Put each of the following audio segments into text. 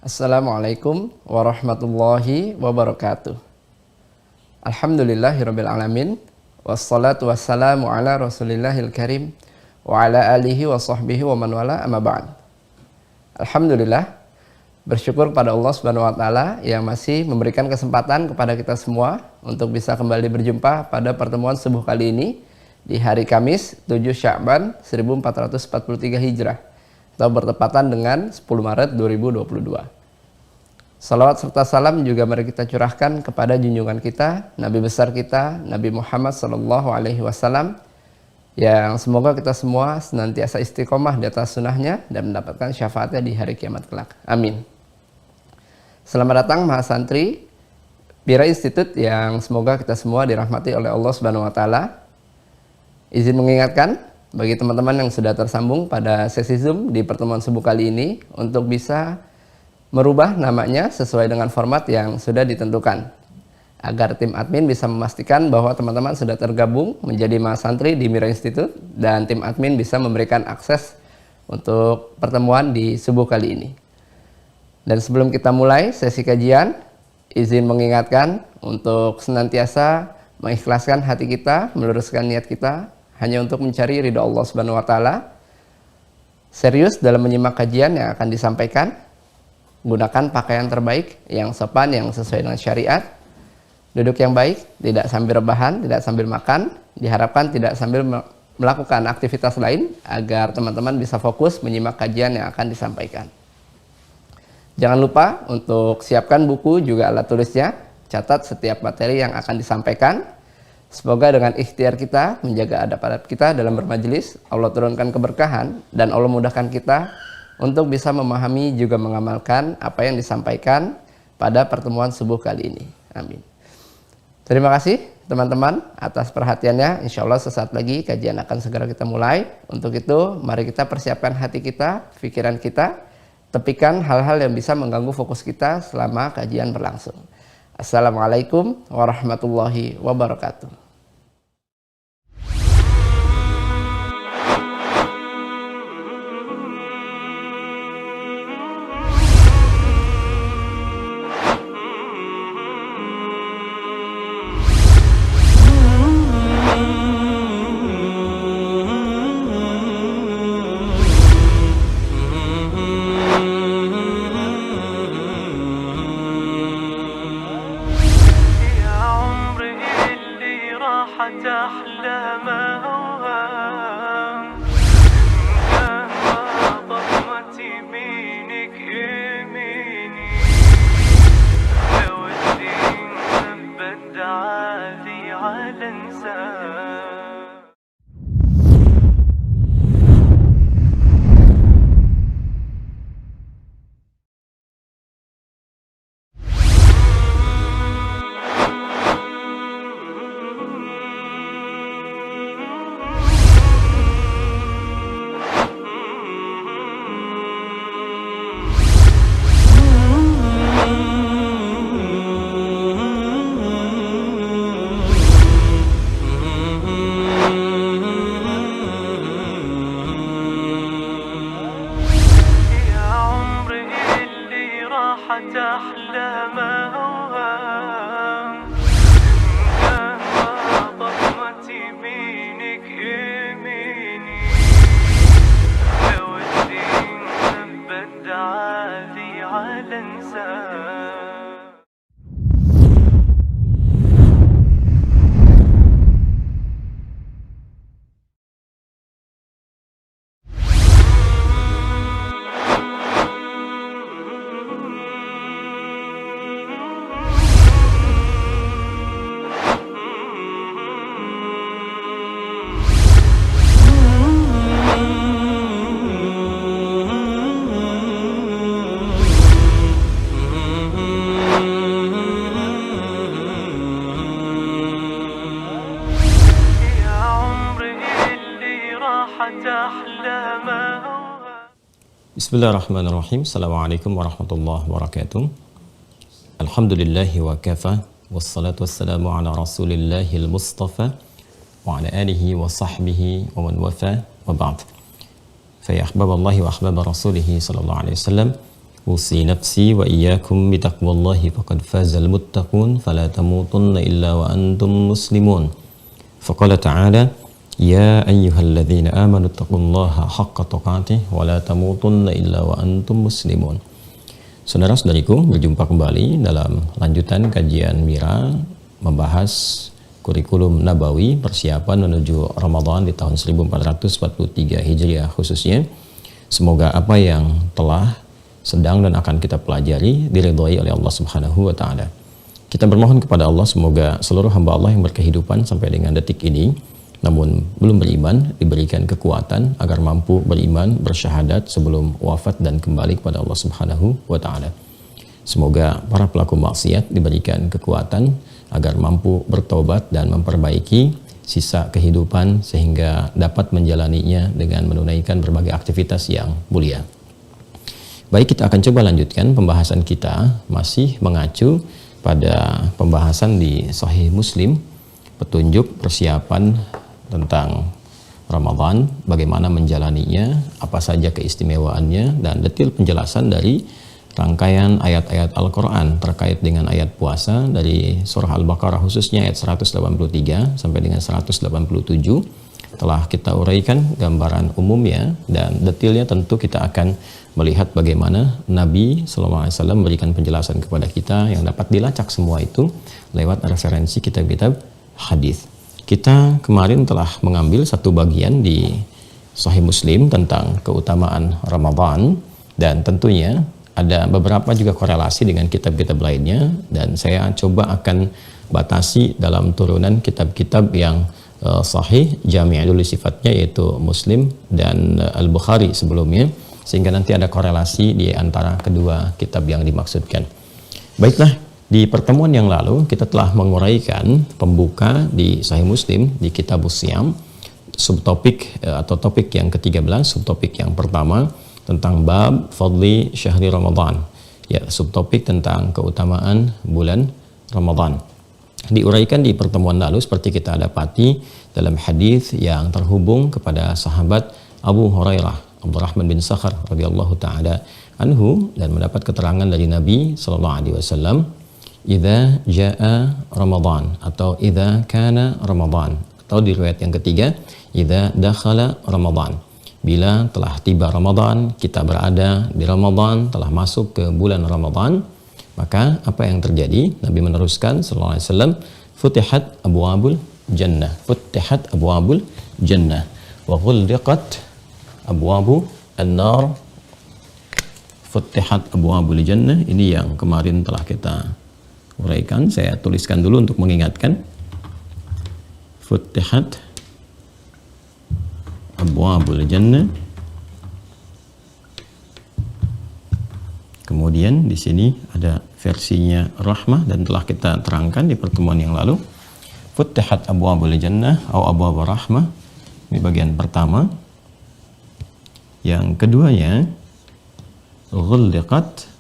Assalamualaikum warahmatullahi wabarakatuh. Alhamdulillahirabbil alamin, wassalatu wassalamu ala Rasulillahil karim wa ala alihi wa sahbihi wa man wala, amma ba'd. Alhamdulillah, bersyukur pada Allah Subhanahu wa taala yang masih memberikan kesempatan kepada kita semua untuk bisa kembali berjumpa pada pertemuan subuh kali ini di hari Kamis 7 Sya'ban 1443 Hijrah atau bertepatan dengan 10 Maret 2022. Salawat serta salam juga mari kita curahkan kepada junjungan kita, Nabi besar kita, Nabi Muhammad SAW, yang semoga kita semua senantiasa istiqomah di atas sunnahnya dan mendapatkan syafaatnya di hari kiamat kelak. Amin. Selamat datang mahasantri Pira Institute yang semoga kita semua dirahmati oleh Allah Subhanahu wa taala. Izin mengingatkan bagi teman-teman yang sudah tersambung pada sesi Zoom di pertemuan subuh kali ini untuk bisa merubah namanya sesuai dengan format yang sudah ditentukan, agar tim admin bisa memastikan bahwa teman-teman sudah tergabung menjadi mahasantri di Mira Institute dan tim admin bisa memberikan akses untuk pertemuan di subuh kali ini. Dan sebelum kita mulai sesi kajian, izin mengingatkan untuk senantiasa mengikhlaskan hati kita, meluruskan niat kita hanya untuk mencari ridha Allah Subhanahu wa taala. Serius dalam menyimak kajian yang akan disampaikan. Gunakan pakaian terbaik yang sopan, yang sesuai dengan syariat. Duduk yang baik, tidak sambil rebahan, tidak sambil makan. Diharapkan tidak sambil melakukan aktivitas lain agar teman-teman bisa fokus menyimak kajian yang akan disampaikan. Jangan lupa untuk siapkan buku juga alat tulisnya. Catat setiap materi yang akan disampaikan. Semoga dengan ikhtiar kita menjaga adab-adab kita dalam bermajelis, Allah turunkan keberkahan dan Allah mudahkan kita untuk bisa memahami juga mengamalkan apa yang disampaikan pada pertemuan subuh kali ini. Amin. Terima kasih teman-teman atas perhatiannya. Insya Allah sesaat lagi kajian akan segera kita mulai. Untuk itu mari kita persiapkan hati kita, pikiran kita, tepikan hal-hal yang bisa mengganggu fokus kita selama kajian berlangsung. Assalamualaikum warahmatullahi wabarakatuh. Bismillahirrahmanirrahim. Assalamualaikum warahmatullahi wabarakatuh. Alhamdulillahi wa kafa, wassalatu wassalamu ala rasulillahil mustafa wa ala alihi wa sahbihi wa man wafa wa ba'd. Fa ya ahbaballahi wa ahbaba rasulihi sallallahu alaihi wasallam, usi nafsi wa iyyakum bitaqwallahi faqad fazal muttaqun fala tamutunna illa wa antum muslimun. Faqala ta'ala ya ayyuhalladzina amanu taqullaha haqqa tuqatih wa la tamutunna illa wa antum muslimun. Saudara-saudariku, berjumpa kembali dalam lanjutan kajian Mira membahas kurikulum Nabawi persiapan menuju Ramadan di tahun 1443 Hijriah khususnya. Semoga apa yang telah, sedang dan akan kita pelajari diridhai oleh Allah Subhanahu wa taala. Kita bermohon kepada Allah semoga seluruh hamba Allah yang berkehidupan sampai dengan detik ini namun belum beriman diberikan kekuatan agar mampu beriman, bersyahadat sebelum wafat dan kembali kepada Allah Subhanahu wa taala. Semoga para pelaku maksiat diberikan kekuatan agar mampu bertobat dan memperbaiki sisa kehidupan sehingga dapat menjalaninya dengan menunaikan berbagai aktivitas yang mulia. Baik, kita akan coba lanjutkan pembahasan kita masih mengacu pada pembahasan di Sahih Muslim, petunjuk persiapan tentang Ramadan, bagaimana menjalaninya, apa saja keistimewaannya, dan detail penjelasan dari rangkaian ayat-ayat Al-Quran terkait dengan ayat puasa dari surah Al-Baqarah khususnya ayat 183 sampai dengan 187 telah kita uraikan gambaran umumnya, dan detailnya tentu kita akan melihat bagaimana Nabi SAW memberikan penjelasan kepada kita yang dapat dilacak semua itu lewat referensi kitab-kitab hadis. Kita kemarin telah mengambil satu bagian di Sahih Muslim tentang keutamaan Ramadan, dan tentunya ada beberapa juga korelasi dengan kitab-kitab lainnya, dan saya coba akan batasi dalam turunan kitab-kitab yang sahih jami' dulu sifatnya, yaitu Muslim dan Al-Bukhari sebelumnya, sehingga nanti ada korelasi di antara kedua kitab yang dimaksudkan. Baiklah, di pertemuan yang lalu kita telah menguraikan pembuka di Sahih Muslim di Kitabus Shiyam, subtopik atau topik yang ke-13, subtopik yang pertama tentang bab fadli syahri Ramadan, ya, subtopik tentang keutamaan bulan Ramadan. Diuraikan di pertemuan lalu seperti kita dapati dalam hadis yang terhubung kepada sahabat Abu Hurairah Abdurrahman bin Sakhar radhiyallahu taala anhu, dan mendapat keterangan dari Nabi sallallahu alaihi wasallam, idza jaa Ramadan atau idza kana Ramadan, atau di riwayat yang ketiga idza dakhala Ramadan, bila telah tiba Ramadan, kita berada di Ramadan, telah masuk ke bulan Ramadan, maka apa yang terjadi? Nabi meneruskan sallallahu alaihi wasallam, futihat abwabul jannah, futihat abwabul jannah wa ghulqat abwabu an-nar. Futihat abwabul jannah ini yang kemarin telah kita uraikan, saya tuliskan dulu untuk mengingatkan. Futihat abwabul jannah. Kemudian di sini ada versinya rahmah dan telah kita terangkan di pertemuan yang lalu. Futihat abwabul jannah atau abwab rahmah. Ini bagian pertama. Yang keduanya ghulqat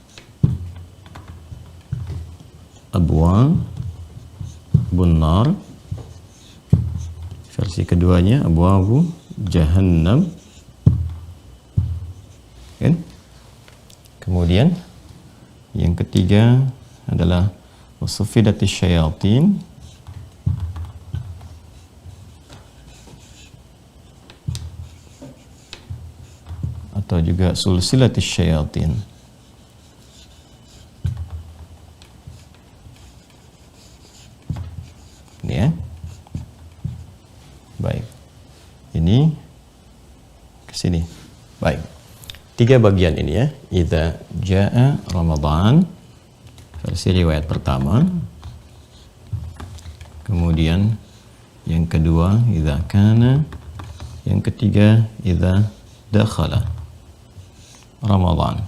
abwabun nar. Versi keduanya abwabu jahannam. Kan? Kemudian yang ketiga adalah wasuffidatis syayatin, atau juga sulsilatis syayatin. Ini ya. Baik. Ini ke sini. Baik. 3 bagian ini ya. Idza jaa Ramadan, versi riwayat pertama. Kemudian yang kedua idza kana, yang ketiga idza dakhala Ramadan.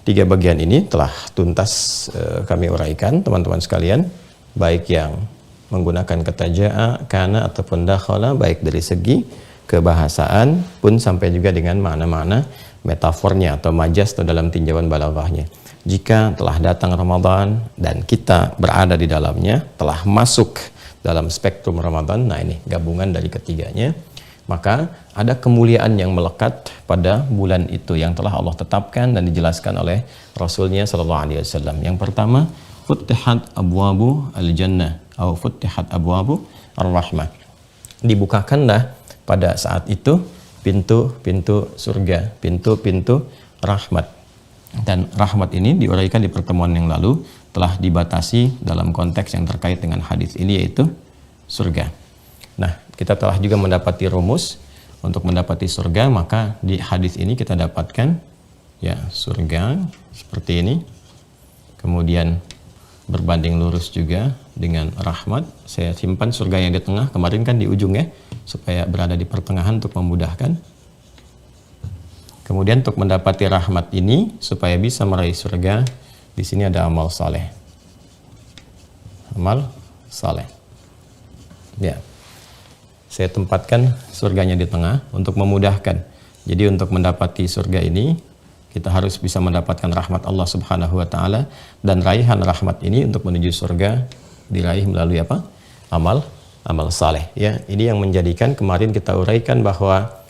3 bagian ini telah tuntas kami uraikan teman-teman sekalian, baik yang menggunakan kata jaa, kana ataupun dakhala, baik dari segi kebahasaan pun sampai juga dengan makna-makna metafornya atau majas atau dalam tinjauan balaghahnya. Jika telah datang Ramadan dan kita berada di dalamnya, telah masuk dalam spektrum Ramadan, nah ini gabungan dari ketiganya, maka ada kemuliaan yang melekat pada bulan itu yang telah Allah tetapkan dan dijelaskan oleh Rasulnya Sallallahu Alaihi Wasallam. Yang pertama, futtihat abwabu al-jannah atau futtihat abwabu ar-rahmah. Dibukakanlah pada saat itu pintu-pintu surga, pintu-pintu rahmat. Dan rahmat ini diuraikan di pertemuan yang lalu telah dibatasi dalam konteks yang terkait dengan hadis ini, yaitu surga. Nah, kita telah juga mendapati rumus untuk mendapati surga, maka di hadis ini kita dapatkan ya surga seperti ini. Kemudian berbanding lurus juga dengan rahmat. Saya simpan surga yang di tengah, kemarin kan di ujung ya, supaya berada di pertengahan untuk memudahkan. Kemudian untuk mendapati rahmat ini supaya bisa meraih surga, di sini ada amal saleh. Amal saleh. Ya. Saya tempatkan surganya di tengah untuk memudahkan. Jadi untuk mendapati surga ini kita harus bisa mendapatkan rahmat Allah Subhanahu wa taala, dan raihan rahmat ini untuk menuju surga diraih melalui apa? Amal saleh ya. Ini yang menjadikan kemarin kita uraikan bahwa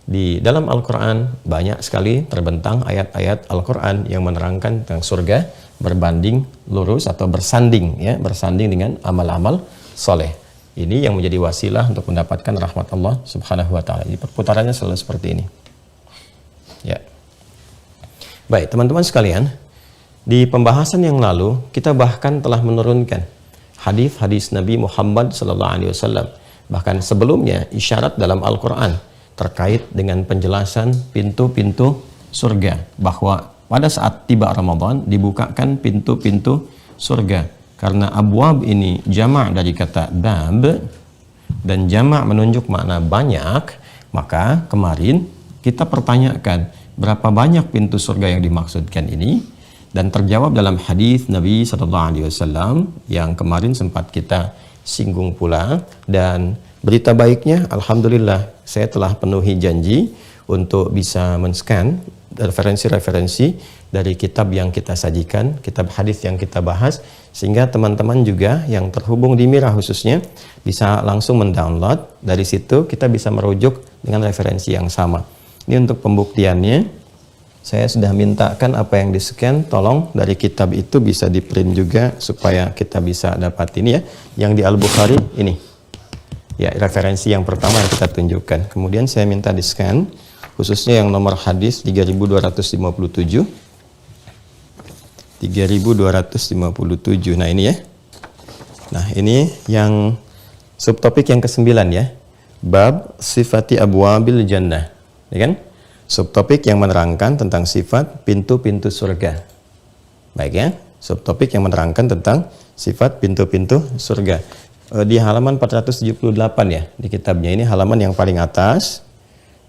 di dalam Al-Qur'an banyak sekali terbentang ayat-ayat Al-Qur'an yang menerangkan tentang surga berbanding lurus atau bersanding ya, bersanding dengan amal-amal saleh. Ini yang menjadi wasilah untuk mendapatkan rahmat Allah Subhanahu wa taala. Jadi perputarannya selalu seperti ini. Ya. Baik, teman-teman sekalian, di pembahasan yang lalu kita bahkan telah menurunkan hadis-hadis Nabi Muhammad sallallahu alaihi wasallam. Bahkan sebelumnya isyarat dalam Al-Qur'an terkait dengan penjelasan pintu-pintu surga, bahwa pada saat tiba Ramadan dibukakan pintu-pintu surga. Karena abwab ini jamak dari kata bab, dan jamak menunjuk makna banyak, maka kemarin kita pertanyakan berapa banyak pintu surga yang dimaksudkan ini, dan terjawab dalam hadis Nabi SAW yang kemarin sempat kita singgung pula. Dan berita baiknya, alhamdulillah, saya telah penuhi janji untuk bisa men-scan referensi-referensi dari kitab yang kita sajikan, kitab hadis yang kita bahas, sehingga teman-teman juga yang terhubung di Mira khususnya bisa langsung mendownload. Dari situ kita bisa merujuk dengan referensi yang sama. Ini untuk pembuktiannya, saya sudah mintakan apa yang di-scan, tolong dari kitab itu bisa di-print juga supaya kita bisa dapat ini ya. Yang di Al-Bukhari ini ya, referensi yang pertama yang kita tunjukkan. Kemudian saya minta di-scan khususnya yang nomor hadis 3257. 3257. Nah ini ya. Nah ini yang subtopik yang ke-9 ya. Bab sifati abwabil jannah. Ya kan? Subtopik yang menerangkan tentang sifat pintu-pintu surga. Baik ya. Subtopik yang menerangkan tentang sifat pintu-pintu surga. Di halaman 478 ya di kitabnya. Ini halaman yang paling atas.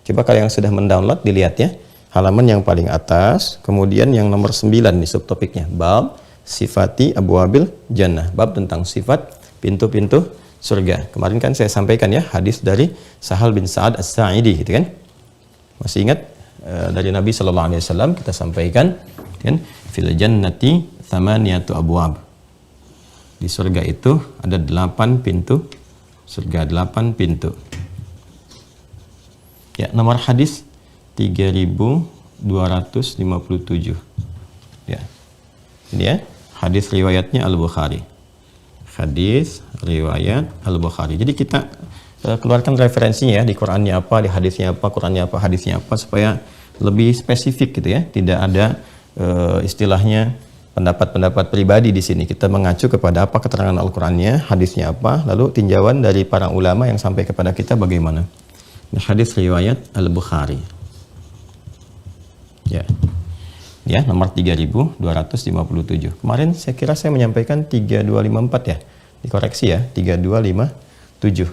Coba kalau yang sudah mendownload dilihat ya. Halaman yang paling atas, kemudian yang nomor 9 nih subtopiknya, bab sifati abwabil jannah, bab tentang sifat pintu-pintu surga. Kemarin kan saya sampaikan ya hadis dari Sahal bin Sa'ad As-Sa'idi gitu kan. Masih ingat dari Nabi sallallahu alaihi wasallam kita sampaikan kan, fil jannati thamaniyatu abwab. Di surga itu ada 8 pintu surga, 8 pintu. Ya, nomor hadis 3257. Ya. Ini ya, hadis riwayatnya Al-Bukhari. Hadis riwayat Al-Bukhari. Jadi kita keluarkan referensinya ya, di Qur'annya apa, di hadisnya apa, Qur'annya apa, hadisnya apa, supaya lebih spesifik gitu ya. Tidak ada istilahnya pendapat-pendapat pribadi di sini. Kita mengacu kepada apa keterangan Al-Qur'annya, hadisnya apa, lalu tinjauan dari para ulama yang sampai kepada kita bagaimana. Ini hadis riwayat Al-Bukhari. Ya. Ya, nomor 3257. Kemarin saya kira saya menyampaikan 3254 ya. Dikoreksi ya, 3257.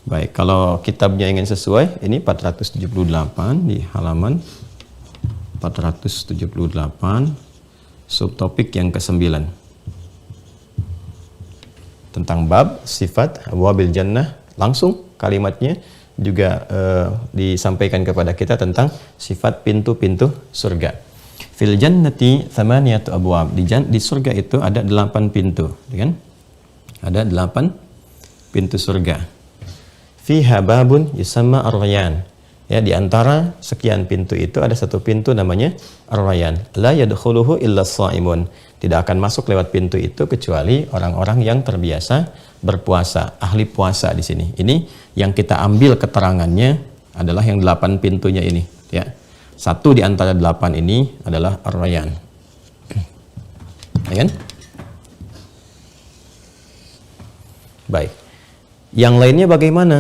Baik, kalau kitabnya ingin sesuai, ini 478 di halaman 478, subtopik yang ke-9. Tentang bab sifat abwabil jannah, langsung kalimatnya juga disampaikan kepada kita tentang sifat pintu-pintu surga. Fil jannati thamaniyatu abwab. Di surga itu ada 8 pintu, kan? Ada 8 pintu surga. fiha babun yusamma ar-rayyan. Ya, di antara sekian pintu itu ada satu pintu namanya ar-rayyan. La yadkhuluhu illa shaimun. Tidak akan masuk lewat pintu itu kecuali orang-orang yang terbiasa berpuasa, ahli puasa di sini. Ini yang kita ambil keterangannya adalah yang 8 pintunya ini, ya. Satu di antara 8 ini adalah ar-rayyan. Ya kan? Baik. Yang lainnya bagaimana?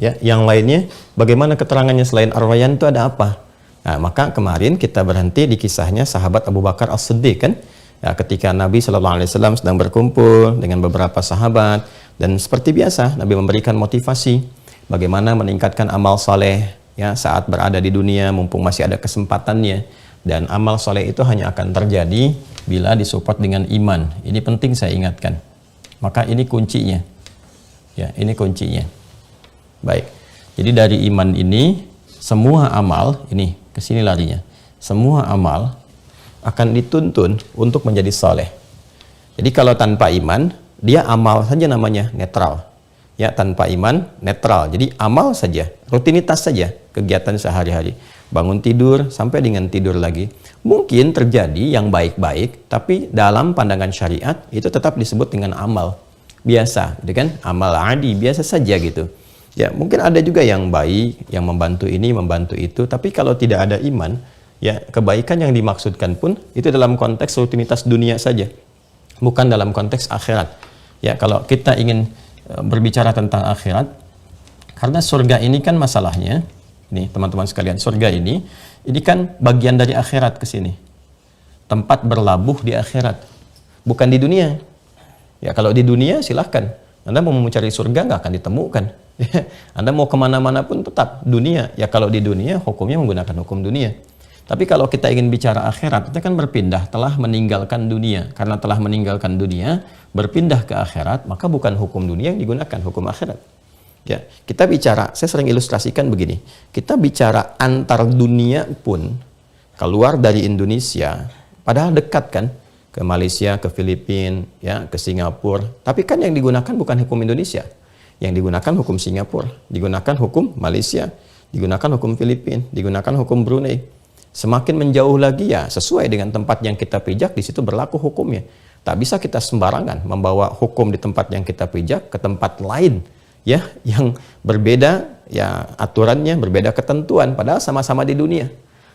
Ya, yang lainnya bagaimana keterangannya selain ar-rayyan itu ada apa? Nah, maka kemarin kita berhenti di kisahnya sahabat Abu Bakar As-Siddiq kan? Ya, ketika Nabi Shallallahu Alaihi Wasallam sedang berkumpul dengan beberapa sahabat dan seperti biasa Nabi memberikan motivasi bagaimana meningkatkan amal soleh ya saat berada di dunia mumpung masih ada kesempatannya, dan amal soleh itu hanya akan terjadi bila disupport dengan iman. Ini penting saya ingatkan. Maka ini kuncinya. Ya, ini kuncinya. Baik, jadi dari iman ini semua amal, ini kesini larinya, semua amal akan dituntun untuk menjadi soleh. Jadi kalau tanpa iman, dia amal saja namanya, netral. Ya, tanpa iman, netral. Jadi amal saja, rutinitas saja, kegiatan sehari-hari. Bangun tidur, sampai dengan tidur lagi. Mungkin terjadi yang baik-baik, tapi dalam pandangan syariat, itu tetap disebut dengan amal. Biasa, gitu kan? Amal adi, biasa saja gitu. Ya, mungkin ada juga yang baik, yang membantu ini, membantu itu, tapi kalau tidak ada iman, ya kebaikan yang dimaksudkan pun itu dalam konteks rutinitas dunia saja, bukan dalam konteks akhirat. Ya, kalau kita ingin berbicara tentang akhirat, karena surga ini kan masalahnya, nih teman-teman sekalian, surga ini kan bagian dari akhirat ke sini. Tempat berlabuh di akhirat, bukan di dunia. Ya, kalau di dunia silahkan. Anda mau mencari surga nggak akan ditemukan. Anda mau kemana-mana pun tetap dunia. Ya kalau di dunia hukumnya menggunakan hukum dunia. Tapi kalau kita ingin bicara akhirat, kita kan berpindah, telah meninggalkan dunia. Karena telah meninggalkan dunia, berpindah ke akhirat, maka bukan hukum dunia yang digunakan, hukum akhirat. Ya, kita bicara, saya sering ilustrasikan begini. Kita bicara antar dunia pun, keluar dari Indonesia, padahal dekat kan, ke Malaysia, ke Filipina, ya, ke Singapura. Tapi kan yang digunakan bukan hukum Indonesia. Yang digunakan hukum Singapura, digunakan hukum Malaysia, digunakan hukum Filipina, digunakan hukum Brunei. Semakin menjauh lagi ya sesuai dengan tempat yang kita pijak, di situ berlaku hukumnya. Tak bisa kita sembarangan membawa hukum di tempat yang kita pijak ke tempat lain ya yang berbeda ya aturannya, berbeda ketentuan, padahal sama-sama di dunia.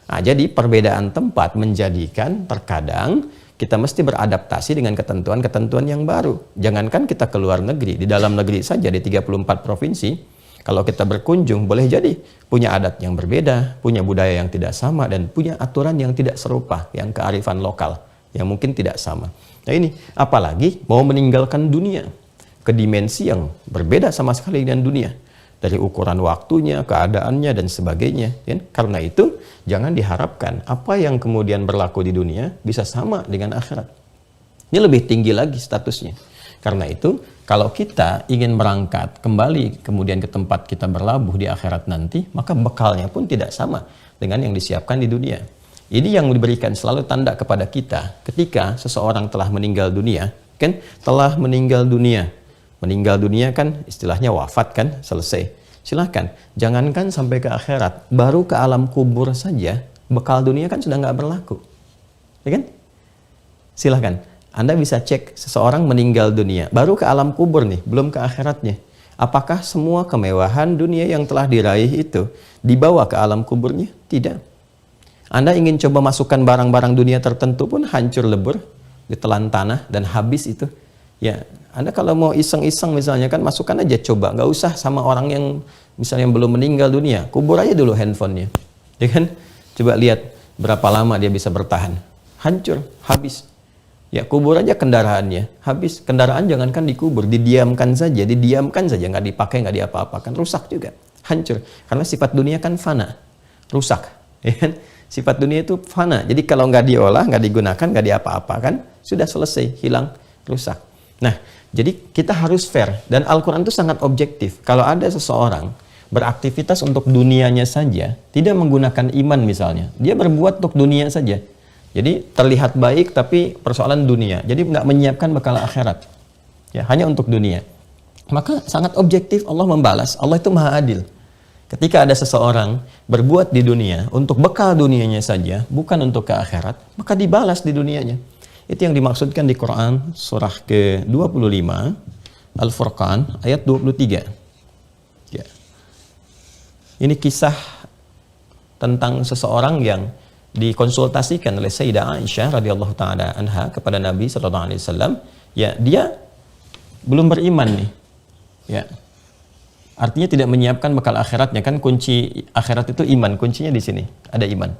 Nah, jadi perbedaan tempat menjadikan terkadang kita mesti beradaptasi dengan ketentuan-ketentuan yang baru. Jangankan kita ke luar negeri, di dalam negeri saja di 34 provinsi, kalau kita berkunjung boleh jadi punya adat yang berbeda, punya budaya yang tidak sama, dan punya aturan yang tidak serupa, yang kearifan lokal, yang mungkin tidak sama. Nah ini, apalagi mau meninggalkan dunia, ke dimensi yang berbeda sama sekali dengan dunia. Dari ukuran waktunya, keadaannya, dan sebagainya. Ya? Karena itu, jangan diharapkan apa yang kemudian berlaku di dunia bisa sama dengan akhirat. Ini lebih tinggi lagi statusnya. Karena itu, kalau kita ingin berangkat kembali kemudian ke tempat kita berlabuh di akhirat nanti, maka bekalnya pun tidak sama dengan yang disiapkan di dunia. Ini yang diberikan selalu tanda kepada kita ketika seseorang telah meninggal dunia, kan? Telah meninggal dunia. Meninggal dunia kan istilahnya wafat kan, selesai. Silahkan, jangankan sampai ke akhirat, baru ke alam kubur saja, bekal dunia kan sudah nggak berlaku. Ya kan? Silahkan, Anda bisa cek seseorang meninggal dunia, baru ke alam kubur nih, belum ke akhiratnya. Apakah semua kemewahan dunia yang telah diraih itu dibawa ke alam kuburnya? Tidak. Anda ingin coba masukkan barang-barang dunia tertentu pun hancur lebur, ditelan tanah dan habis itu. Ya, Anda kalau mau iseng-iseng misalnya kan masukkan aja coba, nggak usah sama orang yang misalnya yang belum meninggal dunia, kubur aja dulu handphonenya, ya kan? Coba lihat berapa lama dia bisa bertahan, hancur, habis. Ya kubur aja kendaraannya, habis. Kendaraan jangankan dikubur, didiamkan saja, nggak dipakai, nggak diapa-apakan, rusak juga, hancur. Karena sifat dunia kan fana, rusak, ya kan? Sifat dunia itu fana, jadi kalau nggak diolah, nggak digunakan, nggak diapa-apakan, sudah selesai, hilang, rusak. Nah, jadi kita harus fair, dan Al-Quran itu sangat objektif. Kalau ada seseorang beraktivitas untuk dunianya saja, tidak menggunakan iman misalnya, dia berbuat untuk dunia saja, jadi terlihat baik tapi persoalan dunia, jadi nggak menyiapkan bekal akhirat, ya hanya untuk dunia. Maka sangat objektif Allah membalas. Allah itu maha adil. Ketika ada seseorang berbuat di dunia untuk bekal dunianya saja, bukan untuk ke akhirat, maka dibalas di dunianya. Itu yang dimaksudkan di Quran surah ke-25 Al-Furqan ayat 23. Ya. Ini kisah tentang seseorang yang dikonsultasikan oleh Sayyidah Aisyah radhiyallahu taala anha kepada Nabi sallallahu alaihi wasallam. Ya, dia belum beriman nih. Ya. Artinya tidak menyiapkan bekal akhiratnya, kan kunci akhirat itu iman, kuncinya di sini, ada iman.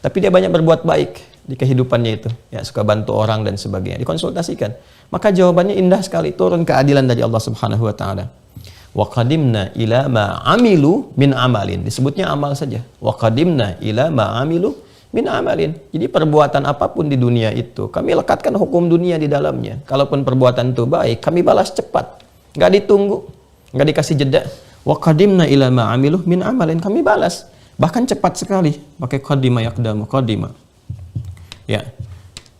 Tapi dia banyak berbuat baik di kehidupannya itu, ya suka bantu orang dan sebagainya. Dikonsultasikan, maka jawabannya indah sekali, turun keadilan dari Allah Subhanahu wa taala. Wa qadimna ila ma amilu min amalin, disebutnya amal saja. Wa qadimna ila ma amilu min amalin. Jadi perbuatan apapun di dunia itu, kami lekatkan hukum dunia di dalamnya. Kalaupun perbuatan itu baik, kami balas cepat, nggak ditunggu. Nggak dikasih jeda. Wa qadimna ila ma amilu min amalin, kami balas bahkan cepat sekali, pakai qadima yaqdamu qadima. Ya.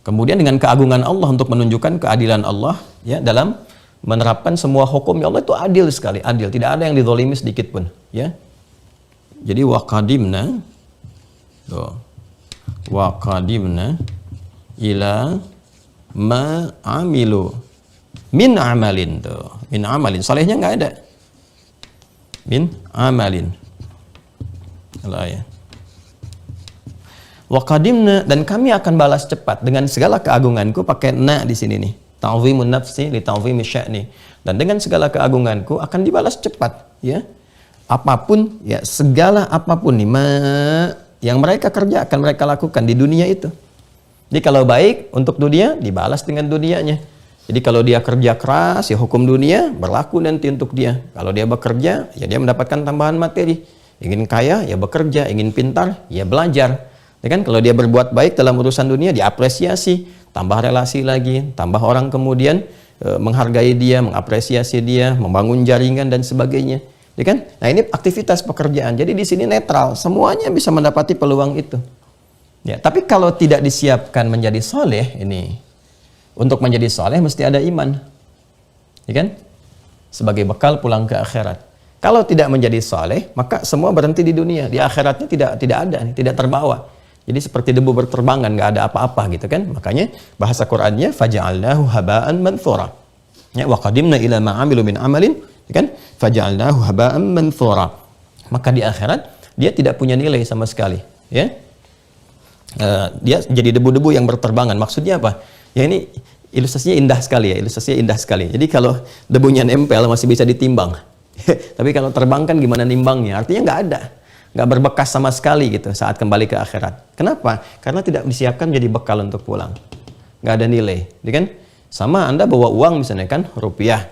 Kemudian dengan keagungan Allah untuk menunjukkan keadilan Allah ya dalam menerapkan semua hukum ya Allah itu adil sekali, adil, tidak ada yang dizalimi sedikit pun, ya. Jadi wa qadimna ila ma amilu min amalin tuh. Min amalin, salehnya nggak ada. Min amalin. Ya. Wa qadimna, dan kami akan balas cepat dengan segala keagunganku, pakai na di sini nih. Ta'zimun nafsi li ta'zimi sya'ni. Dan dengan segala keagunganku akan dibalas cepat, ya. Apapun, ya segala apapun nih yang mereka kerjakan, mereka lakukan di dunia itu. Jadi kalau baik untuk dunia, dibalas dengan dunianya. Jadi kalau dia kerja keras, ya hukum dunia berlaku nanti untuk dia. Kalau dia bekerja, ya dia mendapatkan tambahan materi. Ingin kaya, ya bekerja. Ingin pintar, ya belajar. Ya kan? Kalau dia berbuat baik dalam urusan dunia, diapresiasi. Tambah relasi lagi, tambah orang kemudian menghargai dia, mengapresiasi dia, membangun jaringan dan sebagainya. Ya kan? Nah ini aktivitas pekerjaan. Jadi di sini netral, semuanya bisa mendapati peluang itu. Ya, tapi kalau tidak disiapkan menjadi soleh ini, untuk menjadi soleh mesti ada iman, ya kan? Sebagai bekal pulang ke akhirat. Kalau tidak menjadi soleh, maka semua berhenti di dunia. Di akhiratnya tidak ada, tidak terbawa. Jadi seperti debu berterbangan, nggak ada apa-apa gitu kan? Makanya bahasa Qur'annya faja'alnahu haba'an manthura. Ya, wa qadimna ila ma 'amilu min amalin, ya kan? Faja'alnahu haba'an manthura. Maka di akhirat dia tidak punya nilai sama sekali, ya. Dia jadi debu-debu yang berterbangan. Maksudnya apa? Ya ini ilustrasinya indah sekali ya, ilustrasinya indah sekali. Jadi kalau debunya nempel masih bisa ditimbang. Tapi kalau terbang kan gimana nimbangnya? Artinya nggak ada, nggak berbekas sama sekali gitu saat kembali ke akhirat. Kenapa? Karena tidak disiapkan menjadi bekal untuk pulang. Nggak ada nilai, ya kan? Sama Anda bawa uang misalnya kan, rupiah.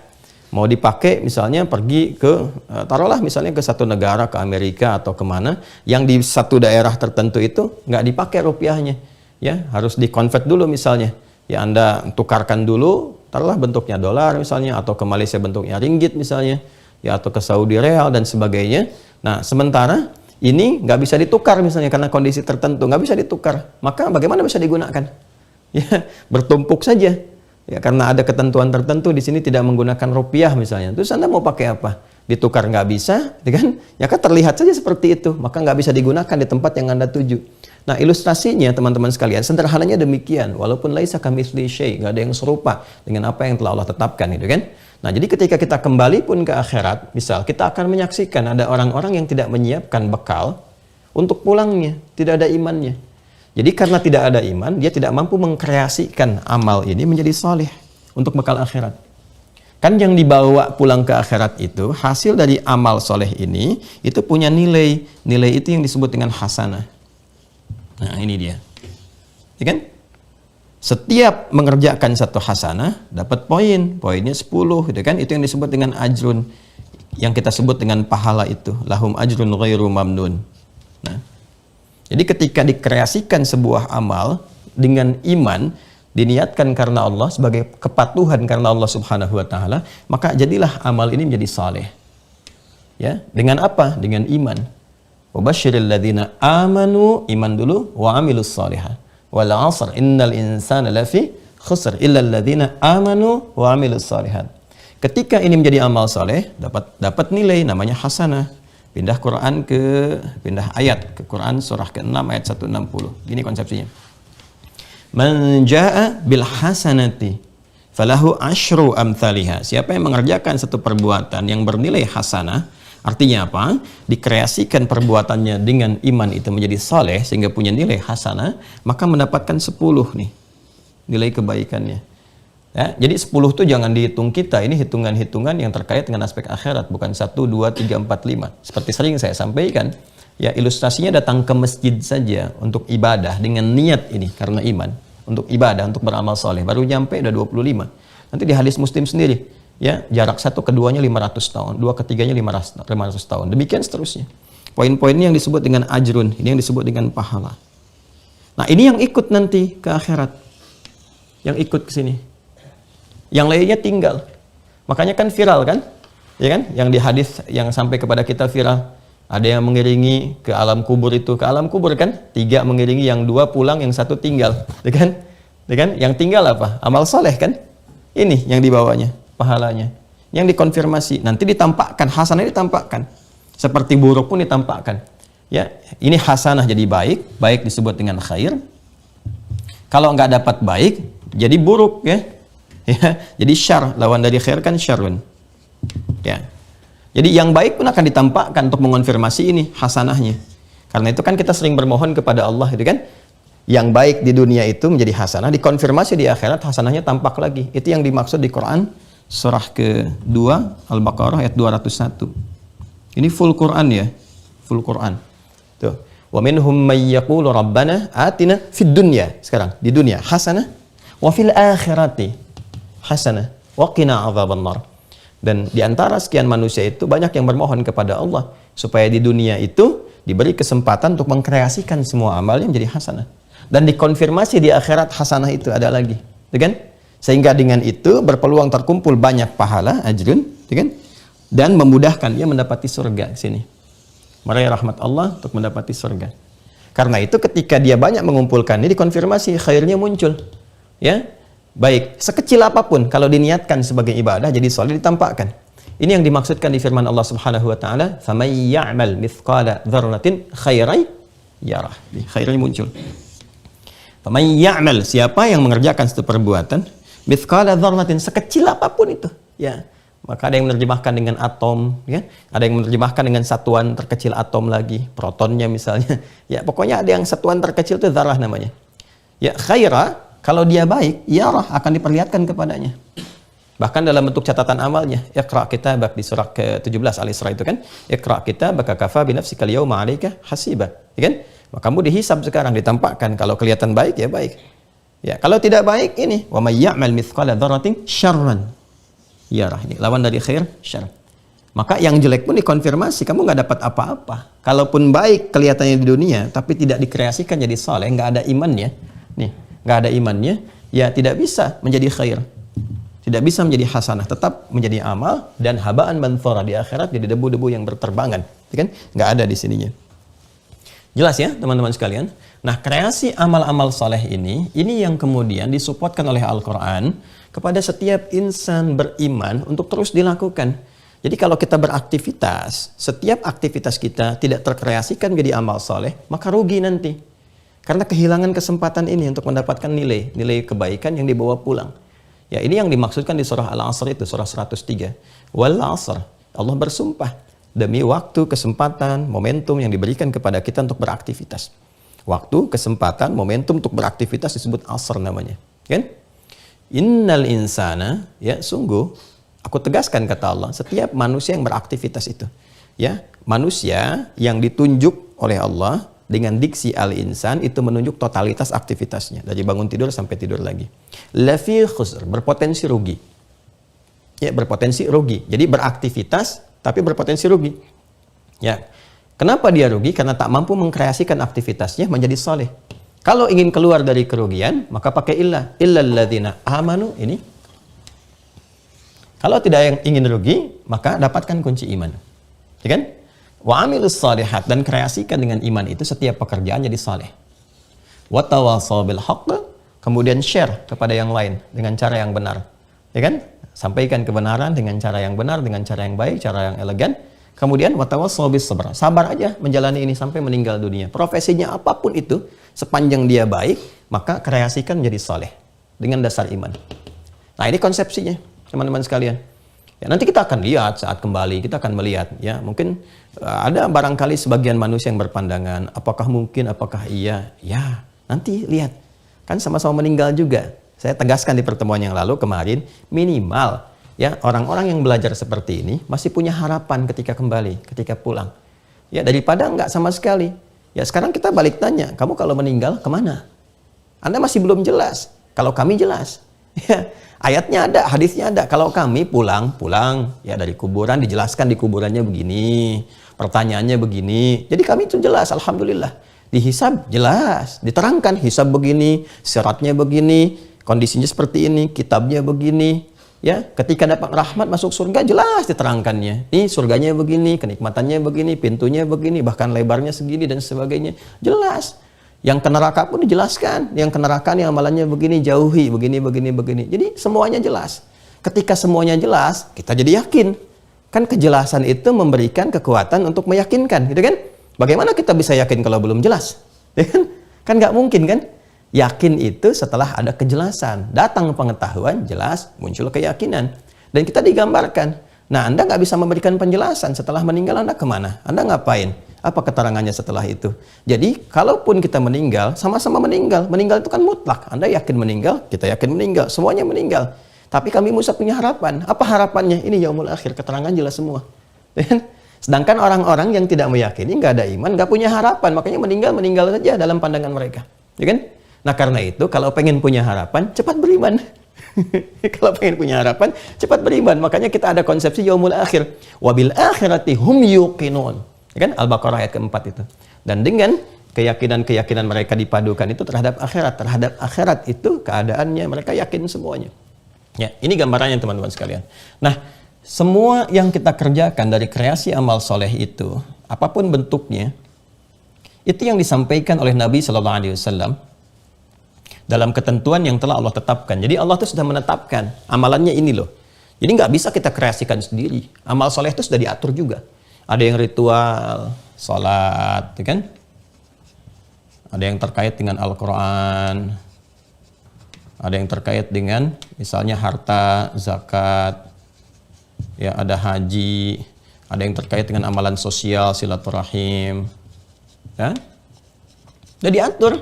Mau dipakai misalnya pergi ke, taruhlah misalnya ke satu negara, ke Amerika atau kemana, yang di satu daerah tertentu itu nggak dipakai rupiahnya. Ya, harus dikonvert dulu misalnya. Ya Anda tukarkan dulu, taruhlah bentuknya dolar misalnya, atau ke Malaysia bentuknya ringgit misalnya, ya atau ke Saudi real dan sebagainya. Nah sementara ini nggak bisa ditukar misalnya karena kondisi tertentu, nggak bisa ditukar. Maka bagaimana bisa digunakan? Ya bertumpuk saja. Ya karena ada ketentuan tertentu di sini tidak menggunakan rupiah misalnya. Terus Anda mau pakai apa? Ditukar nggak bisa, ya kan? Ya kan terlihat saja seperti itu. Maka nggak bisa digunakan di tempat yang Anda tuju. Nah ilustrasinya teman-teman sekalian sederhananya demikian, walaupun laisa kamitslihi syai', nggak ada yang serupa dengan apa yang telah Allah tetapkan, itu kan. Nah jadi ketika kita kembali pun ke akhirat, misal kita akan menyaksikan ada orang-orang yang tidak menyiapkan bekal untuk pulangnya, tidak ada imannya. Jadi karena tidak ada iman, dia tidak mampu mengkreasikan amal ini menjadi saleh untuk bekal akhirat. Kan yang dibawa pulang ke akhirat itu hasil dari amal soleh ini itu punya nilai, nilai itu yang disebut dengan hasanah. Nah ini dia, ya kan? Setiap mengerjakan satu hasanah dapat poin, poinnya 10, gitu kan? Itu yang disebut dengan ajrun, yang kita sebut dengan pahala itu, lahum ajrun ghairu mamnun. Nah, jadi ketika dikreasikan sebuah amal dengan iman, diniatkan karena Allah sebagai kepatuhan karena Allah Subhanahu wa taala, maka jadilah amal ini menjadi saleh. Ya, dengan apa? Dengan iman. Wabasyiril ladzina amanu, iman dulu, wa amilus salihah. Wal 'asr innal insana lafi khusr illa alladzina amanu wa amilus salihat. Ketika ini menjadi amal soleh, dapat nilai namanya hasanah. Pindah ayat ke Quran surah ke-6 ayat 160. Gini konsepsinya. Man jaa bil hasanati falahu asyru amthaliha. Siapa yang mengerjakan satu perbuatan yang bernilai hasanah, artinya apa? Dikreasikan perbuatannya dengan iman itu menjadi saleh sehingga punya nilai hasanah, maka mendapatkan 10 nih nilai kebaikannya. Ya, jadi 10 itu jangan dihitung kita, ini hitungan-hitungan yang terkait dengan aspek akhirat, bukan 1, 2, 3, 4, 5. Seperti sering saya sampaikan, ya ilustrasinya datang ke masjid saja untuk ibadah dengan niat ini karena iman, untuk ibadah, untuk beramal soleh, baru nyampe udah 25. Nanti di hadis Muslim sendiri, ya jarak satu keduanya 500 tahun, dua ketiganya 500 tahun, demikian seterusnya. Poin-poinnya yang disebut dengan ajrun, ini yang disebut dengan pahala. Nah ini yang ikut nanti ke akhirat, yang ikut ke sini. Yang lainnya tinggal. Makanya kan viral kan? Ya kan? Yang di hadis yang sampai kepada kita viral. Ada yang mengiringi ke alam kubur itu. Ke alam kubur kan? 3 mengiringi, yang 2 pulang, yang 1 tinggal. Ya kan? Ya kan? Yang tinggal apa? Amal soleh kan? Ini yang dibawanya, pahalanya. Yang dikonfirmasi. Nanti ditampakkan, hasanah ditampakkan. Seperti buruk pun ditampakkan. Ya, ini hasanah jadi baik. Baik disebut dengan khair. Kalau nggak dapat baik, jadi buruk ya. Ya, jadi syar, lawan dari khair kan syarun. Ya. Jadi yang baik pun akan ditampakkan untuk mengonfirmasi ini hasanahnya. Karena itu kan kita sering bermohon kepada Allah itu kan. Yang baik di dunia itu menjadi hasanah, dikonfirmasi di akhirat hasanahnya tampak lagi. Itu yang dimaksud di Quran surah ke-2 Al-Baqarah ayat 201. Ini full Quran ya. Full Quran. Tuh. Wa minhum may yaqulu rabbana atina fid dunya. Sekarang di dunia hasanah wa fil akhirati hasanah wa qina adzabannar. Dan di antara sekian manusia itu banyak yang bermohon kepada Allah supaya di dunia itu diberi kesempatan untuk mengkreasikan semua amalnya menjadi hasanah, dan dikonfirmasi di akhirat hasanah itu ada lagi, kan? Sehingga dengan itu berpeluang terkumpul banyak pahala ajrun, kan? Dan memudahkan dia mendapati surga sini. Meraih rahmat Allah untuk mendapati surga. Karena itu ketika dia banyak mengumpulkan ini, dikonfirmasi khairnya muncul, ya. Baik, sekecil apapun kalau diniatkan sebagai ibadah jadi soleh ditampakkan. Ini yang dimaksudkan di firman Allah Subhanahu wa taala, "Faman ya'mal mithqala dzarratin khairan yarah." Khairnya muncul. Faman ya'mal, siapa yang mengerjakan satu perbuatan mithqala dzarratin, sekecil apapun itu, ya. Maka ada yang menerjemahkan dengan atom, ya. Ada yang menerjemahkan dengan satuan terkecil atom lagi, protonnya misalnya. Ya, pokoknya ada yang satuan terkecil itu dzarrah namanya. Ya, khaira, kalau dia baik, yarah, akan diperlihatkan kepadanya. Bahkan dalam bentuk catatan amalnya. Iqra kitabak di surah ke-17 Al-Isra itu kan. Iqra kitabaka kafa binafsika al-yawma 'alaika hasiba. Ya kan? Maka kamu dihisab sekarang, ditampakkan. Kalau kelihatan baik, ya baik. Ya, kalau tidak baik ini, wa may ya'mal mithqala dzarratin syarran yarah. Ini lawan dari khair, syarr. Maka yang jelek pun dikonfirmasi, kamu nggak dapat apa-apa. Kalaupun baik kelihatannya di dunia, tapi tidak dikreasikan jadi saleh, nggak ada imannya. Nih, nggak ada imannya, ya tidak bisa menjadi khair, tidak bisa menjadi hasanah, tetap menjadi amal dan habaan manthura di akhirat, jadi debu-debu yang berterbangan, kan? Nggak ada di sininya. Jelas ya teman-teman sekalian. Nah, kreasi amal-amal soleh ini yang kemudian disuppotkan oleh Al-Quran kepada setiap insan beriman untuk terus dilakukan. Jadi kalau kita beraktivitas, setiap aktivitas kita tidak terkreasikan menjadi amal soleh, maka rugi nanti. Karena kehilangan kesempatan ini untuk mendapatkan nilai kebaikan yang dibawa pulang. Ya, ini yang dimaksudkan di surah Al-Asr itu, surah 103. Wal 'asr. Allah bersumpah demi waktu, kesempatan, momentum yang diberikan kepada kita untuk beraktivitas. Waktu, kesempatan, momentum untuk beraktivitas disebut asr namanya. Kan? Innal insana, ya sungguh, aku tegaskan kata Allah, setiap manusia yang beraktivitas itu. Ya, manusia yang ditunjuk oleh Allah dengan diksi al-insan itu menunjuk totalitas aktivitasnya dari bangun tidur sampai tidur lagi. Lafi khusr, berpotensi rugi. Ya, berpotensi rugi. Jadi beraktivitas tapi berpotensi rugi. Ya. Kenapa dia rugi? Karena tak mampu mengkreasikan aktivitasnya menjadi soleh. Kalau ingin keluar dari kerugian, maka pakai illal ladzina amanu ini. Kalau tidak ingin rugi, maka dapatkan kunci iman. Ya kan? Wa amilus shalihat, dan kreasikan dengan iman itu setiap pekerjaan jadi saleh. Wa tawasaw bil haqq, kemudian share kepada yang lain dengan cara yang benar. Ya kan? Sampaikan kebenaran dengan cara yang benar, dengan cara yang baik, cara yang elegan. Kemudian watawassaw bis sabr. Sabar aja menjalani ini sampai meninggal dunia. Profesinya apapun itu, sepanjang dia baik, maka kreasikan menjadi saleh dengan dasar iman. Nah, ini konsepsinya, teman-teman sekalian. Ya, nanti kita akan lihat saat kembali, kita akan melihat ya, mungkin ada barangkali sebagian manusia yang berpandangan, apakah mungkin, apakah iya? Ya, nanti lihat. Kan sama-sama meninggal juga. Saya tegaskan di pertemuan yang lalu kemarin, minimal ya orang-orang yang belajar seperti ini masih punya harapan ketika kembali, ketika pulang. Ya, daripada enggak sama sekali. Ya, sekarang kita balik tanya, kamu kalau meninggal kemana? Anda masih belum jelas. Kalau kami jelas. Ya, ayatnya ada, hadisnya ada. Kalau kami pulang ya dari kuburan, dijelaskan di kuburannya begini, pertanyaannya begini. Jadi kami itu jelas, alhamdulillah. Dihisab jelas, diterangkan hisab begini, syaratnya begini, kondisinya seperti ini, kitabnya begini. Ya, ketika dapat rahmat masuk surga jelas diterangkannya. Nih surganya begini, kenikmatannya begini, pintunya begini, bahkan lebarnya segini dan sebagainya. Jelas. Yang ke neraka pun dijelaskan. Yang ke neraka nih amalannya begini, jauhi, begini. Jadi semuanya jelas. Ketika semuanya jelas, kita jadi yakin. Kan kejelasan itu memberikan kekuatan untuk meyakinkan, gitu kan? Bagaimana kita bisa yakin kalau belum jelas? Kan nggak mungkin kan? Yakin itu setelah ada kejelasan. Datang pengetahuan, jelas, muncul keyakinan. Dan kita digambarkan. Nah, Anda nggak bisa memberikan penjelasan. Setelah meninggal Anda kemana? Anda ngapain? Apa keterangannya setelah itu? Jadi, kalaupun kita meninggal, sama-sama meninggal. Meninggal itu kan mutlak. Anda yakin meninggal, kita yakin meninggal. Semuanya meninggal. Tapi kami Musa punya harapan. Apa harapannya? Ini yaumul akhir. Keterangan jelas semua. Sedangkan orang-orang yang tidak meyakini, nggak ada iman, nggak punya harapan. Makanya meninggal saja dalam pandangan mereka. Ya kan? Nah, karena itu kalau pengen punya harapan, cepat beriman. Kalau pengen punya harapan, cepat beriman. Makanya kita ada konsepsi yaumul akhir. Wabil akhirati hum yuqinun. Ya kan? Al-Baqarah ayat keempat itu. Dan dengan keyakinan-keyakinan mereka dipadukan itu terhadap akhirat. Terhadap akhirat itu keadaannya mereka yakin semuanya. Ya, ini gambarannya teman-teman sekalian. Nah, semua yang kita kerjakan dari kreasi amal soleh itu, apapun bentuknya, itu yang disampaikan oleh Nabi SAW dalam ketentuan yang telah Allah tetapkan. Jadi Allah itu sudah menetapkan amalannya ini loh. Jadi nggak bisa kita kreasikan sendiri. Amal soleh itu sudah diatur juga. Ada yang ritual, sholat, ya kan? Ada yang terkait dengan Al-Quran. Ada yang terkait dengan misalnya harta, zakat. Ya, ada haji. Ada yang terkait dengan amalan sosial, silaturahim. Ya? Sudah diatur.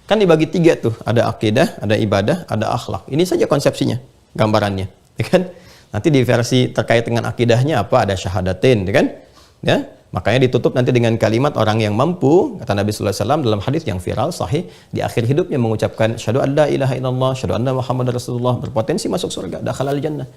Kan dibagi tiga tuh, ada akidah, ada ibadah, ada akhlak. Ini saja konsepsinya, gambarannya, ya kan? Nanti di versi terkait dengan akidahnya apa? Ada syahadatin, ya kan? Ya, makanya ditutup nanti dengan kalimat orang yang mampu, kata Nabi sallallahu alaihi wasallam dalam hadis yang viral sahih, di akhir hidupnya mengucapkan syahadu an la ilaha illallah, syahadu anna Muhammadar Rasulullah, berpotensi masuk surga, dakhalal jannah.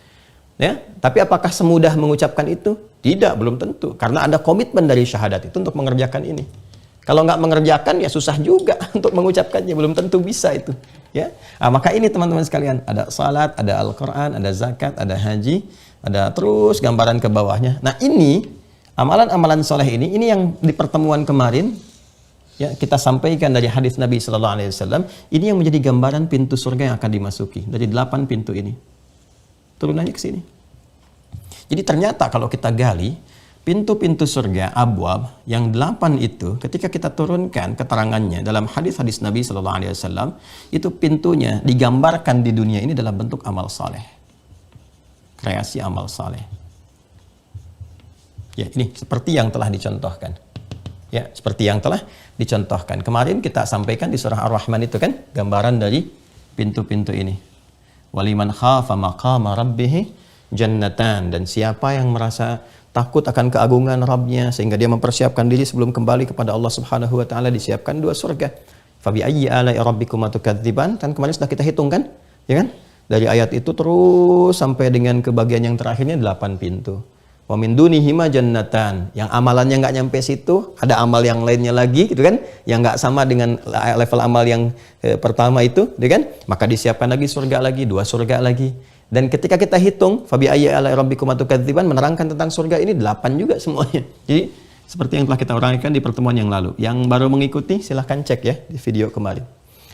Ya, tapi apakah semudah mengucapkan itu? Tidak, belum tentu. Karena ada komitmen dari syahadat itu untuk mengerjakan ini. Kalau nggak mengerjakan ya susah juga untuk mengucapkannya, belum tentu bisa itu. Ya, maka ini teman-teman sekalian, ada salat, ada Al-Quran, ada zakat, ada haji, ada terus gambaran ke bawahnya. Nah ini amalan-amalan soleh ini yang di pertemuan kemarin ya kita sampaikan dari hadis Nabi Sallallahu Alaihi Wasallam. Ini yang menjadi gambaran pintu surga yang akan dimasuki dari 8 pintu ini. Turunannya ke sini. Jadi ternyata kalau kita gali pintu-pintu surga, abwab, yang 8 itu, ketika kita turunkan keterangannya dalam hadis-hadis Nabi Sallallahu Alaihi Wasallam, itu pintunya digambarkan di dunia ini dalam bentuk amal saleh. Kreasi amal saleh. Ya, ini seperti yang telah dicontohkan. Ya, seperti yang telah dicontohkan. Kemarin kita sampaikan di surah Ar-Rahman itu kan, gambaran dari pintu-pintu ini. Waliman khafa maqama rabbih jannatan. Dan siapa yang merasa takut akan keagungan Rabbnya sehingga dia mempersiapkan diri sebelum kembali kepada Allah Subhanahu wa taala, disiapkan 2 surga. Fa bi ayyi ala'i rabbikuma tukadziban, kan kemarin sudah kita hitung kan? Ya kan? Dari ayat itu terus sampai dengan ke bagian yang terakhirnya 8 pintu. Wa min dunihima jannatan. Yang amalannya nggak nyampe situ, ada amal yang lainnya lagi gitu kan? Yang nggak sama dengan level amal yang pertama itu, gitu kan? Maka disiapkan lagi surga lagi, 2 surga lagi. Dan ketika kita hitung, fabi ayyi ala'i rabbikuma tukadziban, menerangkan tentang surga ini 8 juga semuanya. Jadi seperti yang telah kita uraikan di pertemuan yang lalu. Yang baru mengikuti silahkan cek ya di video kemarin.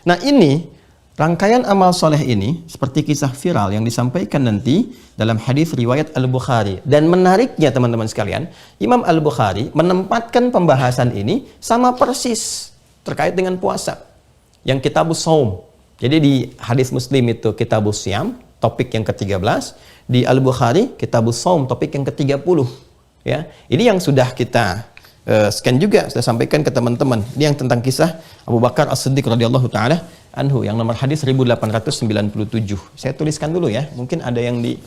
Nah ini Rangkaian amal soleh ini seperti kisah viral yang disampaikan nanti dalam hadis riwayat Al-Bukhari. Dan menariknya teman-teman sekalian, Imam Al-Bukhari menempatkan pembahasan ini sama persis terkait dengan puasa. Yang Kitabus Shaum. Jadi di hadis Muslim itu Kitabus Syam, topik yang ke-13. Di Al-Bukhari Kitabus Shaum, topik yang ke-30. Ya, ini yang sudah kita scan juga, sudah sampaikan ke teman-teman. Ini yang tentang kisah Abu Bakar As-Siddiq radhiyallahu taala anhu yang nomor hadis 1897. Saya tuliskan dulu ya. Mungkin ada yang di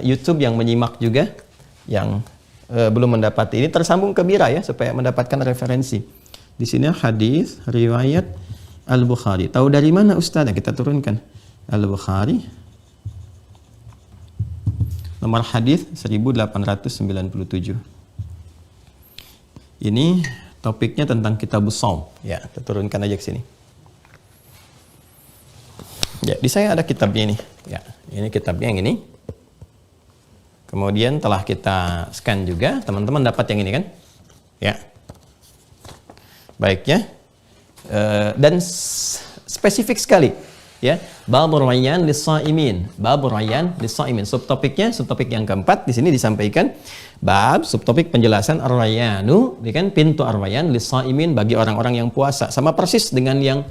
YouTube yang menyimak juga yang belum mendapati. Ini tersambung ke Bira ya supaya mendapatkan referensi. Di sini hadis riwayat Al-Bukhari. Tahu dari mana Ustaz? Kita turunkan. Al-Bukhari nomor hadis 1897. Ini topiknya tentang Kitabus Shaum. Ya, kita turunkan aja ke sini. Ya, di saya ada kitabnya ini. Ya, ini kitabnya yang ini. Kemudian telah kita scan juga, teman-teman dapat yang ini kan? Ya. Baik ya. Dan spesifik sekali. Ya, babur rayyan lis-shaimin. Babur rayyan lis-shaimin. Subtopik yang keempat di sini disampaikan bab subtopik penjelasan ar-rayyanu, kan pintu ar-rayyan lis-shaimin bagi orang-orang yang puasa. Sama persis dengan yang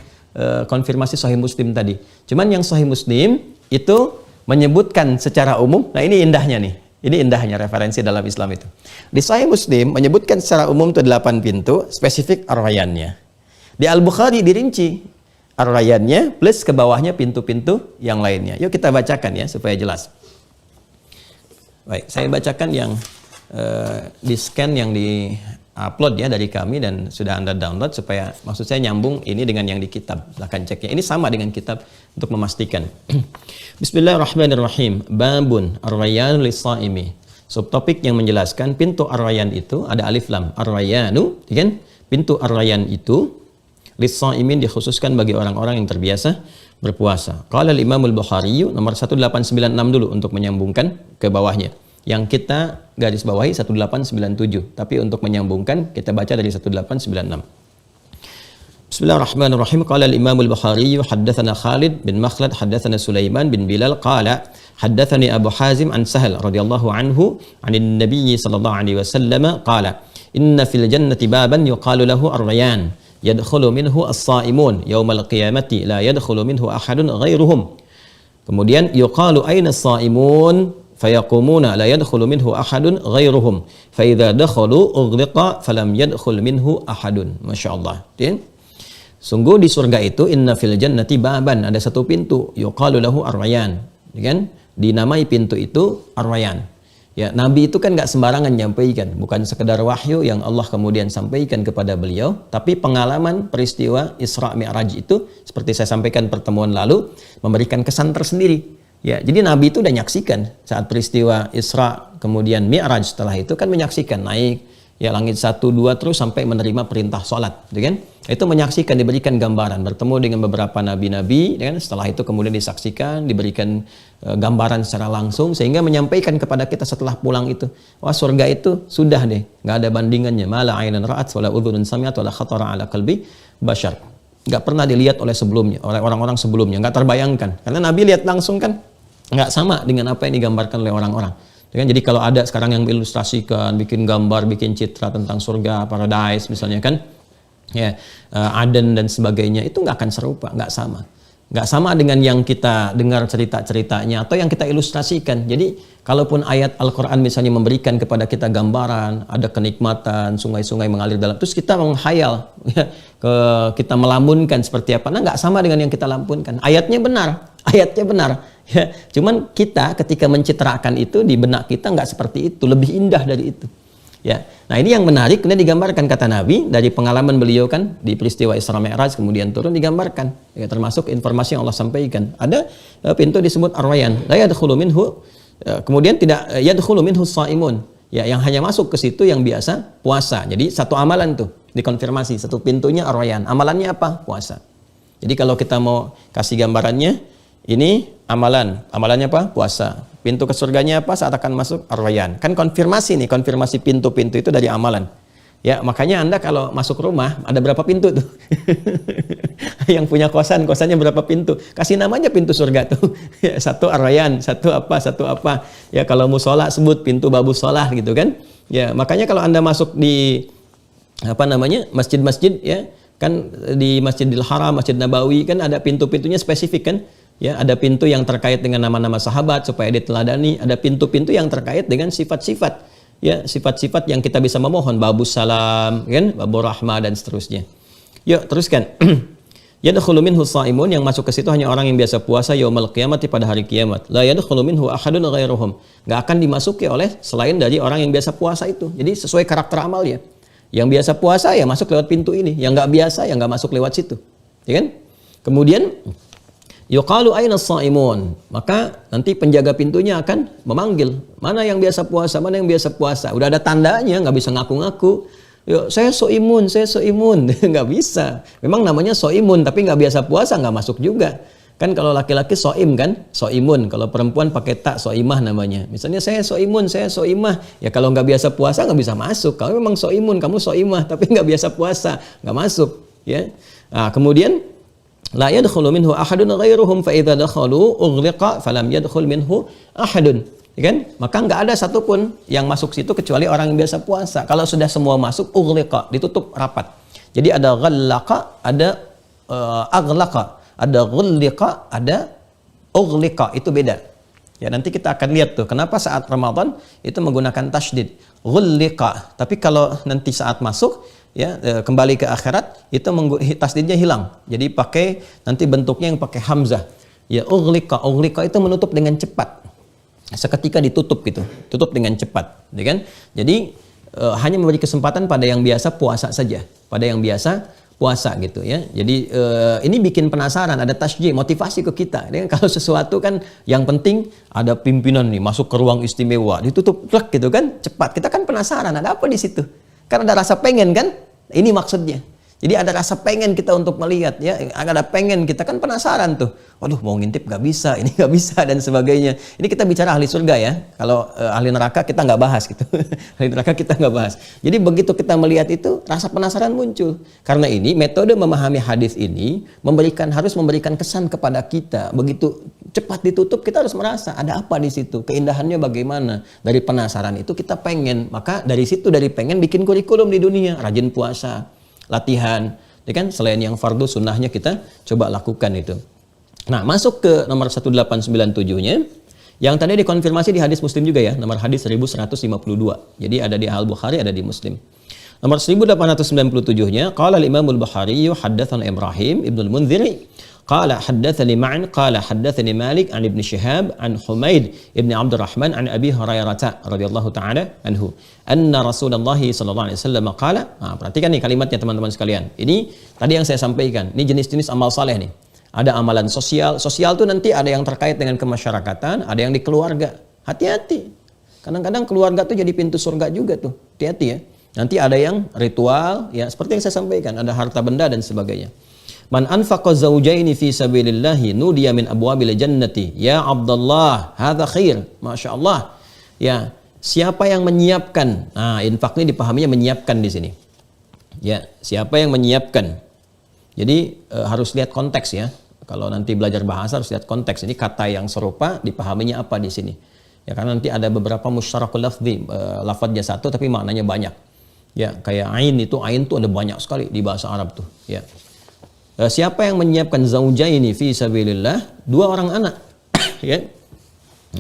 konfirmasi Sahih Muslim tadi. Cuman yang Sahih Muslim itu menyebutkan secara umum. Nah, ini indahnya nih. Ini indahnya referensi dalam Islam itu. Di Sahih Muslim menyebutkan secara umum itu 8 pintu, spesifik ar-rayyannya. Di Al-Bukhari dirinci ar-rayyannya plus ke bawahnya pintu-pintu yang lainnya. Yuk kita bacakan ya supaya jelas. Baik, saya bacakan yang di scan yang di upload ya dari kami dan sudah Anda download supaya maksud saya nyambung ini dengan yang di kitab. Silahkan ceknya. Ini sama dengan kitab untuk memastikan. Bismillahirrahmanirrahim. Babun ar-rayyan lis-shaimi. Subtopik yang menjelaskan pintu ar-rayyan itu ada alif lam. Ar-rayyanu, kan? Pintu ar-rayyan itu lis-shaimin dikhususkan bagi orang-orang yang terbiasa berpuasa. Qala al-Imam al-Bukhari nomor 1896 dulu untuk menyambungkan ke bawahnya. Yang kita garis bawahi 1897, tapi untuk menyambungkan kita baca dari 1896. Bismillahirrahmanirrahim. Qala al-Imam al-Bukhari haddatsana Khalid bin Makhlad haddatsana Sulaiman bin Bilal qala haddatsani Abu Hazim an Sahal radhiyallahu anhu 'anil Nabiy sallallahu alaihi wasallam qala inna fil jannati baban yuqalu lahu ar-rayyan yadkhulu minhu as-shaimun yaumal qiyamati la yadkhulu minhu ahadun ghairuhum. Kemudian yuqalu aina as-shaimun fayaqumuna la yadkhulu minhu ahadun ghairuhum fa idza dakhalu ughliqa falam yadkhul minhu ahadun. Masyaallah. Sungguh di surga itu inna fil jannati baban, ada satu pintu yuqalu lahu ar-rayyan, kan? Dinamai pintu itu ar-rayyan. Ya, Nabi itu kan nggak sembarangan nyampaikan, bukan sekedar wahyu yang Allah kemudian sampaikan kepada beliau, tapi pengalaman peristiwa Isra Mi'raj itu seperti saya sampaikan pertemuan lalu memberikan kesan tersendiri. Ya, jadi Nabi itu udah nyaksikan saat peristiwa Isra kemudian Mi'raj, setelah itu kan menyaksikan naik ya langit 1, 2 terus sampai menerima perintah sholat, gitu kan? Itu menyaksikan, diberikan gambaran, bertemu dengan beberapa nabi-nabi, kan? Setelah itu kemudian disaksikan, diberikan gambaran secara langsung sehingga menyampaikan kepada kita setelah pulang itu, wah surga itu sudah deh, nggak ada bandingannya, mala ainan ra'at wala udhunun sami'at wala khatara ala qalbi bashar. Nggak pernah dilihat oleh sebelumnya, oleh orang-orang sebelumnya, nggak terbayangkan. Karena Nabi lihat langsung kan, nggak sama dengan apa yang digambarkan oleh orang-orang. Jadi kalau ada sekarang yang mengilustrasikan, bikin gambar, bikin citra tentang surga, paradise misalnya kan, ya Aden dan sebagainya, itu nggak akan serupa, nggak sama. Nggak sama dengan yang kita dengar cerita-ceritanya atau yang kita ilustrasikan. Jadi kalaupun ayat Al-Quran misalnya memberikan kepada kita gambaran, ada kenikmatan, sungai-sungai mengalir dalam, terus kita menghayal, ya, kita melamunkan seperti apa, nah nggak sama dengan yang kita lampunkan. Ayatnya benar, ya. Cuman kita ketika mencitrakan itu di benak kita nggak seperti itu, lebih indah dari itu. Ya, nah ini yang menarik, kemudian digambarkan kata Nabi dari pengalaman beliau kan di peristiwa Isra Mi'raj kemudian turun digambarkan, ya, termasuk informasi yang Allah sampaikan. Ada pintu disebut ar-rayyan, la yadkhulu minhu, kemudian tidak yadkhulu minhu shaimun, ya yang hanya masuk ke situ yang biasa puasa. Jadi satu amalan tuh dikonfirmasi, satu pintunya ar-rayyan. Amalannya apa? Puasa. Jadi kalau kita mau kasih gambarannya, ini amalannya apa? Puasa. Pintu ke surganya apa? Saat akan masuk ar-rayyan. Kan konfirmasi nih, konfirmasi pintu-pintu itu dari amalan. Ya, makanya Anda kalau masuk rumah ada berapa pintu tuh? Yang punya kosannya berapa pintu? Kasih namanya pintu surga tuh. Ya, satu Ar-Rayyan, satu apa. Ya kalau musola sebut pintu babu sholah gitu kan. Ya makanya kalau Anda masuk di masjid-masjid ya kan, di Masjidil Haram, Masjid Nabawi kan ada pintu-pintunya spesifik kan. Ya, ada pintu yang terkait dengan nama-nama sahabat supaya diteladani, ada pintu-pintu yang terkait dengan sifat-sifat. Ya, sifat-sifat yang kita bisa memohon, babus salam, kan, babu rahmah dan seterusnya. Yuk, teruskan. Yadkhulu minhu shaimun, yang masuk ke situ hanya orang yang biasa puasa yaumul qiyamati, pada hari kiamat. La yadkhulu minhu ahadun ghairuhum. Enggak akan dimasuki oleh selain dari orang yang biasa puasa itu. Jadi sesuai karakter amalnya. Yang biasa puasa ya masuk lewat pintu ini, yang enggak biasa ya enggak masuk lewat situ. Ya kan? Kemudian yuqalu aina shaimun, maka nanti penjaga pintunya akan memanggil, mana yang biasa puasa, mana yang biasa puasa. Udah ada tandanya, nggak bisa ngaku-ngaku. Yuk, saya soimun, nggak bisa. Memang namanya soimun, tapi nggak biasa puasa, nggak masuk juga. Kan kalau laki-laki soim kan, soimun. Kalau perempuan pakai tak, soimah namanya. Misalnya saya soimun, saya soimah. Ya kalau nggak biasa puasa nggak bisa masuk. Kalau memang soimun, kamu soimah, tapi nggak biasa puasa, nggak masuk. Ya. Nah, kemudian la yadkhulu minhu ahadun ghairuhum fa idza dakhalu ughliqa falam yadkhul minhu ahadun. Ya kan? Maka enggak ada satupun yang masuk situ kecuali orang yang biasa puasa. Kalau sudah semua masuk, ughliqa, ditutup rapat. Jadi ada ghallaqa, ada aghlaqa, ada ghulliqa, ada ughliqa, itu beda. Ya, nanti kita akan lihat tuh kenapa saat Ramadan itu menggunakan tasydid, ghulliqa. Tapi kalau nanti saat masuk ya kembali ke akhirat itu tasdidnya hilang, jadi pakai nanti bentuknya yang pakai hamzah. Ya, ughliqa itu menutup dengan cepat, seketika ditutup gitu, tutup dengan cepat, ya kan? Jadi hanya memberi kesempatan pada yang biasa puasa saja, pada yang biasa puasa gitu ya. Jadi ini bikin penasaran, ada tasjih, motivasi ke kita. Ya, kalau sesuatu kan yang penting ada pimpinan nih masuk ke ruang istimewa, ditutup plek gitu kan, cepat. Kita kan penasaran ada apa di situ. Kan ada rasa pengen kan? Ini maksudnya. Jadi ada rasa pengen kita untuk melihat ya, ada pengen kita kan penasaran tuh. Waduh, mau ngintip gak bisa, ini gak bisa dan sebagainya. Ini kita bicara ahli surga ya. Kalau ahli neraka kita nggak bahas gitu. Ahli neraka kita nggak bahas. Jadi begitu kita melihat itu, rasa penasaran muncul. Karena ini metode memahami hadis ini harus memberikan kesan kepada kita. Begitu cepat ditutup, kita harus merasa ada apa di situ, keindahannya bagaimana. Dari penasaran itu kita pengen, maka dari situ, dari pengen bikin kurikulum di dunia, rajin puasa, latihan, ya kan? Selain yang fardu, sunnahnya kita coba lakukan itu. Nah, masuk ke nomor 1897-nya, yang tadi dikonfirmasi di hadis Muslim juga ya, nomor hadis 1152. Jadi ada di Al-Bukhari, ada di Muslim. Nomor 1897-nya, qala al-Imam al-Bukhari haddatsana Ibrahim ibn al-Munziri qala haddatsani Ma'an qala haddatsani Malik an Ibn Shihab an Humaid ibn Abdurrahman an Abi Hurairah radhiyallahu taala anhu anna Rasulullah sallallahu alaihi wasallam qala. Nah, perhatikan nih kalimatnya teman-teman sekalian. Ini tadi yang saya sampaikan. Ini jenis-jenis amal saleh nih. Ada amalan sosial. Sosial tuh nanti ada yang terkait dengan kemasyarakatan, ada yang di keluarga. Hati-hati. Kadang-kadang keluarga tuh jadi pintu surga juga tuh. Hati-hati ya. Nanti ada yang ritual, ya seperti yang saya sampaikan, ada harta benda dan sebagainya. Man anfaqa zawjaini fi sabilillahi nudiya min abwabil jannati. Ya Abdullah, hadza khair. Masya Allah. Ya, siapa yang menyiapkan? Nah, infak ini dipahaminya menyiapkan di sini. Ya, siapa yang menyiapkan? Jadi harus lihat konteks ya. Kalau nanti belajar bahasa harus lihat konteks. Ini kata yang serupa dipahaminya apa di sini. Ya, karena nanti ada beberapa musyarakul lafzi, lafadznya satu tapi maknanya banyak. Ya, kayak ain tuh ada banyak sekali di bahasa Arab tuh. Ya. Siapa yang menyiapkan zaujaini fi sabilillah, dua orang anak, ya.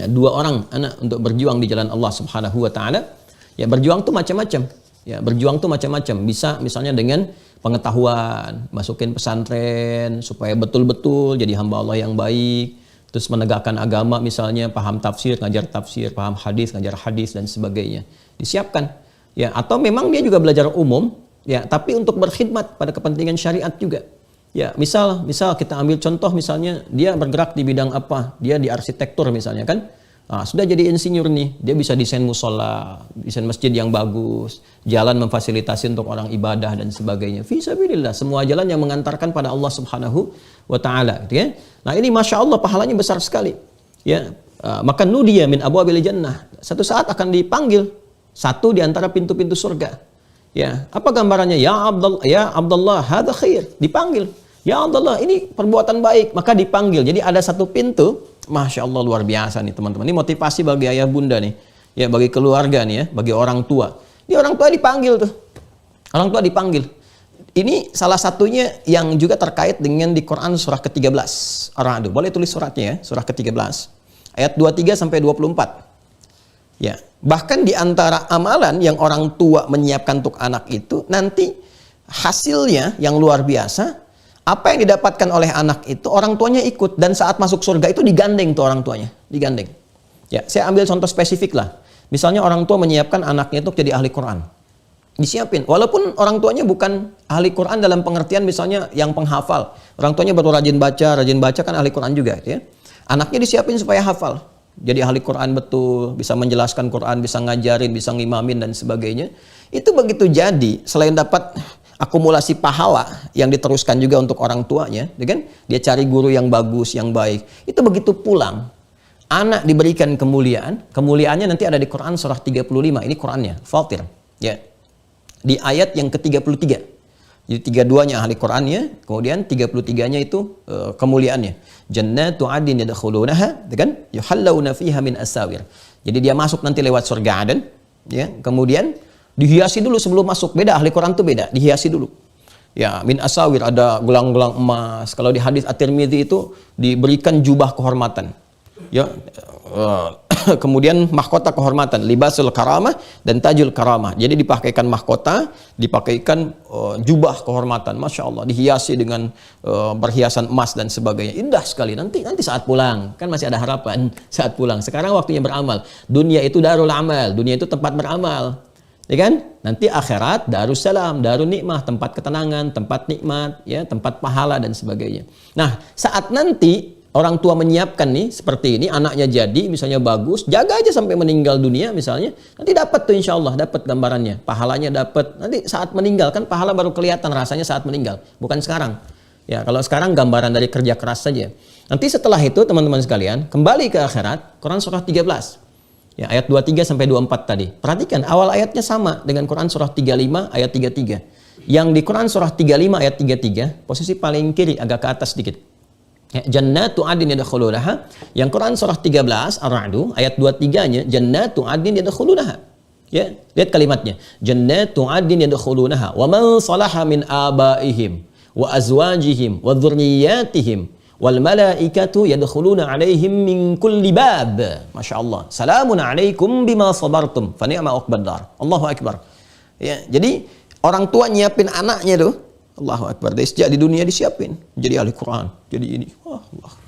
Dua orang anak untuk berjuang di jalan Allah Subhanahu wa taala. Ya, berjuang tuh macam-macam. Ya, berjuang tuh macam-macam. Bisa misalnya dengan pengetahuan, masukin pesantren supaya betul-betul jadi hamba Allah yang baik, terus menegakkan agama misalnya, paham tafsir, ngajar tafsir, paham hadis, ngajar hadis dan sebagainya. Disiapkan. Ya, atau memang dia juga belajar umum, ya, tapi untuk berkhidmat pada kepentingan syariat juga. Ya, misal kita ambil contoh misalnya dia bergerak di bidang apa? Dia di arsitektur misalnya kan. Nah, sudah jadi insinyur nih, dia bisa desain musola, desain masjid yang bagus, jalan memfasilitasi untuk orang ibadah dan sebagainya. Fisabilillah, semua jalan yang mengantarkan pada Allah Subhanahu wa taala, gitu ya. Nah, ini Masya Allah pahalanya besar sekali. Ya, maka nudiya min abwabil jannah. Satu saat akan dipanggil satu di antara pintu-pintu surga. Ya, apa gambarannya? Ya Abdullah, hadza khair. Dipanggil. Ya Allah, ini perbuatan baik, maka dipanggil. Jadi ada satu pintu, Masya Allah luar biasa nih teman-teman. Ini motivasi bagi ayah bunda nih, ya bagi keluarga nih ya, bagi orang tua. Ini orang tua dipanggil tuh, orang tua dipanggil. Ini salah satunya yang juga terkait dengan di Quran surah ke-13. Ar-Ra'd. Boleh tulis suratnya ya, surah ke-13. Ayat 23 sampai 24. Ya, bahkan di antara amalan yang orang tua menyiapkan untuk anak itu, nanti hasilnya yang luar biasa. Apa yang didapatkan oleh anak itu, orang tuanya ikut. Dan saat masuk surga itu digandeng tuh orang tuanya. Digandeng. Ya, saya ambil contoh spesifik lah. Misalnya orang tua menyiapkan anaknya itu jadi ahli Quran. Disiapin. Walaupun orang tuanya bukan ahli Quran dalam pengertian misalnya yang penghafal. Orang tuanya baru rajin baca kan ahli Quran juga. Ya. Anaknya disiapin supaya hafal. Jadi ahli Quran betul, bisa menjelaskan Quran, bisa ngajarin, bisa ngimamin dan sebagainya. Itu begitu jadi, selain dapat akumulasi pahala yang diteruskan juga untuk orang tuanya, ya kan? Dia cari guru yang bagus, yang baik. Itu begitu pulang, anak diberikan kemuliaan. Kemuliaannya nanti ada di Quran surah 35. Ini Qurannya, Fatir. Ya. Di ayat yang ke-33. Jadi 32-nya ahli Qurannya, kemudian 33-nya itu kemuliaannya. Jannatu 'adnin yadkhulunaha, ya kan? Yuhallawna fiha min asawir. Jadi dia masuk nanti lewat surga Aden, ya. Kemudian dihiasi dulu sebelum masuk. Beda, ahli Quran tuh beda, dihiasi dulu. Ya, min asawir, ada gelang-gelang emas. Kalau di hadis At-Tirmidzi itu diberikan jubah kehormatan. Ya, kemudian mahkota kehormatan, libasul karamah dan tajul karamah. Jadi dipakaikan mahkota, dipakaikan jubah kehormatan. Masya Allah, dihiasi dengan perhiasan emas dan sebagainya. Indah sekali. Nanti saat pulang, kan masih ada harapan saat pulang. Sekarang waktunya beramal. Dunia itu darul amal, dunia itu tempat beramal. Ya kan? Nanti akhirat darussalam, darun nikmah, tempat ketenangan, tempat nikmat, ya, tempat pahala dan sebagainya. Nah, saat nanti orang tua menyiapkan nih seperti ini, anaknya jadi misalnya bagus, jaga aja sampai meninggal dunia misalnya, nanti dapat tuh insya Allah, dapat gambarannya, pahalanya dapat. Nanti saat meninggal kan pahala baru kelihatan rasanya saat meninggal, bukan sekarang. Ya, kalau sekarang gambaran dari kerja keras saja. Nanti setelah itu teman-teman sekalian, kembali ke akhirat, Quran surah 13. Ya, ayat 23 sampai 24 tadi. Perhatikan, awal ayatnya sama dengan Quran surah 35 ayat 33. Yang di Quran surah 35 ayat 33, posisi paling kiri agak ke atas sedikit. Ya, Jannatu 'adnin yadkhulunaha. Yang Quran surah 13 Ar-Ra'd ayat 23-nya Jannatu 'adnin yadkhulunaha. Ya, lihat kalimatnya. Jannatu 'adnin yadkhulunaha wa man salaha min abaihim wa azwajihim wa dzurriyyatihim wal malaikatu yadkhuluna 'alaihim min kulli bab. Masya Allah. Salamun 'alaikum bima sabartum fa ni'ma uqbad dar. Allahu akbar. Ya, jadi orang tua nyiapin anaknya tuh. Allahu akbar. Dari sejak di dunia disiapin. Jadi ahli Quran. Jadi ini. Wah, Allah.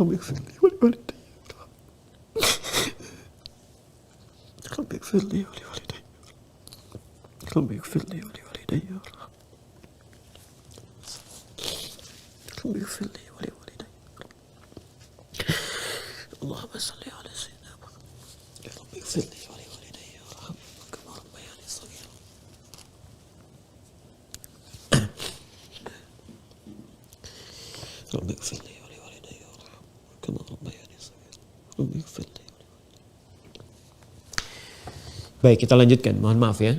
رب اغفر لي ولوالدي رب اغفر لي ولوالدي رب اغفر لي ولوالدي رب اغفر لي ولوالدي اللهم صل على سيدنا محمد رب اغفر لي ولوالدي وارحمهما كما ربياني صغيرا رب اغفر لي Baik, kita lanjutkan. Mohon maaf ya.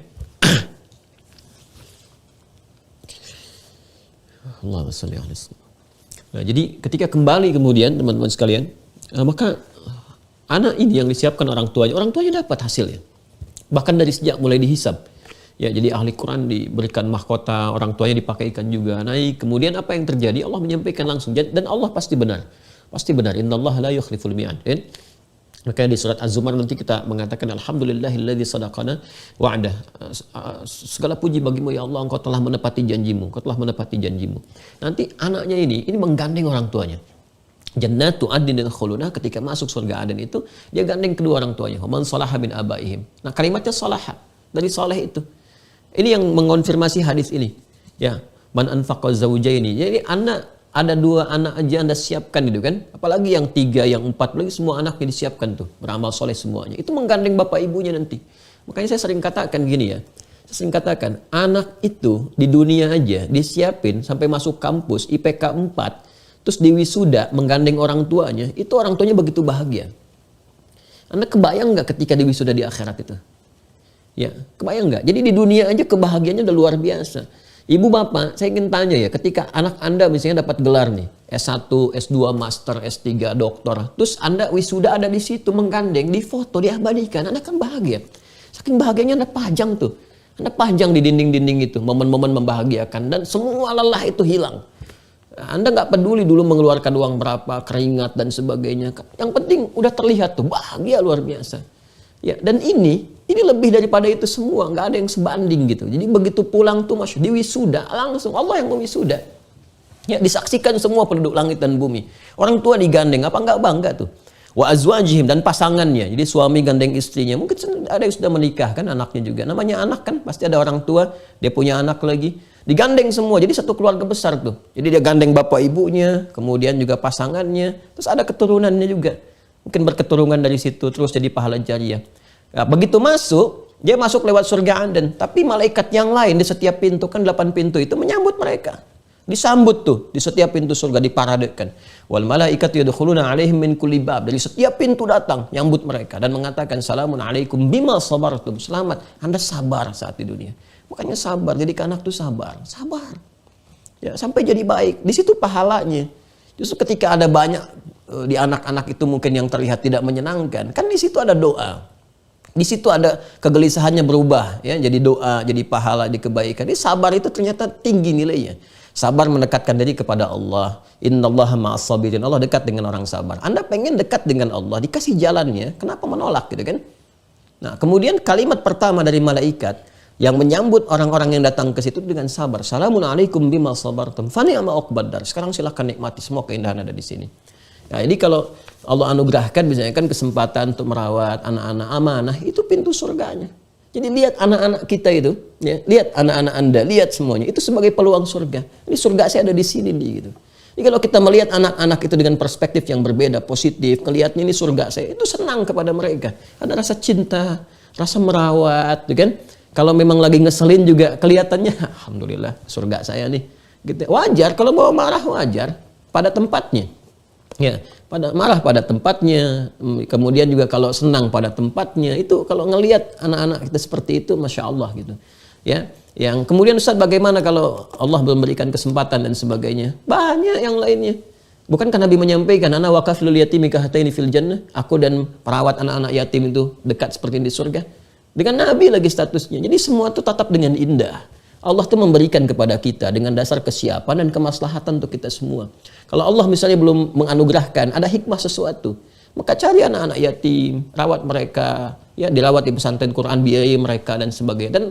Allahumma shalli ala sayyidina. Nah, jadi ketika kembali kemudian teman-teman sekalian, maka anak ini yang disiapkan orang tuanya dapat hasilnya. Bahkan dari sejak mulai dihisab. Ya, jadi ahli Quran diberikan mahkota, orang tuanya dipakaikan juga naik. Kemudian apa yang terjadi? Allah menyampaikan langsung dan Allah pasti benar. Pasti benar. Innallaha la yukhliful mi'ad. Maka di surat Az-Zumar nanti kita mengatakan alhamdulillahilladzi sadaqana wa'dah. Segala puji bagimu ya Allah, engkau telah menepati janjimu. Engkau telah menepati janjimu. Nanti anaknya ini menggandeng orang tuanya. Jannatu 'adnin yadkhuluna, ketika masuk surga Aden itu dia gandeng kedua orang tuanya. Man salaha min abaihim. Nah, kalimatnya salaha, dari saleh itu. Ini yang mengonfirmasi hadis ini. Ya, man anfaqa zawjaini. Jadi anak ada 2 anak aja Anda siapkan itu kan. Apalagi yang 3, yang 4, apalagi semua anaknya disiapkan tuh. Beramal soleh semuanya. Itu menggandeng bapak ibunya nanti. Makanya saya sering katakan gini ya. Saya sering katakan, anak itu di dunia aja disiapin sampai masuk kampus IPK 4, terus di wisuda menggandeng orang tuanya, itu orang tuanya begitu bahagia. Anda kebayang nggak ketika di wisuda di akhirat itu? Ya, kebayang nggak? Jadi di dunia aja kebahagiaannya udah luar biasa. Ibu bapak, saya ingin tanya ya, ketika anak Anda misalnya dapat gelar nih, S1, S2, Master, S3, Doktor, terus Anda wisuda ada di situ menggandeng, di foto, diabadikan, Anda kan bahagia. Saking bahagianya Anda pajang tuh. Anda pajang di dinding-dinding itu, momen-momen membahagiakan, dan semua lelah itu hilang. Anda nggak peduli dulu mengeluarkan uang berapa, keringat dan sebagainya. Yang penting udah terlihat tuh, bahagia luar biasa. Ya, dan ini lebih daripada itu semua, nggak ada yang sebanding gitu. Jadi begitu pulang tuh di wisuda, langsung Allah yang mewisuda. Ya, disaksikan semua penduduk langit dan bumi. Orang tua digandeng, apa nggak bangga tuh? Wa azwajihim, dan pasangannya. Jadi suami gandeng istrinya. Mungkin ada yang sudah menikah kan, anaknya juga. Namanya anak kan, pasti ada orang tua, dia punya anak lagi. Digandeng semua, jadi satu keluarga besar tuh. Jadi dia gandeng bapak ibunya, kemudian juga pasangannya, terus ada keturunannya juga. Mungkin berketurunan dari situ, terus jadi pahala jariah. Nah, begitu masuk, dia masuk lewat surga Aden. Tapi malaikat yang lain di setiap pintu, kan 8 pintu itu menyambut mereka. Disambut tuh, di setiap pintu surga diparadekan. Wal malaikatu yadkhuluna alaihim min kulli bab. Dari setiap pintu datang, nyambut mereka. Dan mengatakan, salamun alaikum bima sabartum. Selamat, Anda sabar saat di dunia. Makanya sabar, jadi anak tuh sabar. Sabar. Ya, sampai jadi baik. Di situ pahalanya. Justru ketika ada banyak di anak-anak itu mungkin yang terlihat tidak menyenangkan, kan di situ ada doa. Di situ ada kegelisahannya berubah, ya, jadi doa, jadi pahala, di kebaikan. Ini sabar itu ternyata tinggi nilainya. Sabar mendekatkan diri kepada Allah. Innallaha ma'as sabirin. Allah dekat dengan orang sabar. Anda pengen dekat dengan Allah, dikasih jalannya, kenapa menolak gitu kan? Nah, kemudian kalimat pertama dari malaikat yang menyambut orang-orang yang datang ke situ dengan sabar. Salamun alaikum bima sabartum. Fa ni'ma uqbadar. Sekarang silahkan nikmati semua keindahan ada di sini. Nah, ini kalau Allah anugerahkan misalnya kan kesempatan untuk merawat anak-anak amanah, itu pintu surganya. Jadi lihat anak-anak kita itu, ya, lihat anak-anak Anda, lihat semuanya, itu sebagai peluang surga. Ini surga saya ada di sini nih gitu. Jadi kalau kita melihat anak-anak itu dengan perspektif yang berbeda, positif, melihatnya ini surga saya, itu senang kepada mereka. Ada rasa cinta, rasa merawat, gitu kan? Kalau memang lagi ngeselin juga kelihatannya, alhamdulillah surga saya nih. Gitu. Wajar kalau mau marah, wajar pada tempatnya. Ya, marah pada tempatnya, kemudian juga kalau senang pada tempatnya. Itu kalau ngelihat anak-anak kita seperti itu, masya Allah gitu. Ya, yang kemudian Ustaz, bagaimana kalau Allah belum memberikan kesempatan dan sebagainya? Banyak yang lainnya. Bukankah Nabi menyampaikan, ana wakafilul yatimi kahataini fil jannah, aku dan perawat anak-anak yatim itu dekat seperti di surga. Dengan Nabi lagi statusnya. Jadi semua itu tetap dengan indah. Allah tuh memberikan kepada kita dengan dasar kesiapan dan kemaslahatan untuk kita semua. Kalau Allah misalnya belum menganugerahkan, ada hikmah sesuatu, maka cari anak-anak yatim, rawat mereka, ya, dirawat di pesantren Quran, biayai mereka dan sebagainya. Dan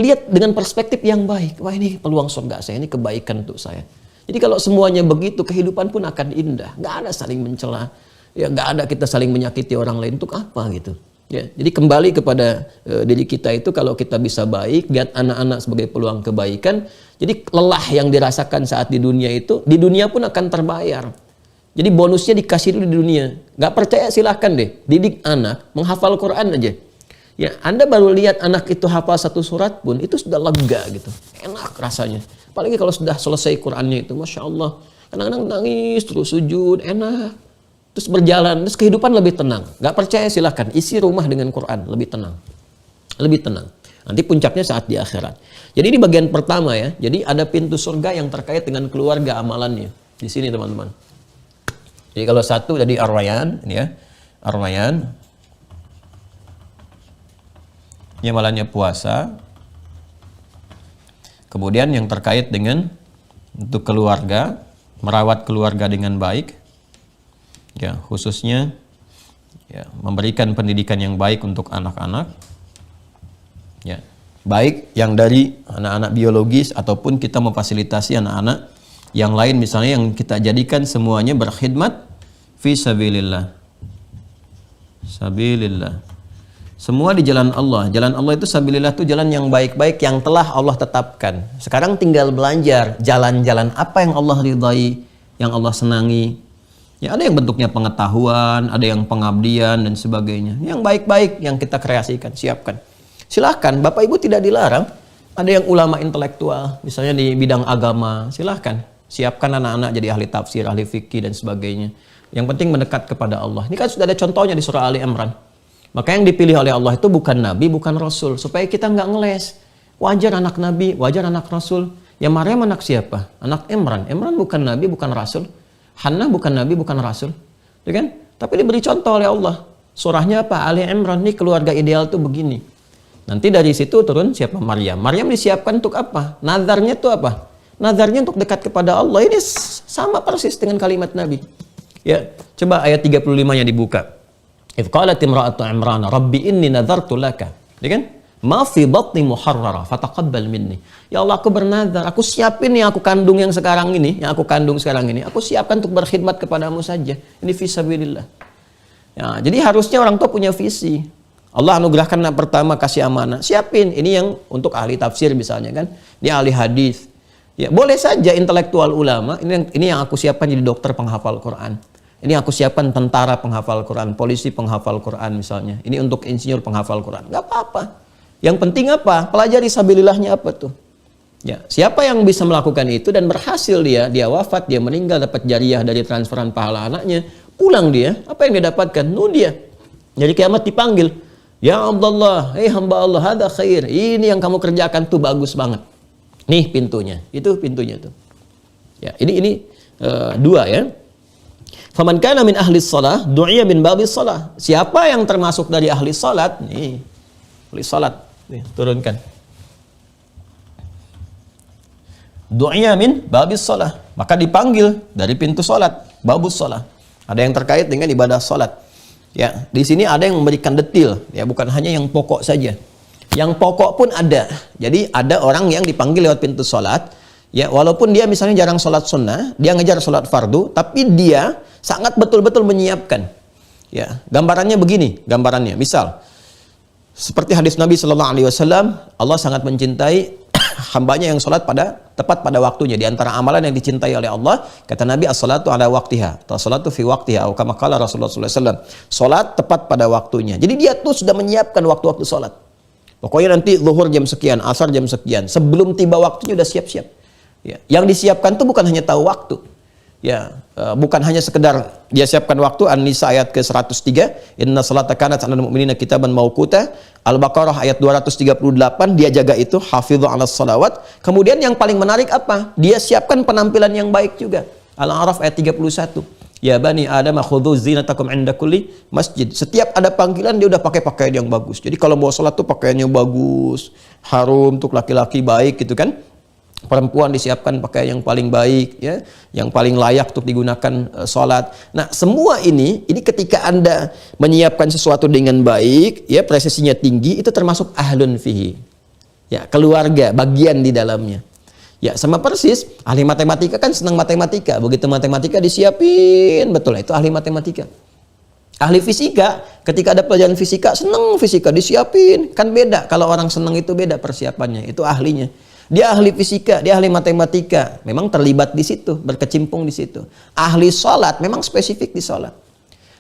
lihat dengan perspektif yang baik. Wah, ini peluang surga saya, ini kebaikan untuk saya. Jadi kalau semuanya begitu, kehidupan pun akan indah. Gak ada saling mencela, ya, gak ada kita saling menyakiti orang lain. Untuk apa gitu? Ya, jadi kembali kepada diri kita itu, kalau kita bisa baik, lihat anak-anak sebagai peluang kebaikan. Jadi lelah yang dirasakan saat di dunia itu, di dunia pun akan terbayar. Jadi bonusnya dikasih dulu di dunia. Gak percaya silahkan deh, didik anak, menghafal Quran aja. Ya, Anda baru lihat anak itu hafal 1 surat pun, itu sudah lega gitu. Enak rasanya. Apalagi kalau sudah selesai Qurannya itu, Masya Allah. Kadang-kadang nangis, terus sujud, enak. Terus berjalan, terus kehidupan lebih tenang. Gak percaya silahkan, isi rumah dengan Quran, lebih tenang. Lebih tenang. Nanti puncaknya saat di akhirat. Jadi ini bagian pertama ya. Jadi ada pintu surga yang terkait dengan keluarga amalannya. Di sini teman-teman. Jadi kalau satu tadi Ar-Rayyan, ini ya. Ar-Rayyan. Ini amalannya puasa. Kemudian yang terkait dengan untuk keluarga, merawat keluarga dengan baik. Ya, khususnya ya, memberikan pendidikan yang baik untuk anak-anak. Ya, baik yang dari anak-anak biologis ataupun kita memfasilitasi anak-anak yang lain misalnya yang kita jadikan semuanya berkhidmat fi sabilillah. Sabilillah. Semua di jalan Allah. Jalan Allah itu sabilillah itu jalan yang baik-baik yang telah Allah tetapkan. Sekarang tinggal belajar jalan-jalan apa yang Allah ridhai, yang Allah senangi. Ya, ada yang bentuknya pengetahuan, ada yang pengabdian dan sebagainya. Yang baik-baik yang kita kreasikan, siapkan. Silahkan, Bapak Ibu tidak dilarang. Ada yang ulama intelektual, misalnya di bidang agama, silahkan. Siapkan anak-anak jadi ahli tafsir, ahli fikih dan sebagainya. Yang penting mendekat kepada Allah. Ini kan sudah ada contohnya di surah Ali Imran. Maka yang dipilih oleh Allah itu bukan Nabi, bukan Rasul. Supaya kita nggak ngeles. Wajar anak Nabi, wajar anak Rasul. Ya Maryam anak siapa? Anak Imran. Imran bukan Nabi, bukan Rasul. Hannah bukan Nabi, bukan Rasul. Ya kan? Tapi diberi contoh oleh Allah. Surahnya apa? Ali Imran. Nih keluarga ideal tuh begini. Nanti dari situ turun siapa? Maryam. Maryam disiapkan untuk apa? Nazarnya tuh apa? Nazarnya untuk dekat kepada Allah. Ini sama persis dengan kalimat Nabi. Ya, coba ayat 35-nya dibuka. Idh qalat imra'atu Imran, Rabbi inni nazartu laka. Ya kan? Ma fi batni muharrara fataqabbal minni. Ya Allah, aku bernazar, aku siapin yang aku kandung yang sekarang ini, aku siapkan untuk berkhidmat kepadamu saja. Ini fisabilillah. Ya, jadi harusnya orang tua punya visi. Allah anugerahkan anak pertama kasih amanah, siapin. Ini yang untuk ahli tafsir misalnya kan, ini ahli hadis. Ya, boleh saja intelektual ulama, ini yang aku siapkan jadi dokter penghafal Quran. Ini aku siapkan tentara penghafal Quran, polisi penghafal Quran misalnya. Ini untuk insinyur penghafal Quran. Gak apa-apa. Yang penting apa? Pelajari sabilillahnya apa tuh? Ya, siapa yang bisa melakukan itu dan berhasil dia wafat, dia meninggal, dapat jariah dari transferan pahala anaknya, pulang dia, apa yang dia dapatkan? Dia. Jadi kiamat dipanggil, ya Abdullah, hamba Allah, hadza khair. Ini yang kamu kerjakan tuh bagus banget. Nih pintunya, itu pintunya tuh. Ya, ini dua ya. Faman kana min ahli shalah, du'iya min babis shalah. Siapa yang termasuk dari ahli salat? Nih, ahli salat. Nih, turunkan. Du'iya min babis shalah. Maka dipanggil dari pintu salat, babus shalah. Ada yang terkait dengan ibadah salat. Ya, di sini ada yang memberikan detil, ya bukan hanya yang pokok saja. Yang pokok pun ada. Jadi ada orang yang dipanggil lewat pintu salat. Ya, walaupun dia misalnya jarang sholat sunnah, dia ngejar sholat fardu, tapi dia sangat betul-betul menyiapkan. Ya, gambarannya begini, gambarannya. Misal, seperti hadis Nabi Shallallahu Alaihi Wasallam, Allah sangat mencintai hambanya yang sholat tepat pada waktunya. Di antara amalan yang dicintai oleh Allah, kata Nabi, as-salatu ala waqtiha, atau salatu fi waqtiha, atau kama qala Rasulullah SAW. Sholat tepat pada waktunya. Jadi dia tuh sudah menyiapkan waktu-waktu sholat. Pokoknya nanti zuhur jam sekian, asar jam sekian. Sebelum tiba waktunya udah siap-siap. Ya, yang disiapkan itu bukan hanya tahu waktu. Ya, bukan hanya sekedar dia siapkan waktu. An-Nisa ayat ke-103, inna salata kanat 'alal mu'minina kitaban mauquta. Al-Baqarah ayat 238, dia jaga itu, hafidhu 'alas salawat. Kemudian yang paling menarik apa? Dia siapkan penampilan yang baik juga. Al-A'raf ayat 31. Ya bani Adam khudhu zinatakum 'inda kulli masjid. Setiap ada panggilan dia udah pakai pakaian yang bagus. Jadi kalau mau sholat tuh pakaiannya bagus, harum, untuk laki-laki baik gitu kan. Perempuan disiapkan pakaian yang paling baik, ya, yang paling layak untuk digunakan sholat. Nah, semua ini ketika Anda menyiapkan sesuatu dengan baik, ya, presisinya tinggi, itu termasuk ahlun fihi. Ya, keluarga, bagian di dalamnya. Ya, sama persis, ahli matematika kan senang matematika. Begitu matematika disiapin, betul, itu ahli matematika. Ahli fisika, ketika ada pelajaran fisika, senang fisika, disiapin. Kan beda, kalau orang senang itu beda persiapannya, itu ahlinya. Dia ahli fisika, dia ahli matematika, memang terlibat di situ, berkecimpung di situ. Ahli sholat, memang spesifik di sholat.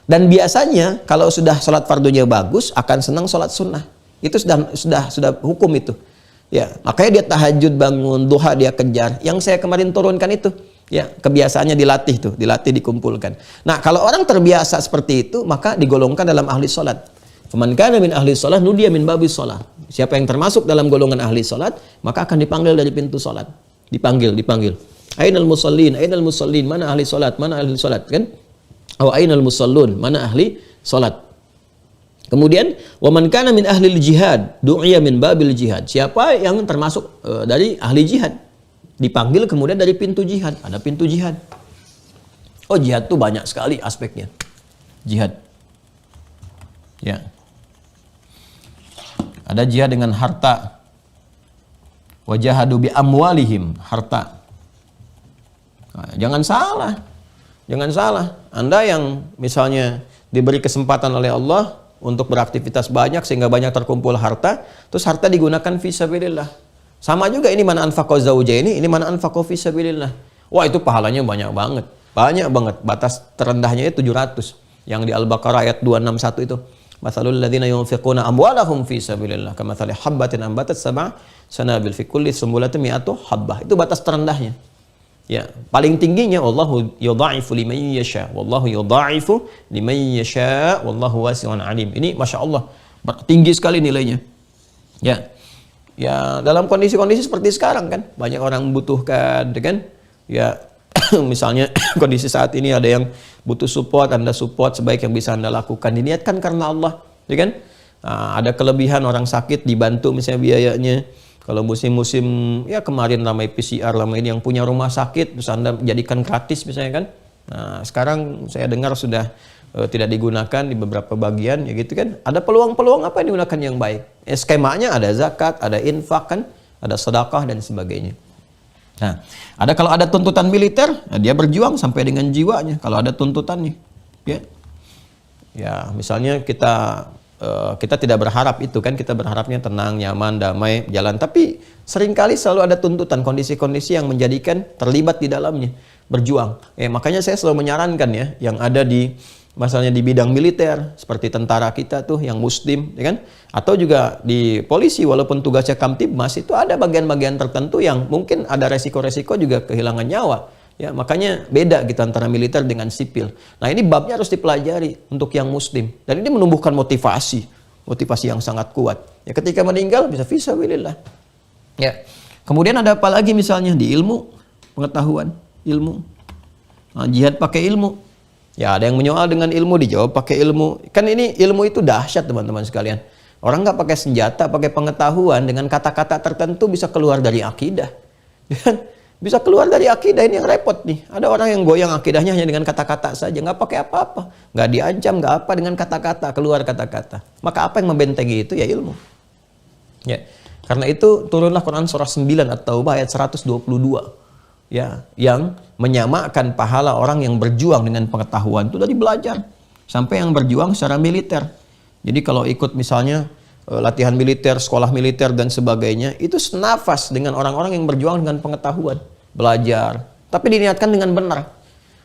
Dan biasanya kalau sudah sholat fardunya bagus, akan senang sholat sunnah. Itu sudah hukum itu. Ya, makanya dia tahajud, bangun, duha dia kejar. Yang saya kemarin turunkan itu, ya, kebiasaannya dilatih tuh, dikumpulkan. Nah, kalau orang terbiasa seperti itu, maka digolongkan dalam ahli sholat. Faman kana min ahli sholat, nudiya min babis sholat. Siapa yang termasuk dalam golongan ahli sholat, maka akan dipanggil dari pintu sholat. Dipanggil. Ainal musallin, mana ahli sholat, kan? Ainal musallun, mana ahli sholat. Kemudian, waman kana min ahli jihad, du'iya min babil jihad. Siapa yang termasuk dari ahli jihad, dipanggil kemudian dari pintu jihad. Ada pintu jihad. Oh, jihad tuh banyak sekali aspeknya. Jihad. Ya. Ada jihad dengan harta. Wajahadu bi amwalihim, harta. Nah, jangan salah. Anda yang misalnya diberi kesempatan oleh Allah untuk beraktivitas banyak sehingga banyak terkumpul harta, terus harta digunakan fi sabilillah. Sama juga ini mana anfaqo zaujaini, ini mana anfaqo fi sabilillah. Wah, itu pahalanya banyak banget. Banyak banget. Batas terendahnya itu 700. Yang di Al-Baqarah ayat 261 itu. Mathalul ladzina yunfiquna amwalahum fi sabilillah kamathali habbatin ambatat sab'a sanabil fi kulli sumbulatin mi'atu habbah. Itu batas terendahnya. Ya, paling tingginya wallahu yudha'ifu liman yasha. Wallahu yudha'ifu liman yasha wallahu wasi'un alim. Ini Masya Allah tinggi sekali nilainya. Ya. Ya, dalam kondisi-kondisi seperti sekarang kan banyak orang membutuhkan, kan? Ya, misalnya kondisi saat ini ada yang butuh support, Anda support sebaik yang bisa Anda lakukan. Diniatkan karena Allah, ya kan? Nah, ada kelebihan orang sakit dibantu misalnya biayanya. Kalau musim-musim ya kemarin ramai PCR, ramai ini yang punya rumah sakit, terus Anda jadikan gratis misalnya kan. Nah, sekarang saya dengar sudah tidak digunakan di beberapa bagian, ya gitu kan. Ada peluang-peluang apa yang digunakan yang baik. Skemanya ada zakat, ada infak kan, ada sedekah dan sebagainya. Nah, kalau ada tuntutan militer, dia berjuang sampai dengan jiwanya. Kalau ada tuntutannya, ya misalnya kita tidak berharap itu kan, kita berharapnya tenang, nyaman, damai, jalan. Tapi seringkali selalu ada tuntutan, kondisi-kondisi yang menjadikan terlibat di dalamnya, berjuang. Makanya saya selalu menyarankan ya, yang ada di misalnya di bidang militer seperti tentara kita tuh yang muslim, ya kan? Atau juga di polisi walaupun tugasnya Kamtibmas itu ada bagian-bagian tertentu yang mungkin ada resiko-resiko juga kehilangan nyawa. Ya, makanya beda gitu antara militer dengan sipil. Nah, ini babnya harus dipelajari untuk yang muslim. Dan ini menumbuhkan motivasi yang sangat kuat. Ya, ketika meninggal bisa fisabilillah. Ya. Kemudian ada apa lagi misalnya di ilmu, pengetahuan, ilmu. Nah, jihad pakai ilmu. Ya, ada yang menyoal dengan ilmu, dijawab pakai ilmu. Kan ini ilmu itu dahsyat teman-teman sekalian. Orang nggak pakai senjata, pakai pengetahuan, dengan kata-kata tertentu bisa keluar dari akidah. Bisa keluar dari akidah, ini yang repot nih. Ada orang yang goyang akidahnya hanya dengan kata-kata saja, nggak pakai apa-apa. Nggak diancam, nggak apa, dengan kata-kata, keluar kata-kata. Maka apa yang membentengi itu? Ya ilmu. Ya. Karena itu turunlah Quran surah 9 At-Taubah ayat 122. Ya, yang menyamakan pahala orang yang berjuang dengan pengetahuan itu dari belajar sampai yang berjuang secara militer. Jadi kalau ikut misalnya latihan militer, sekolah militer dan sebagainya, itu senafas dengan orang-orang yang berjuang dengan pengetahuan, belajar, tapi diniatkan dengan benar.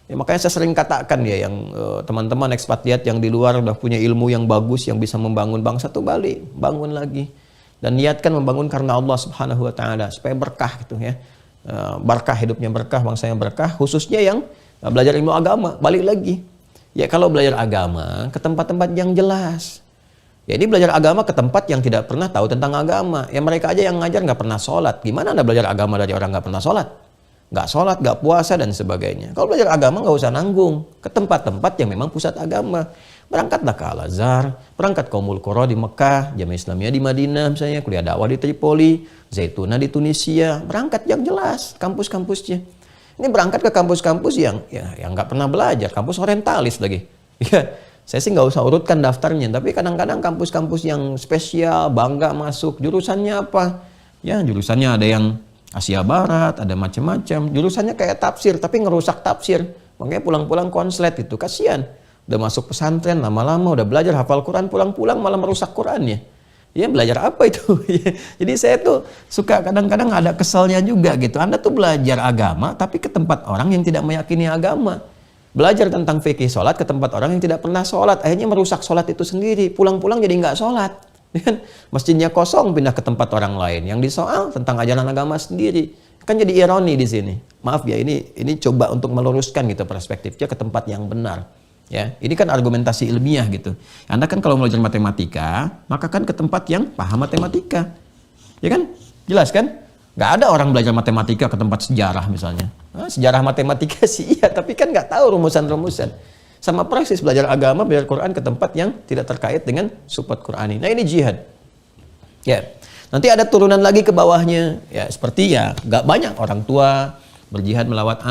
Ya, makanya saya sering katakan ya, yang teman-teman ekspatriat yang di luar udah punya ilmu yang bagus yang bisa membangun bangsa tuh balik, bangun lagi dan niatkan membangun karena Allah Subhanahu wa taala supaya berkah gitu ya. Berkah, hidupnya berkah, bangsanya berkah, khususnya yang belajar ilmu agama. Balik lagi ya, kalau belajar agama ke tempat-tempat yang jelas. Ya, ini belajar agama ke tempat yang tidak pernah tahu tentang agama. Ya, mereka aja yang ngajar nggak pernah sholat. Gimana Anda belajar agama dari orang nggak pernah sholat? Nggak sholat, nggak puasa dan sebagainya. Kalau belajar agama nggak usah nanggung ke tempat-tempat yang memang pusat agama. Berangkatlah ke Al-Azhar, berangkat ke Ummul Qura di Mekah, Jamiah Islamiyah di Madinah misalnya, kuliah dakwah di Tripoli, Zaituna di Tunisia, berangkat yang jelas kampus-kampusnya. Ini berangkat ke kampus-kampus yang nggak pernah belajar, kampus orientalis lagi. Ya, saya sih nggak usah urutkan daftarnya, tapi kadang-kadang kampus-kampus yang spesial, bangga masuk, jurusannya apa? Ya, jurusannya ada yang Asia Barat, ada macam-macam, jurusannya kayak tafsir, tapi ngerusak tafsir. Makanya pulang-pulang konslet itu, kasihan. Udah masuk pesantren, lama-lama udah belajar hafal Quran, pulang-pulang malah merusak Qurannya. Ya, belajar apa itu? Jadi saya tuh suka kadang-kadang ada keselnya juga gitu. Anda tuh belajar agama tapi ke tempat orang yang tidak meyakini agama. Belajar tentang fikih sholat ke tempat orang yang tidak pernah sholat. Akhirnya merusak sholat itu sendiri. Pulang-pulang jadi nggak sholat. Masjidnya kosong, pindah ke tempat orang lain. Yang disoal tentang ajaran agama sendiri. Kan jadi ironi di sini. Maaf ya, ini coba untuk meluruskan gitu perspektifnya ke tempat yang benar. Ya, ini kan argumentasi ilmiah gitu. Anda kan kalau belajar matematika, maka kan ke tempat yang paham matematika. Ya kan? Jelas kan? Nggak ada orang belajar matematika ke tempat sejarah misalnya. Nah, sejarah matematika sih iya, tapi kan nggak tahu rumusan-rumusan. Sama persis belajar agama, belajar Quran ke tempat yang tidak terkait dengan support Qurani. Nah, ini jihad. Ya. Nanti ada turunan lagi ke bawahnya. Ya, seperti ya, nggak banyak orang tua berjihad merawat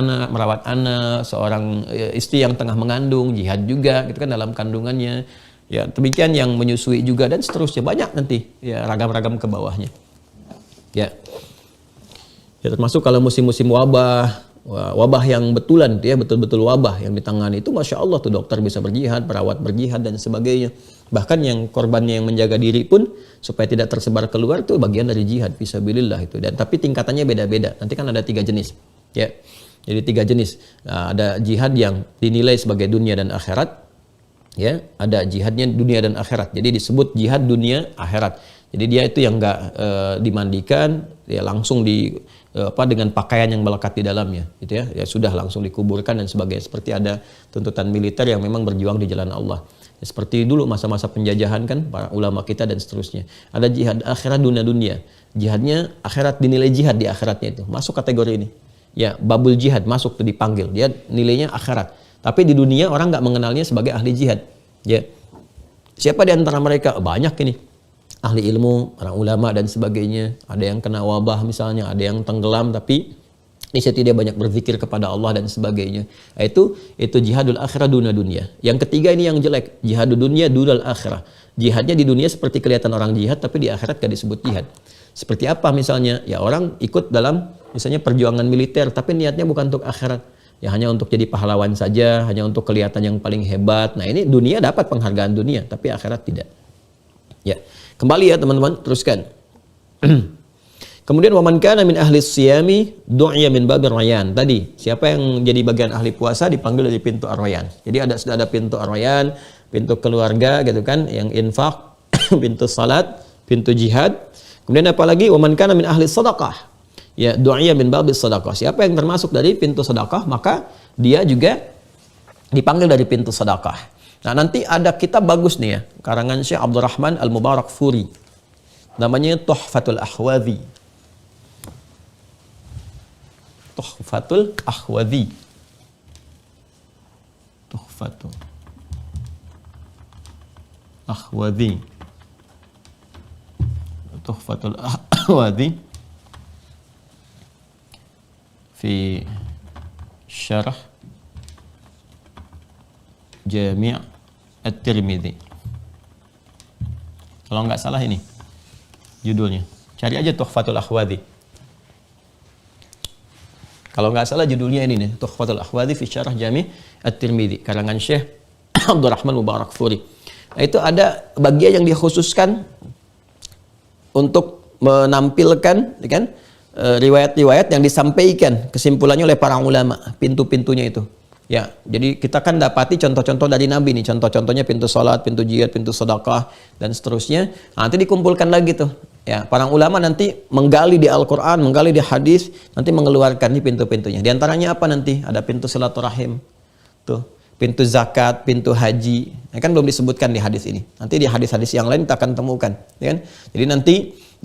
anak, seorang istri yang tengah mengandung, jihad juga gitu kan dalam kandungannya. Ya, demikian yang menyusui juga dan seterusnya, banyak nanti ya ragam-ragam ke bawahnya. Ya. Ya, termasuk kalau musim-musim wabah yang betulan ya, betul-betul wabah yang ditangani itu Masya Allah tuh dokter bisa berjihad, perawat berjihad dan sebagainya. Bahkan yang korbannya yang menjaga diri pun supaya tidak tersebar keluar tuh bagian dari jihad fisabilillah itu. Dan tapi tingkatannya beda-beda. Nanti kan ada 3 jenis. Ya, Jadi 3 jenis. Nah, ada jihad yang dinilai sebagai dunia dan akhirat. Ya, ada jihadnya dunia dan akhirat. Jadi disebut jihad dunia akhirat. Jadi dia itu yang enggak dimandikan, ya langsung dengan pakaian yang melekat di dalamnya, gitu ya. Ya sudah langsung dikuburkan dan sebagainya. Seperti ada tuntutan militer yang memang berjuang di jalan Allah. Ya, seperti dulu masa-masa penjajahan kan para ulama kita dan seterusnya. Ada jihad akhirat dunia. Jihadnya akhirat, dinilai jihad di akhiratnya itu. Masuk kategori ini. Ya, babul jihad masuk tuh dipanggil. Dia nilainya akhirat. Tapi di dunia orang nggak mengenalnya sebagai ahli jihad. Ya. Siapa di antara mereka? Banyak ini. Ahli ilmu, para ulama dan sebagainya. Ada yang kena wabah misalnya, ada yang tenggelam tapi di situ dia banyak berzikir kepada Allah dan sebagainya. Itu jihadul akhirah dunia. Yang ketiga ini yang jelek, jihadul dunia dunal akhirah. Jihadnya di dunia seperti kelihatan orang jihad tapi di akhirat gak disebut jihad. Seperti apa misalnya? Ya orang ikut dalam misalnya perjuangan militer tapi niatnya bukan untuk akhirat. Ya hanya untuk jadi pahlawan saja, hanya untuk kelihatan yang paling hebat. Nah, ini dunia dapat penghargaan dunia tapi akhirat tidak. Ya. Kembali ya teman-teman, teruskan. Kemudian waman kana min ahli siyami du'iya min babir rayyan. Tadi, siapa yang jadi bagian ahli puasa dipanggil dari pintu ar-rayyan. Jadi sudah ada pintu ar-rayyan, pintu keluarga gitu kan, yang infak, pintu salat, pintu jihad. Kemudian apalagi waman kana min ahli sedekah. Ya, du'iya min babis sedekah. Siapa yang termasuk dari pintu sedekah, maka dia juga dipanggil dari pintu sedekah. Nah, nanti ada kitab bagus nih ya, karangan Syekh Abdurrahman Al-Mubarakfuri. Namanya Tuhfatul Ahwadhi. Tuhfatul Ahwadhi. Tuhfatul Ahwadhi. Tuhfatul Ahwadhi fi syarah Jami' At-Tirmidzi. Kalau nggak salah ini judulnya. Cari aja Tuhfatul Ahwadhi. Kalau nggak salah judulnya ini nih, Tuhfatul Ahwadhi fi syarah Jami' At-Tirmidzi, karangan Syekh Abdurrahman Mubarakfuri. Nah, itu ada bagian yang dikhususkan untuk menampilkan kan riwayat-riwayat yang disampaikan kesimpulannya oleh para ulama, pintu-pintunya itu. Ya, jadi kita kan dapati contoh-contoh dari Nabi nih, contoh-contohnya pintu salat, pintu jihad, pintu sedekah dan seterusnya. Nanti dikumpulkan lagi tuh. Ya, para ulama nanti menggali di Al-Qur'an, menggali di hadis, nanti mengeluarkan nih pintu-pintunya. Di antaranya apa nanti? Ada pintu silaturahim. Tuh, pintu zakat, pintu haji. Nah, kan belum disebutkan di hadis ini. Nanti di hadis-hadis yang lain kita akan temukan, ya kan? Jadi nanti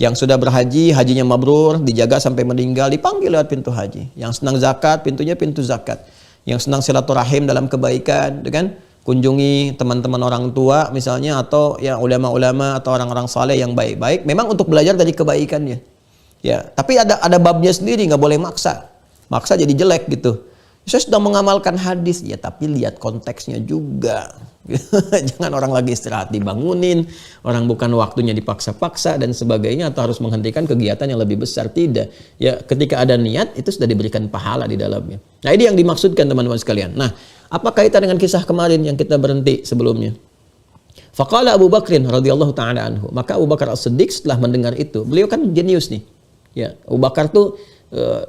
yang sudah berhaji, hajinya mabrur, dijaga sampai meninggal, dipanggil lewat pintu haji. Yang senang zakat, pintunya pintu zakat. Yang senang silaturahim dalam kebaikan, kan? Kunjungi teman-teman orang tua misalnya, atau ya ulama-ulama atau orang-orang saleh yang baik-baik, memang untuk belajar dari kebaikannya. Ya, tapi ada babnya sendiri, nggak boleh maksa. Maksa jadi jelek gitu. Saya sudah mengamalkan hadis, ya tapi lihat konteksnya juga. Jangan orang lagi istirahat dibangunin, orang bukan waktunya dipaksa-paksa dan sebagainya, atau harus menghentikan kegiatan yang lebih besar. Tidak. Ya, ketika ada niat itu sudah diberikan pahala di dalamnya. Nah, ini yang dimaksudkan teman-teman sekalian. Nah, apa kaitan dengan kisah kemarin yang kita berhenti sebelumnya? Faqala Abu Bakrin radhiyallahu taala anhu. Maka Abu Bakar As-Siddiq setelah mendengar itu, beliau kan jenius nih. Ya, Abu Bakar tuh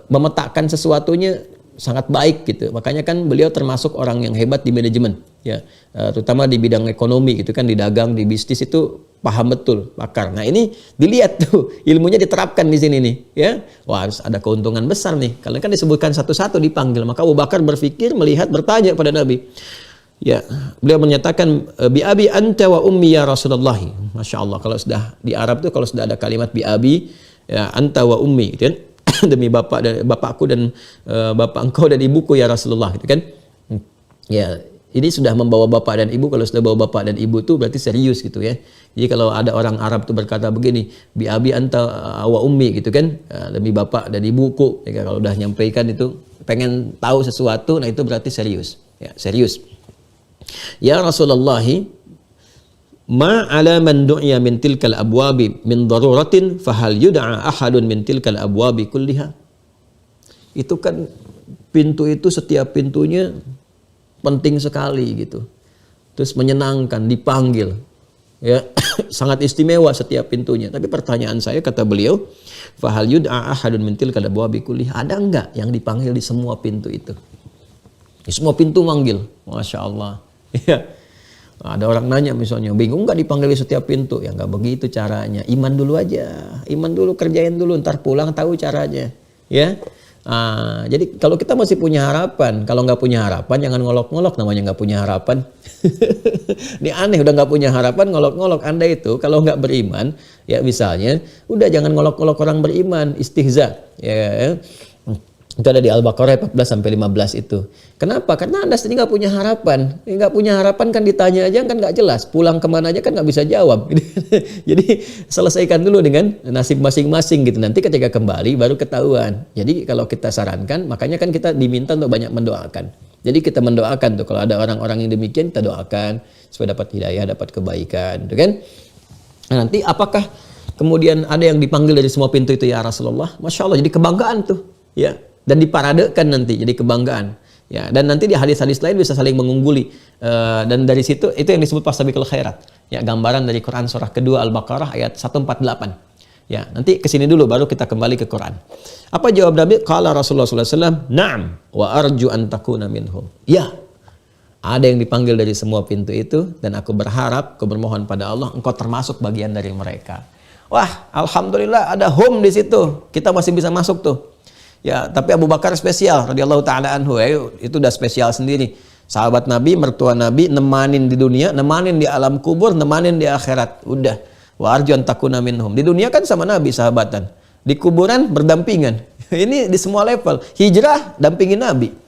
memetakan sesuatunya sangat baik gitu. Makanya kan beliau termasuk orang yang hebat di manajemen, ya, terutama di bidang ekonomi gitu kan, di dagang, di bisnis itu paham betul, pakar. Nah, ini dilihat tuh ilmunya diterapkan di sini nih, ya. Wah, harus ada keuntungan besar nih. Karena kan disebutkan satu-satu dipanggil. Maka Abu Bakar berpikir, melihat, bertanya pada Nabi. Ya, beliau menyatakan bi abi anta wa ummi ya Rasulullah. Masya Allah, kalau sudah di Arab tuh kalau sudah ada kalimat bi abi ya anta wa ummi gitu kan. Demi bapakku dan bapak engkau dan ibuku ya Rasulullah gitu kan. Ya, ini sudah membawa bapak dan ibu. Kalau sudah bawa bapak dan ibu itu berarti serius gitu ya. Jadi kalau ada orang Arab tuh berkata begini, bi abi anta wa ummi gitu kan, demi bapak dan ibuku. Ya, kalau udah nyampaikan itu pengen tahu sesuatu, nah itu berarti serius. Ya, serius. Ya Rasulullah, ma ala man du'iya min tilkal abwabi min daruratin fahal yud'a ahadun min tilkal abwabi kulliha. Itu kan pintu itu, setiap pintunya penting sekali gitu. Terus menyenangkan, dipanggil. Ya, sangat istimewa setiap pintunya. Tapi pertanyaan saya, kata beliau, fahal yud'a ahadun min tilkal abwabi kullih, ada enggak yang dipanggil di semua pintu itu? Di semua pintu manggil. Masya Allah. Ya. Ada orang nanya misalnya, bingung nggak dipanggil di setiap pintu? Ya nggak begitu caranya. Iman dulu aja, iman dulu, kerjain dulu, ntar pulang tahu caranya. Ya, jadi kalau kita masih punya harapan, kalau nggak punya harapan jangan ngolok-ngolok, namanya nggak punya harapan. Ini aneh, udah nggak punya harapan ngolok-ngolok. Anda itu kalau nggak beriman, ya misalnya, udah jangan ngolok-ngolok orang beriman, istihza. Ya. Itu ada di Al-Baqarah 14 sampai 15 itu. Kenapa? Karena Anda sendiri nggak punya harapan. Nggak punya harapan kan ditanya aja kan nggak jelas. Pulang kemana aja kan nggak bisa jawab. Jadi selesaikan dulu dengan nasib masing-masing gitu. Nanti ketika kembali baru ketahuan. Jadi kalau kita sarankan, makanya kan kita diminta untuk banyak mendoakan. Jadi kita mendoakan tuh kalau ada orang-orang yang demikian, kita doakan supaya dapat hidayah, dapat kebaikan, gitu kan? Nah, nanti apakah kemudian ada yang dipanggil dari semua pintu itu ya Rasulullah? Masya Allah, jadi kebanggaan tuh, ya. Dan diparadekan nanti jadi kebanggaan, ya. Dan nanti di hadis-hadis lain bisa saling mengungguli, dan dari situ itu yang disebut fastabiqul khairat, ya, gambaran dari Quran surah kedua Al-Baqarah ayat 148. Ya, nanti kesini dulu baru kita kembali ke Quran. Apa jawab Nabi? Qala Rasulullah SAW, na'am wa arju an takuna minhum. Ya, ada yang dipanggil dari semua pintu itu, dan aku berharap, aku bermohon pada Allah, engkau termasuk bagian dari mereka. Wah, alhamdulillah ada hum di situ, kita masih bisa masuk tuh. Ya, tapi Abu Bakar spesial radhiyallahu taala anhu, itu udah spesial sendiri. Sahabat Nabi, mertua Nabi, nemanin di dunia, nemanin di alam kubur, nemanin di akhirat. Udah. Wa arju an takuna minhum. Di dunia kan sama Nabi sahabatan. Di kuburan berdampingan. Ini di semua level. Hijrah dampingin Nabi.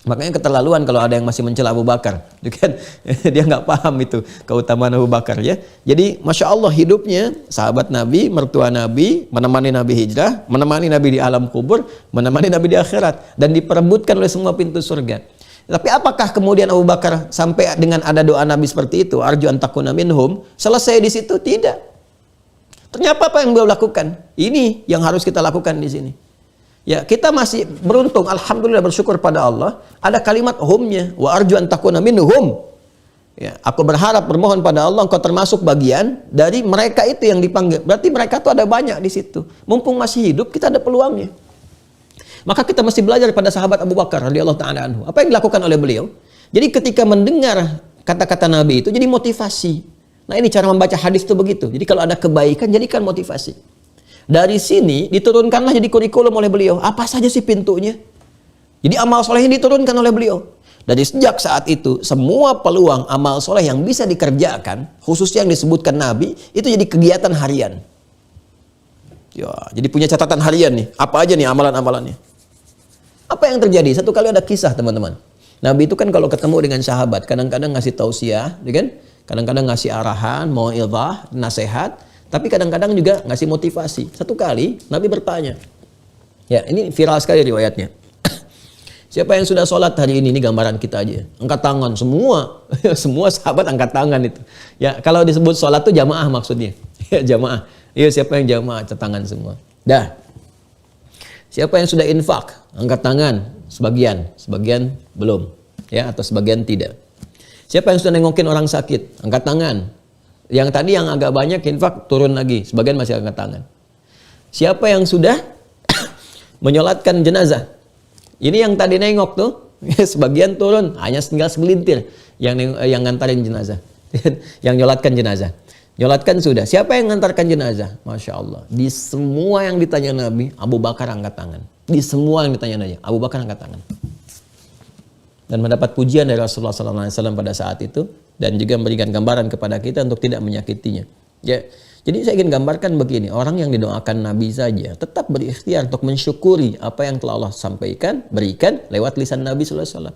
Makanya keterlaluan kalau ada yang masih mencela Abu Bakar, kan? Dia nggak paham itu keutamaan Abu Bakar, ya. Jadi Masya Allah hidupnya sahabat Nabi, mertua Nabi, menemani Nabi hijrah, menemani Nabi di alam kubur, menemani Nabi di akhirat, dan diperebutkan oleh semua pintu surga. Tapi apakah kemudian Abu Bakar sampai dengan ada doa Nabi seperti itu, arju an takuna minhum, selesai di situ? Tidak. Ternyata apa yang beliau lakukan? Ini yang harus kita lakukan di sini. Ya, kita masih beruntung, alhamdulillah, bersyukur pada Allah. Ada kalimat humnya, wa arju an takuna minhum. Ya, aku berharap, bermohon pada Allah, engkau termasuk bagian dari mereka itu yang dipanggil. Berarti mereka tuh ada banyak di situ. Mumpung masih hidup, kita ada peluangnya. Maka kita mesti belajar pada sahabat Abu Bakar radhiyallahu taala anhu. Apa yang dilakukan oleh beliau? Jadi ketika mendengar kata-kata Nabi itu jadi motivasi. Nah, ini cara membaca hadis itu begitu. Jadi kalau ada kebaikan, jadikan motivasi. Dari sini diturunkanlah jadi kurikulum oleh beliau. Apa saja sih pintunya? Jadi amal soleh ini diturunkan oleh beliau. Dari sejak saat itu, semua peluang amal soleh yang bisa dikerjakan, khususnya yang disebutkan Nabi, itu jadi kegiatan harian. Ya, jadi punya catatan harian nih. Apa aja nih amalan-amalannya? Apa yang terjadi? Satu kali ada kisah, teman-teman. Nabi itu kan kalau ketemu dengan sahabat, kadang-kadang ngasih tausiah, kan? Kadang-kadang ngasih arahan, mau'izah, nasihat. Tapi kadang-kadang juga ngasih motivasi. Satu kali Nabi bertanya. Ya, ini viral sekali riwayatnya. Siapa yang sudah sholat hari ini? Ini gambaran kita aja. Angkat tangan semua. Semua sahabat angkat tangan itu. Ya, kalau disebut sholat itu jamaah maksudnya. Ya, jamaah. Iya, siapa yang jamaah? Angkat tangan semua. Dah. Siapa yang sudah infak? Angkat tangan. Sebagian belum. Ya, atau sebagian tidak. Siapa yang sudah nengokin orang sakit? Angkat tangan. Yang tadi yang agak banyak infak turun lagi, sebagian masih angkat tangan. Siapa yang sudah menyolatkan jenazah? Ini yang tadi nengok tuh, sebagian turun, hanya tinggal segelintir yang ngantarin jenazah, yang nyolatkan jenazah. Nyolatkan sudah. Siapa yang ngantarkan jenazah? Masya Allah. Di semua yang ditanya Nabi, Abu Bakar angkat tangan. Di semua yang ditanya Nabi, Abu Bakar angkat tangan. Dan mendapat pujian dari Rasulullah SAW pada saat itu, dan juga memberikan gambaran kepada kita untuk tidak menyakitinya. Ya, jadi saya ingin gambarkan begini, orang yang didoakan Nabi saja tetap berikhtiar untuk mensyukuri apa yang telah Allah sampaikan, berikan lewat lisan Nabi SAW.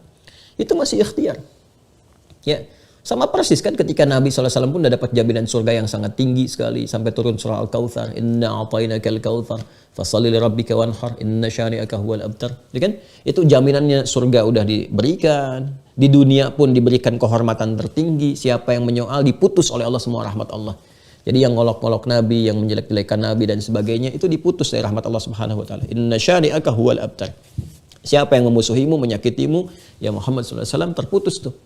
Itu masih ikhtiar. Ya, sama persis kan ketika Nabi SAW pun sudah dapat jaminan surga yang sangat tinggi sekali, sampai turun surah Al-Kautsar, inna a'tainakal kautsar fasholli lirabbika wanhar inna syani'aka huwal abtar. Kan? Itu jaminannya surga udah diberikan. Di dunia pun diberikan kehormatan tertinggi. Siapa yang menyoal diputus oleh Allah semua rahmat Allah. Jadi yang ngolok-ngolok Nabi, yang menjelek-jelekan Nabi dan sebagainya, itu diputus dari rahmat Allah Subhanahu wa taala. Inna syani'aka huwal abtar. Siapa yang memusuhimu, menyakitimu, ya Muhammad SAW terputus tuh.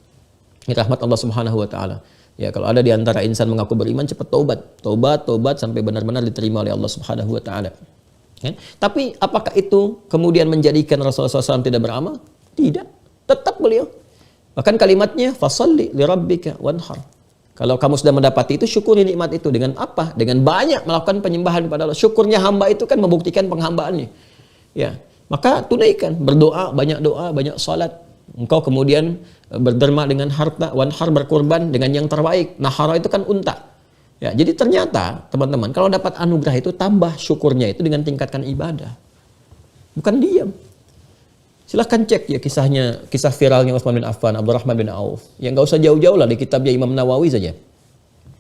Ini rahmat Allah Subhanahu wa taala. Ya, kalau ada di antara insan mengaku beriman, cepat tobat sampai benar-benar diterima oleh Allah Subhanahu wa taala. Ya. Tapi apakah itu kemudian menjadikan Rasulullah SAW tidak beramal? Tidak. Tetap beliau. Bahkan kalimatnya fasalli li rabbika wanhar. Kalau kamu sudah mendapati itu, syukuri nikmat itu dengan apa? Dengan banyak melakukan penyembahan kepada Allah. Syukurnya hamba itu kan membuktikan penghambaannya. Ya, maka tunaikan, berdoa, banyak salat. Engkau kemudian berderma dengan harta, wanhar berkorban dengan yang terbaik. Nahara itu kan unta. Ya, jadi ternyata teman-teman, kalau dapat anugerah itu tambah syukurnya itu dengan tingkatkan ibadah. Bukan diam. Silahkan cek ya kisah viralnya Utsman bin Affan, Abdurrahman bin Auf. Ya nggak usah jauh-jauh lah, di kitabnya Imam Nawawi saja.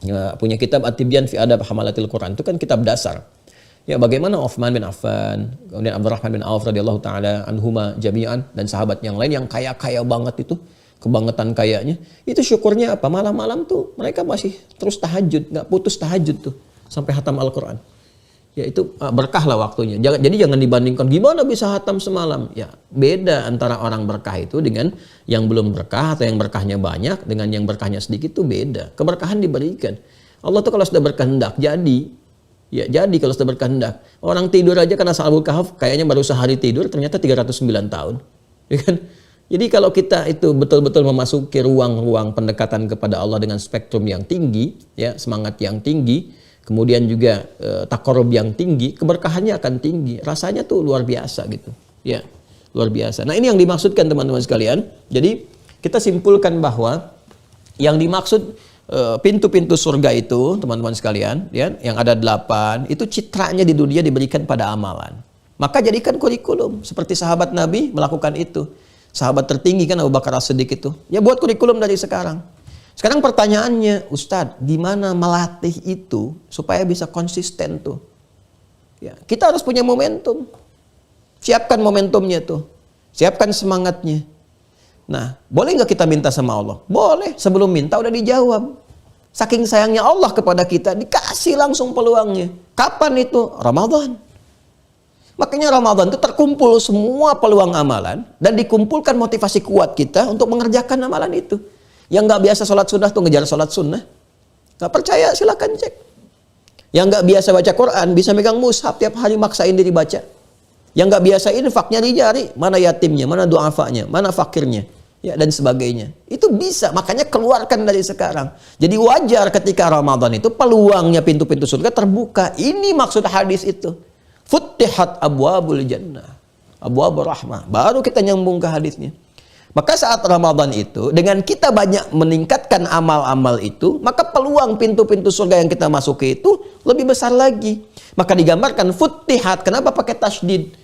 Ya, punya kitab At-Tibyan fi Adab Hamalatil Quran, itu kan kitab dasar. Ya, bagaimana Utsman bin Affan, kemudian Abdurrahman bin Auf radhiyallahu taala anhuma jami'an, dan sahabat yang lain yang kaya-kaya banget itu, kebangetan kayanya, itu syukurnya apa? Malam-malam tuh mereka masih terus tahajud, nggak putus tahajud tuh sampai hatam Al-Quran. Ya, itu berkah lah waktunya. Jadi jangan dibandingkan gimana bisa hatam semalam. Ya, beda antara orang berkah itu dengan yang belum berkah, atau yang berkahnya banyak dengan yang berkahnya sedikit, itu beda. Keberkahan diberikan. Allah tuh kalau sudah berkehendak jadi. Ya, jadi kalau sudah berkehendak. Orang tidur aja karena Ashabul Kahf kayaknya baru sehari tidur, ternyata 309 tahun. Ya kan? Jadi kalau kita itu betul-betul memasuki ruang-ruang pendekatan kepada Allah dengan spektrum yang tinggi, ya, semangat yang tinggi, kemudian juga takarrub yang tinggi, keberkahannya akan tinggi. Rasanya tuh luar biasa gitu. Ya, luar biasa. Nah, ini yang dimaksudkan teman-teman sekalian. Jadi kita simpulkan bahwa yang dimaksud pintu-pintu surga itu, teman-teman sekalian, ya, yang ada 8, itu citranya di dunia diberikan pada amalan. Maka jadikan kurikulum, seperti sahabat Nabi melakukan itu. Sahabat tertinggi kan Abu Bakar As-Siddiq itu. Ya, buat kurikulum dari sekarang. Sekarang pertanyaannya, Ustadz, gimana melatih itu supaya bisa konsisten tuh? Ya, kita harus punya momentum. Siapkan momentumnya tuh. Siapkan semangatnya. Nah, boleh nggak kita minta sama Allah? Boleh. Sebelum minta udah dijawab. Saking sayangnya Allah kepada kita, dikasih langsung peluangnya. Kapan itu? Ramadan. Makanya Ramadan itu terkumpul semua peluang amalan dan dikumpulkan motivasi kuat kita untuk mengerjakan amalan itu. Yang nggak biasa sholat sunnah tuh ngejar sholat sunnah. Nggak percaya silahkan cek. Yang nggak biasa baca Quran bisa megang mushaf tiap hari maksain diri baca. Yang nggak biasa infaknya dicari mana yatimnya, mana du'afanya, mana fakirnya, ya, dan sebagainya. Itu bisa, makanya keluarkan dari sekarang. Jadi wajar ketika Ramadan itu peluangnya pintu-pintu surga terbuka. Ini maksud hadis itu. Futtihat abwabul jannah, abwabur rahmah. Baru kita nyambung ke hadisnya. Maka saat Ramadan itu, dengan kita banyak meningkatkan amal-amal itu, maka peluang pintu-pintu surga yang kita masuki itu lebih besar lagi. Maka digambarkan futtihat. Kenapa pakai tasydid?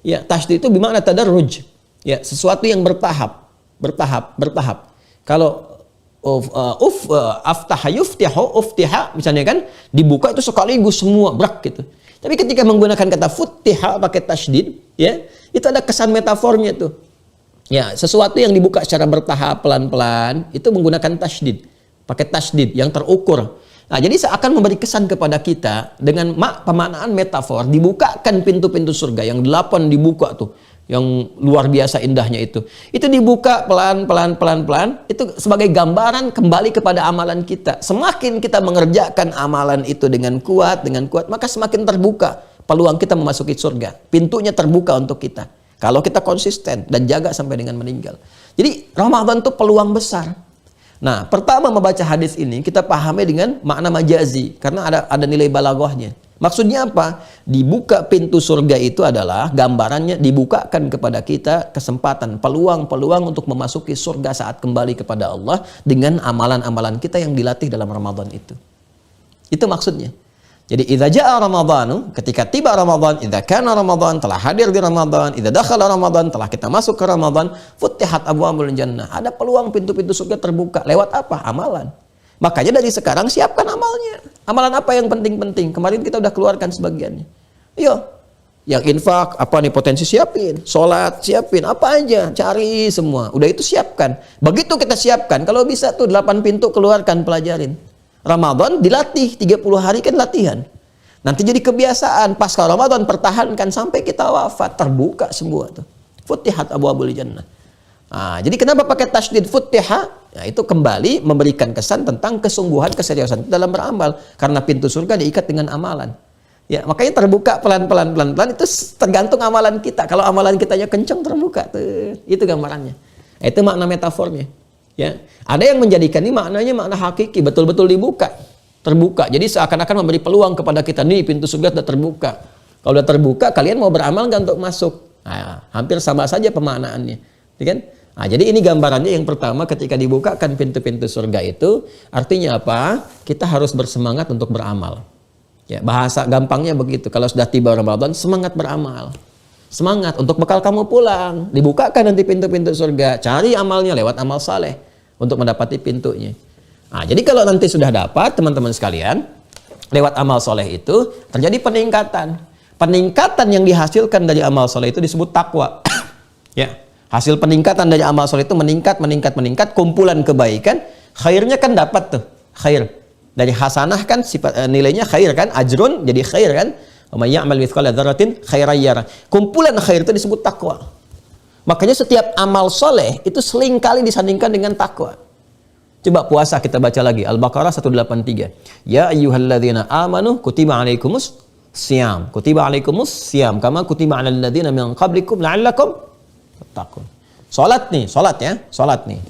Ya, tasydid itu bermakna tadarruj. Ya, sesuatu yang bertahap. Kalau aftaha yuftihu, uftiha, misalnya kan, dibuka itu sekaligus semua, brak gitu. Tapi ketika menggunakan kata futtiha pakai tasydid, ya, itu ada kesan metafornya tuh. Ya, sesuatu yang dibuka secara bertahap pelan-pelan itu menggunakan tasydid. Pakai tasydid yang terukur. Nah, jadi seakan memberi kesan kepada kita dengan pemaknaan metafor, dibukakan pintu-pintu surga yang 8 dibuka tuh, yang luar biasa indahnya itu. Itu dibuka pelan-pelan, itu sebagai gambaran kembali kepada amalan kita. Semakin kita mengerjakan amalan itu dengan kuat, maka semakin terbuka peluang kita memasuki surga. Pintunya terbuka untuk kita. Kalau kita konsisten dan jaga sampai dengan meninggal. Jadi Ramadan itu peluang besar. Nah, pertama membaca hadis ini kita pahami dengan makna majazi karena ada nilai balaghahnya. Maksudnya apa? Dibuka pintu surga itu adalah gambarannya dibukakan kepada kita kesempatan, peluang-peluang untuk memasuki surga saat kembali kepada Allah dengan amalan-amalan kita yang dilatih dalam Ramadan itu. Itu maksudnya. Jadi idza jaa Ramadhanu, ketika tiba Ramadan, idza kana Ramadan, telah hadir di Ramadan, idza dakhala Ramadan, telah kita masuk ke Ramadan, futtihat abwabul jannah. Ada peluang pintu-pintu surga terbuka. Lewat apa? Amalan. Makanya dari sekarang siapkan amalnya. Amalan apa yang penting-penting? Kemarin kita udah keluarkan sebagiannya. Yo, yang infak, apa nih potensi siapin, sholat siapin, apa aja, cari semua. Udah itu siapkan. Begitu kita siapkan, kalau bisa tuh 8 pintu keluarkan, pelajarin. Ramadan dilatih, 30 hari kan latihan. Nanti jadi kebiasaan, pasca Ramadan pertahankan sampai kita wafat, terbuka semua tuh. Futtihat abwabul jannah. Nah, jadi kenapa pakai tasydid futtiha? Nah, itu kembali memberikan kesan tentang kesungguhan, keseriusan dalam beramal. Karena pintu surga diikat dengan amalan. Ya, makanya terbuka pelan-pelan itu tergantung amalan kita. Kalau amalan kitanya kencang, terbuka tuh. Itu gambarannya. Nah, itu makna metafornya. Ya, ada yang menjadikan ini maknanya makna hakiki, betul-betul dibuka, terbuka. Jadi seakan-akan memberi peluang kepada kita, nih pintu surga sudah terbuka. Kalau sudah terbuka, kalian mau beramal nggak untuk masuk? Nah, hampir sama saja pemaknaannya, ya kan? Nah, jadi ini gambarannya yang pertama ketika dibukakan pintu-pintu surga itu, artinya apa? Kita harus bersemangat untuk beramal. Ya, bahasa gampangnya begitu. Kalau sudah tiba Ramadan, semangat beramal. Semangat untuk bekal kamu pulang. Dibukakan nanti pintu-pintu surga. Cari amalnya lewat amal saleh untuk mendapati pintunya. Nah, jadi kalau nanti sudah dapat, teman-teman sekalian, lewat amal soleh itu terjadi peningkatan. Peningkatan yang dihasilkan dari amal soleh itu disebut takwa. Ya, hasil peningkatan dari amal soleh itu meningkat, kumpulan kebaikan. Khairnya kan dapat tuh, khair. Dari hasanah kan sifat nilainya khair kan, ajrun jadi khair kan. Wa may ya'mal mithqala dzarratin khairan yarah. Kumpulan khair itu disebut takwa. Makanya setiap amal soleh itu seringkali disandingkan dengan takwa. Coba puasa kita baca lagi Al-Baqarah 183. Ya ayyuhalladzina amanu kutiba alaikumus siyam. Kutiba alaikumus siyam kama kutiba alal ladzina min qablikum la'allakum tattaqun. Salat nih.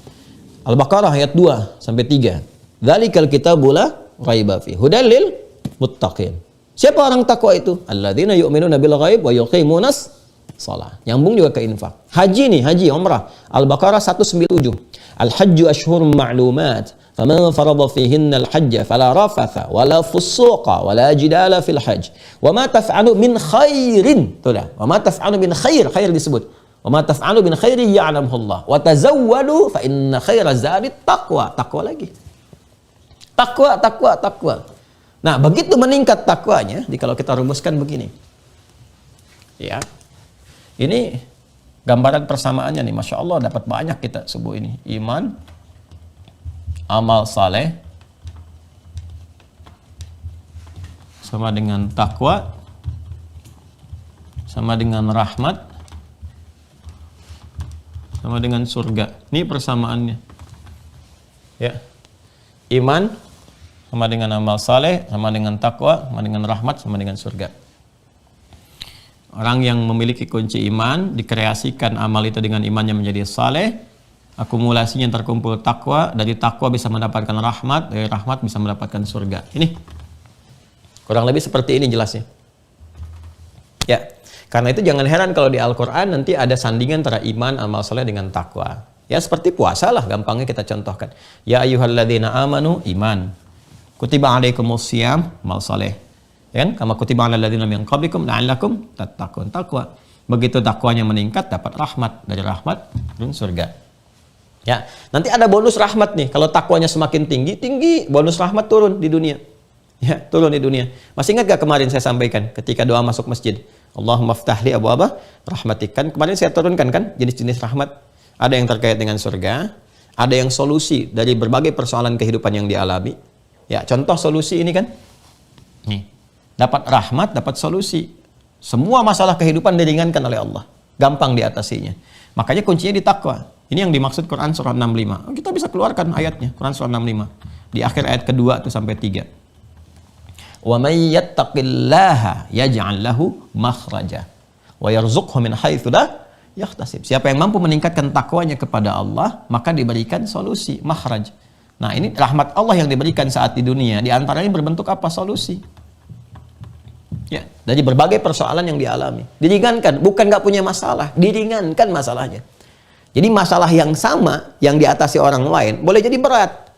Al-Baqarah ayat 2 sampai 3. Dzalikal kitabu la raiba fi hudal lil muttaqin. Siapa orang takwa itu? Alladzina yu'minuna bil ghaib wa yuqimunas shalah. Nyambung juga ke infak. Haji umrah. Al-Baqarah 197. Al-hajju ashhurun ma'lumat. Faman farada fihinna al-hajja fala rafatha wala fusuqa wala jidala fil hajj. Wa ma taf'alu min khairin. Tuh dah. Wa ma taf'alu min khair disebut. Wa ma taf'alu min khairin ya'lamuhu Allah. Wa tazawwadu fa inna khaira zadi taqwa. Takwa lagi. Takwa. Nah, begitu meningkat takwanya, kalau kita rumuskan begini. Ya. Ini gambaran persamaannya nih, Masya Allah dapat banyak kita subuh ini. Iman, amal saleh, sama dengan takwa, sama dengan rahmat, sama dengan surga. Ini persamaannya. Ya. Iman sama dengan amal saleh, sama dengan takwa, sama dengan rahmat, sama dengan surga. Orang yang memiliki kunci iman, dikreasikan amal itu dengan imannya menjadi saleh, akumulasinya terkumpul takwa, dari takwa bisa mendapatkan rahmat, dari rahmat bisa mendapatkan surga. Ini kurang lebih seperti ini jelasnya. Ya, karena itu jangan heran kalau di Al-Quran nanti ada sandingan antara iman, amal saleh dengan takwa. Ya seperti puasa lah, gampangnya kita contohkan. Ya ayyuhalladzina amanu, iman. Kutiba alaikumus siyam, amal saleh. Ya kan? Kama kutiba alal ladzina min qablikum la'allakum tattaqun, takwa. Begitu takwanya meningkat, dapat rahmat. Dari rahmat, turun surga. Ya, nanti ada bonus rahmat nih. Kalau takwanya semakin tinggi, bonus rahmat turun di dunia. Ya, turun di dunia. Masih ingat gak kemarin saya sampaikan ketika doa masuk masjid? Allahumma ftahli abwaaba rahmatik. Kan kemarin saya turunkan kan jenis-jenis rahmat. Ada yang terkait dengan surga, ada yang solusi dari berbagai persoalan kehidupan yang dialami. Ya, contoh solusi ini kan. Nih, dapat rahmat, dapat solusi. Semua masalah kehidupan diringankan oleh Allah. Gampang diatasinya. Makanya kuncinya di takwa. Ini yang dimaksud Quran surah 65. Kita bisa keluarkan ayatnya, Quran surah 65. Di akhir ayat kedua tuh sampai 3. Wa may yattaqillaha yaj'al lahu makhraja wa yarzuqhu min haitsu la yahtasib. Siapa yang mampu meningkatkan takwanya kepada Allah, maka diberikan solusi, makhraj. Nah, ini rahmat Allah yang diberikan saat di dunia. Di antaranya berbentuk apa? Solusi. Ya, dari berbagai persoalan yang dialami. Diringankan, bukan nggak punya masalah, diringankan masalahnya. Jadi masalah yang sama yang diatasi orang lain boleh jadi berat.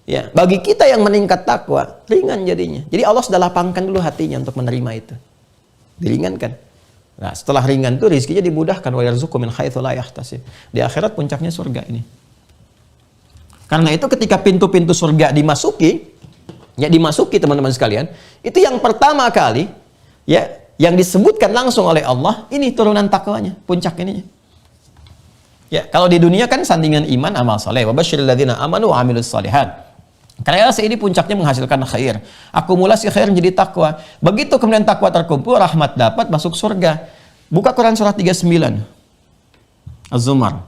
Ya, bagi kita yang meningkat takwa, ringan jadinya. Jadi Allah sudah lapangkan dulu hatinya untuk menerima itu. Diringankan. Nah, setelah ringan itu rezekinya dimudahkan, wa yarzuqu min haitsu la yahtasib. Di akhirat puncaknya surga ini. Karena itu ketika pintu-pintu surga dimasuki teman-teman sekalian, itu yang pertama kali ya yang disebutkan langsung oleh Allah, ini turunan takwanya, puncak ininya. Ya, kalau di dunia kan sandingan iman, amal saleh, wa basyiril ladzina amanu wa amilus shalihat. Kreasi ini puncaknya menghasilkan khair. Akumulasi khair menjadi takwa. Begitu kemudian takwa terkumpul, rahmat dapat, masuk surga. Buka Quran surah 39. Az-Zumar.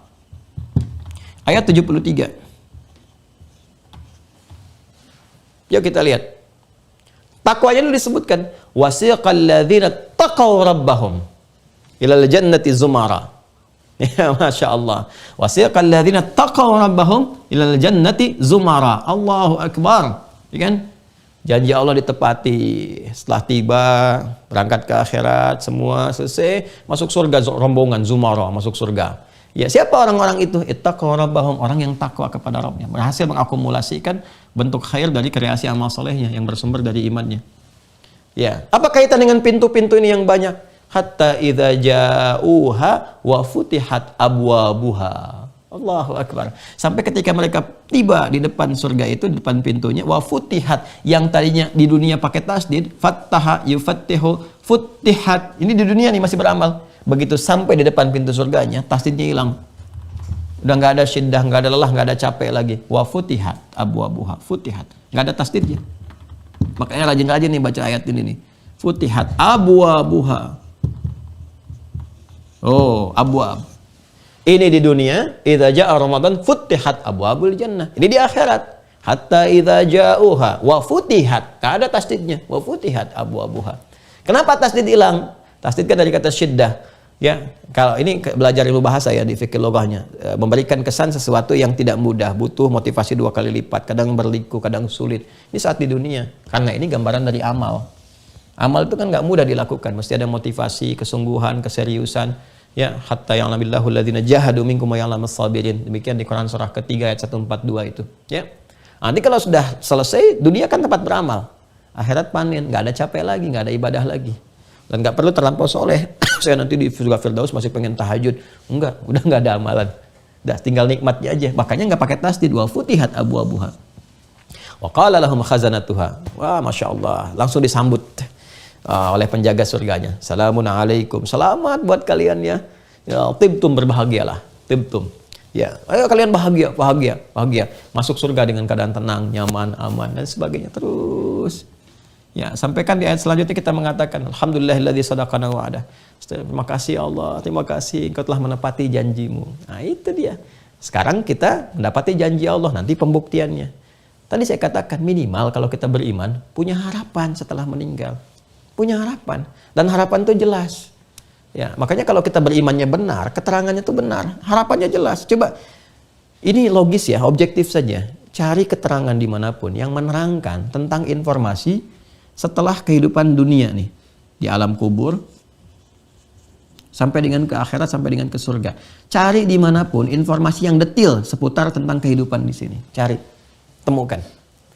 Ayat 73. Yuk kita lihat. Takwanya itu disebutkan, wasiqal ladzina taqaw rabbahum ilal jannati zumara. Ya, Masya Allah. Wasiqal ladzina taqaw rabbahum ilal jannati zumara. Allahu Akbar. Ya kan? Janji Allah ditepati. Setelah tiba, berangkat ke akhirat, semua selesai, masuk surga, rombongan zumara masuk surga. Ya, siapa orang-orang itu? Ittaqaw rabbahum, orang yang takwa kepada Rabbnya, berhasil mengakumulasikan bentuk khair dari kreasi amal solehnya yang bersumber dari imannya. Ya, apa kaitan dengan pintu-pintu ini yang banyak? Hatta idza ja'uha wa futihat abwabuha. Allahu Akbar. Sampai ketika mereka tiba di depan surga itu, di depan pintunya, wa futihat, yang tadinya di dunia pakai tasdid, fattaha yufattihu, futihat. Ini di dunia nih masih beramal. Begitu sampai di depan pintu surganya, tasdidnya hilang. Udah nggak ada syiddah, nggak ada lelah, nggak ada capek lagi. Wa futihat abwabuha, futihat. Nggak ada tasdidnya. Makanya rajin-rajin nih baca ayat ini nih. Futihat abwabuha. Oh, abwab. Ini di dunia, idza jaa Ramadan futihat abwabul jannah. Ini di akhirat. Hatta idza ja'uha wa futihat. Enggak ada tasdidnya. Wa futihat abwabuha. Kenapa tasdid hilang? Tasdid kan dari kata syiddah. Ya, kalau ini belajar ilmu bahasa ya di fikih loghahnya, memberikan kesan sesuatu yang tidak mudah, butuh motivasi 2 kali lipat, kadang berliku, kadang sulit. Ini saat di dunia. Karena ini gambaran dari amal. Amal itu kan nggak mudah dilakukan, mesti ada motivasi, kesungguhan, keseriusan. Ya, hatta ya'lamillahu alladzina jahadu minkum wa ya'lamas sabirin. Demikian di Quran surah ketiga ayat 142 itu. Ya. Nanti kalau sudah selesai, dunia kan tempat beramal. Akhirat panen, nggak ada capek lagi, nggak ada ibadah lagi. Dan nggak perlu terlampau soleh. Saya nanti di surga Firdaus masih pengen tahajud. Enggak, udah nggak ada amalan. Udah tinggal nikmatnya aja. Makanya nggak pakai tasdid, wa futihat abwabuha. Wa qala lahum khazanatuha. Wah, Masya Allah. Langsung disambut oleh penjaga surganya. Salamun alaikum. Selamat buat kalian ya. Ya, tibtum, berbahagialah. Tibtum. Ya, ayo kalian bahagia, bahagia, bahagia. Masuk surga dengan keadaan tenang, nyaman, aman dan sebagainya terus. Ya, sampaikan di ayat selanjutnya kita mengatakan alhamdulillahilladzi sadaqana wa'ada. Terima kasih Allah, terima kasih Engkau telah menepati janjimu. Nah, itu dia. Sekarang kita mendapati janji Allah, nanti pembuktiannya. Tadi saya katakan minimal kalau kita beriman punya harapan setelah meninggal. Punya harapan, dan harapan itu jelas. Ya, makanya kalau kita berimannya benar, keterangannya itu benar, harapannya jelas. Coba, ini logis ya, objektif saja. Cari keterangan dimanapun yang menerangkan tentang informasi setelah kehidupan dunia nih, di alam kubur, sampai dengan ke akhirat, sampai dengan ke surga. Cari dimanapun informasi yang detail seputar tentang kehidupan di sini. Cari, temukan.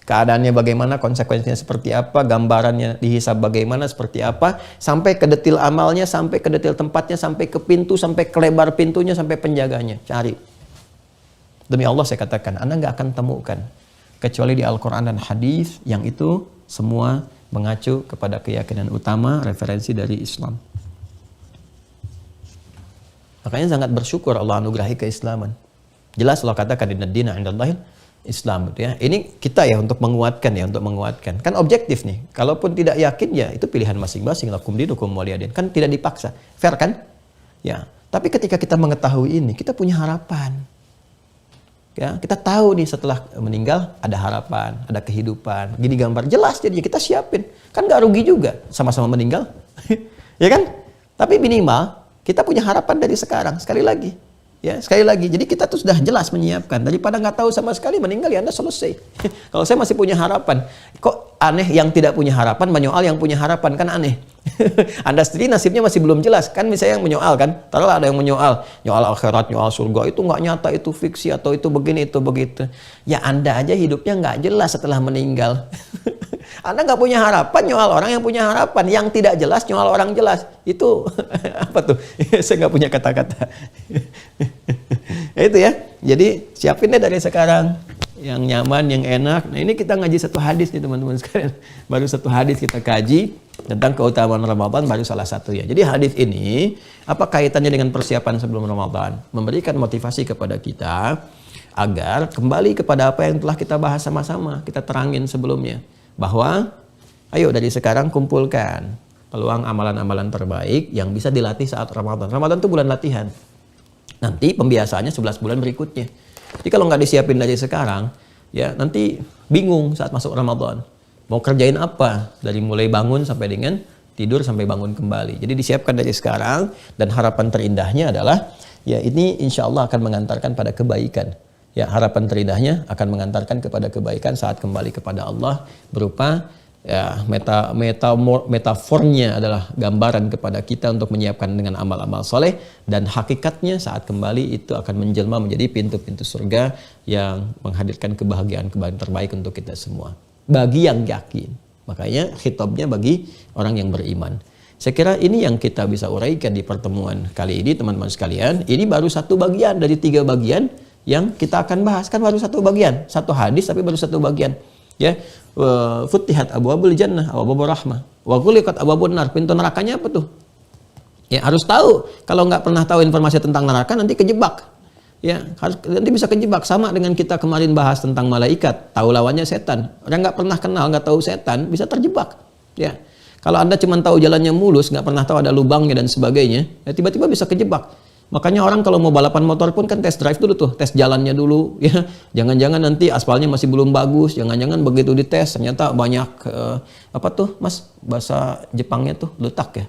Keadaannya bagaimana, konsekuensinya seperti apa, gambarannya dihisab bagaimana, seperti apa, sampai ke detail amalnya, sampai ke detail tempatnya, sampai ke pintu, sampai ke lebar pintunya, sampai penjaganya. Cari. Demi Allah saya katakan, Anda nggak akan temukan. Kecuali di Al-Quran dan hadis yang itu semua mengacu kepada keyakinan utama, referensi dari Islam. Makanya sangat bersyukur Allah anugerahi keislaman. Jelas Allah katakan, inna dina indallahil Islam, ya. Ini kita ya untuk menguatkan ya, untuk menguatkan. Kan objektif nih. Kalaupun tidak yakin ya itu pilihan masing-masing. Lakum dinukum waliyadin. Kan tidak dipaksa. Fair kan? Ya. Tapi ketika kita mengetahui ini, kita punya harapan. Ya, kita tahu nih setelah meninggal ada harapan, ada kehidupan. Gini gambar jelas jadinya kita siapin. Kan nggak rugi juga sama-sama meninggal. Ya kan? Tapi minimal kita punya harapan dari sekarang. Sekali lagi. Ya, sekali lagi, jadi kita tuh sudah jelas menyiapkan. Daripada nggak tahu sama sekali meninggal ya Anda selesai. Kalau saya masih punya harapan, kok aneh yang tidak punya harapan menyoal yang punya harapan, kan aneh. Anda sendiri nasibnya masih belum jelas, kan misalnya yang menyoal kan. Taruhlah ada yang menyoal akhirat, nyoal surga, itu nggak nyata, itu fiksi, atau itu begini, itu begitu. Ya Anda aja hidupnya nggak jelas setelah meninggal. Anda nggak punya harapan, nyoal orang yang punya harapan. Yang tidak jelas, nyoal orang jelas. Itu apa tuh? Saya nggak punya kata-kata. Itu ya. Jadi siapin deh dari sekarang. Yang nyaman, yang enak. Nah ini kita ngaji satu hadis nih teman-teman sekalian. Baru satu hadis kita kaji tentang keutamaan Ramadan, baru salah satu ya. Jadi hadis ini, apa kaitannya dengan persiapan sebelum Ramadan? Memberikan motivasi kepada kita agar kembali kepada apa yang telah kita bahas sama-sama. Kita terangin sebelumnya. Bahwa ayo dari sekarang kumpulkan peluang amalan-amalan terbaik yang bisa dilatih saat Ramadan. Ramadan itu bulan latihan. Nanti pembiasaannya 11 bulan berikutnya. Jadi kalau nggak disiapin dari sekarang, ya nanti bingung saat masuk Ramadan. Mau kerjain apa? Dari mulai bangun sampai dengan tidur sampai bangun kembali. Jadi disiapkan dari sekarang, dan harapan terindahnya adalah ya ini insya Allah akan mengantarkan pada kebaikan. Ya, harapan terindahnya akan mengantarkan kepada kebaikan saat kembali kepada Allah, berupa ya metafornya adalah gambaran kepada kita untuk menyiapkan dengan amal-amal soleh, dan hakikatnya saat kembali itu akan menjelma menjadi pintu-pintu surga yang menghadirkan kebahagiaan-kebahagiaan terbaik untuk kita semua bagi yang yakin. Makanya khitabnya bagi orang yang beriman. Saya kira ini yang kita bisa uraikan di pertemuan kali ini, teman-teman sekalian. Ini baru satu bagian dari 3 bagian yang kita akan bahas. Kan baru satu bagian, satu hadis tapi baru satu bagian. Ya, futihat abwabul jannah, abwabur rahmah, wa ghuliqat abwabun nar. Pintu nerakanya apa tuh? Ya, harus tahu. Kalau nggak pernah tahu informasi tentang neraka, nanti kejebak. Ya, nanti bisa kejebak. Sama dengan kita kemarin bahas tentang malaikat, tahu lawannya setan. Orang nggak pernah kenal, nggak tahu setan, bisa terjebak. Ya, kalau Anda cuma tahu jalannya mulus, nggak pernah tahu ada lubangnya dan sebagainya, ya tiba-tiba bisa kejebak. Makanya orang kalau mau balapan motor pun kan test drive dulu tuh, tes jalannya dulu, ya. Jangan-jangan nanti aspalnya masih belum bagus, jangan-jangan begitu dites ternyata banyak apa tuh, Mas, bahasa Jepangnya tuh letak ya.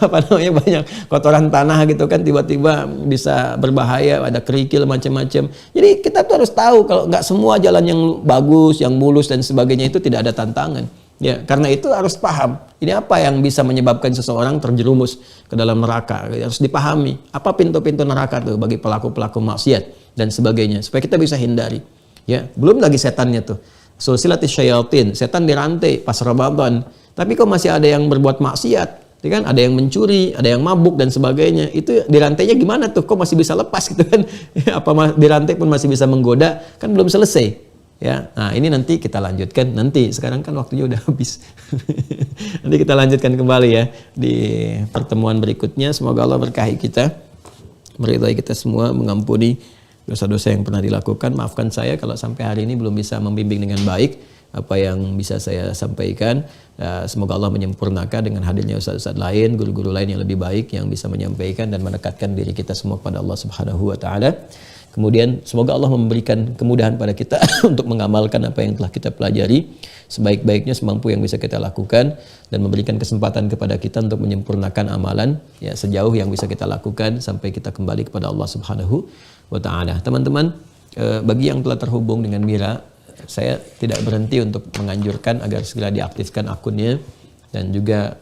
Apa namanya, banyak kotoran tanah gitu kan, tiba-tiba bisa berbahaya, ada kerikil macam-macam. Jadi kita tuh harus tahu kalau nggak semua jalan yang bagus, yang mulus dan sebagainya itu tidak ada tantangan. Ya, karena itu harus paham. Ini apa yang bisa menyebabkan seseorang terjerumus ke dalam neraka. Harus dipahami. Apa pintu-pintu neraka tuh bagi pelaku-pelaku maksiat dan sebagainya, supaya kita bisa hindari. Ya, belum lagi setannya tuh. Sulsilatis syayatin, setan dirantai pas Ramadan. Tapi kok masih ada yang berbuat maksiat, ya kan? Ada yang mencuri, ada yang mabuk dan sebagainya. Itu dirantainya gimana tuh? Kok masih bisa lepas gitu kan? Apa dirantai pun masih bisa menggoda? Kan belum selesai. Ya, nah ini nanti kita lanjutkan nanti. Sekarang kan waktunya udah habis. Nanti kita lanjutkan kembali ya di pertemuan berikutnya. Semoga Allah berkahi kita, meridhai kita semua, mengampuni dosa-dosa yang pernah dilakukan. Maafkan saya kalau sampai hari ini belum bisa membimbing dengan baik apa yang bisa saya sampaikan. Semoga Allah menyempurnakan dengan hadirnya ustaz-ustaz lain, guru-guru lain yang lebih baik yang bisa menyampaikan dan mendekatkan diri kita semua kepada Allah Subhanahu wa taala. Kemudian semoga Allah memberikan kemudahan pada kita untuk mengamalkan apa yang telah kita pelajari sebaik-baiknya, semampu yang bisa kita lakukan, dan memberikan kesempatan kepada kita untuk menyempurnakan amalan ya sejauh yang bisa kita lakukan sampai kita kembali kepada Allah Subhanahu wa taala. Teman-teman, bagi yang telah terhubung dengan Mira, saya tidak berhenti untuk menganjurkan agar segera diaktifkan akunnya dan juga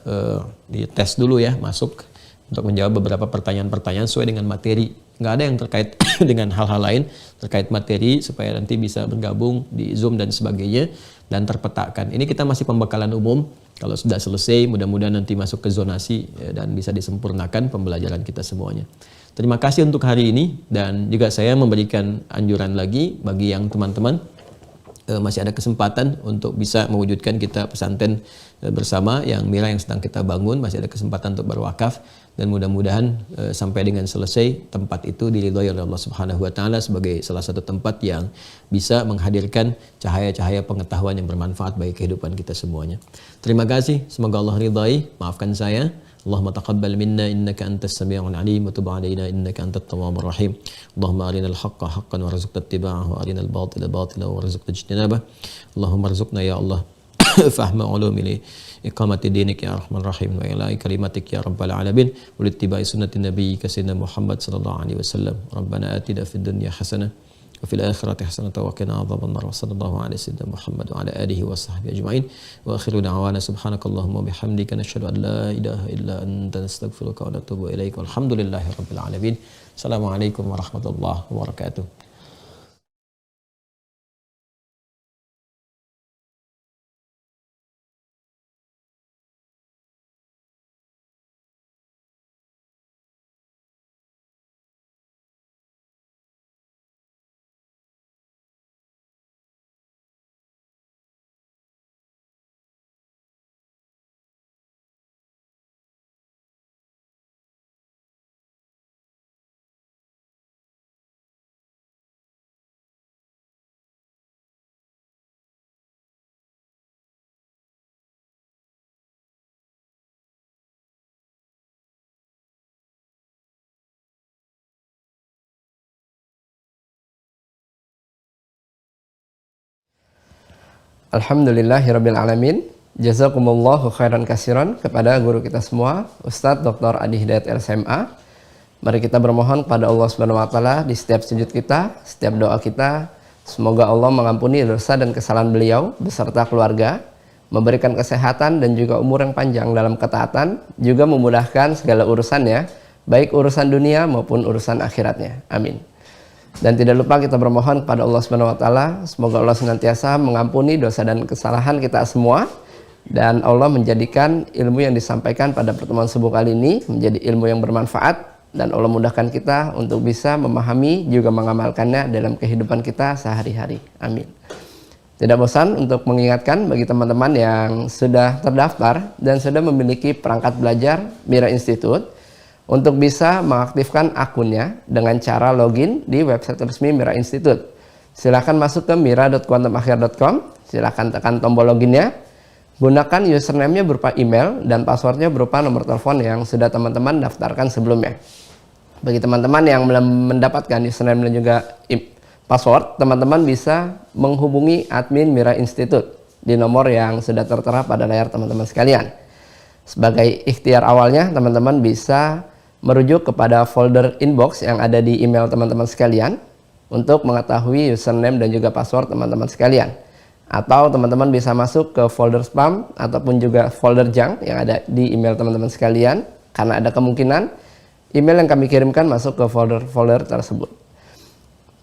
dites dulu ya, masuk untuk menjawab beberapa pertanyaan-pertanyaan sesuai dengan materi. Nggak ada yang terkait dengan hal-hal lain terkait materi, supaya nanti bisa bergabung di Zoom dan sebagainya dan terpetakan. Ini kita masih pembekalan umum. Kalau sudah selesai, mudah-mudahan nanti masuk ke zonasi dan bisa disempurnakan pembelajaran kita semuanya. Terima kasih untuk hari ini, dan juga saya memberikan anjuran lagi bagi yang teman-teman masih ada kesempatan untuk bisa mewujudkan kita pesantren bersama yang Mira yang sedang kita bangun, masih ada kesempatan untuk berwakaf, dan mudah-mudahan sampai dengan selesai tempat itu diridhoi oleh Allah Subhanahu wa taala sebagai salah satu tempat yang bisa menghadirkan cahaya-cahaya pengetahuan yang bermanfaat bagi kehidupan kita semuanya. Terima kasih, semoga Allah ridhai. Maafkan saya. Allahumma taqabbal minna innaka antas sami'ul alim wa tub 'alaina innaka antat tawwabur rahim. Allahumma arinal haqqa haqqan warzuqna ittiba'ahu wa arinal batila batilan warzuqna ijtinabah. Allahumma arzuqna ya Allah fahma ulumi iqamati dinik ya arhamar rahim wa ilahi kalimatik ya rabbal alamin wa littiba'i sunnati nabiyyika sayyidina Muhammad sallallahu alaihi wasallam. Rabbana atina fid dunya hasanah wa fil akhirati hasanah wa qina adzabannar. Wa sallallahu ala sayyidina Muhammad wa ala alihi wa sahbihi ajma'in. Wa akhiru da'wana subhanakallahumma bihamdika nasyhadu an la ilaha illa anta nastaghfiruka wa natubu ilaik. Walhamdulillahi rabbil alamin. Assalamualaikum warahmatullahi wabarakatuh. Alhamdulillahirabbil alamin. Jazakumullahu khairan kasiran kepada guru kita semua, Ustadz Dr. Adi Hidayat LSMA. Mari kita bermohon kepada Allah Subhanahu wa taala di setiap sujud kita, setiap doa kita, semoga Allah mengampuni dosa dan kesalahan beliau beserta keluarga, memberikan kesehatan dan juga umur yang panjang dalam ketaatan, juga memudahkan segala urusannya, baik urusan dunia maupun urusan akhiratnya. Amin. Dan tidak lupa kita bermohon kepada Allah Subhanahu wa taala, semoga Allah senantiasa mengampuni dosa dan kesalahan kita semua, dan Allah menjadikan ilmu yang disampaikan pada pertemuan subuh kali ini menjadi ilmu yang bermanfaat, dan Allah mudahkan kita untuk bisa memahami juga mengamalkannya dalam kehidupan kita sehari-hari. Amin. Tidak bosan untuk mengingatkan bagi teman-teman yang sudah terdaftar dan sudah memiliki perangkat belajar Mira Institute untuk bisa mengaktifkan akunnya dengan cara login di website resmi Mira Institute. Silahkan masuk ke mira.quantumakhir.com, silahkan tekan tombol loginnya, gunakan username-nya berupa email dan passwordnya berupa nomor telepon yang sudah teman-teman daftarkan sebelumnya. Bagi teman-teman yang belum mendapatkan username dan juga password, teman-teman bisa menghubungi admin Mira Institute di nomor yang sudah tertera pada layar teman-teman sekalian. Sebagai ikhtiar awalnya, teman-teman bisa merujuk kepada folder inbox yang ada di email teman-teman sekalian untuk mengetahui username dan juga password teman-teman sekalian. Atau teman-teman bisa masuk ke folder spam ataupun juga folder junk yang ada di email teman-teman sekalian, karena ada kemungkinan email yang kami kirimkan masuk ke folder-folder tersebut.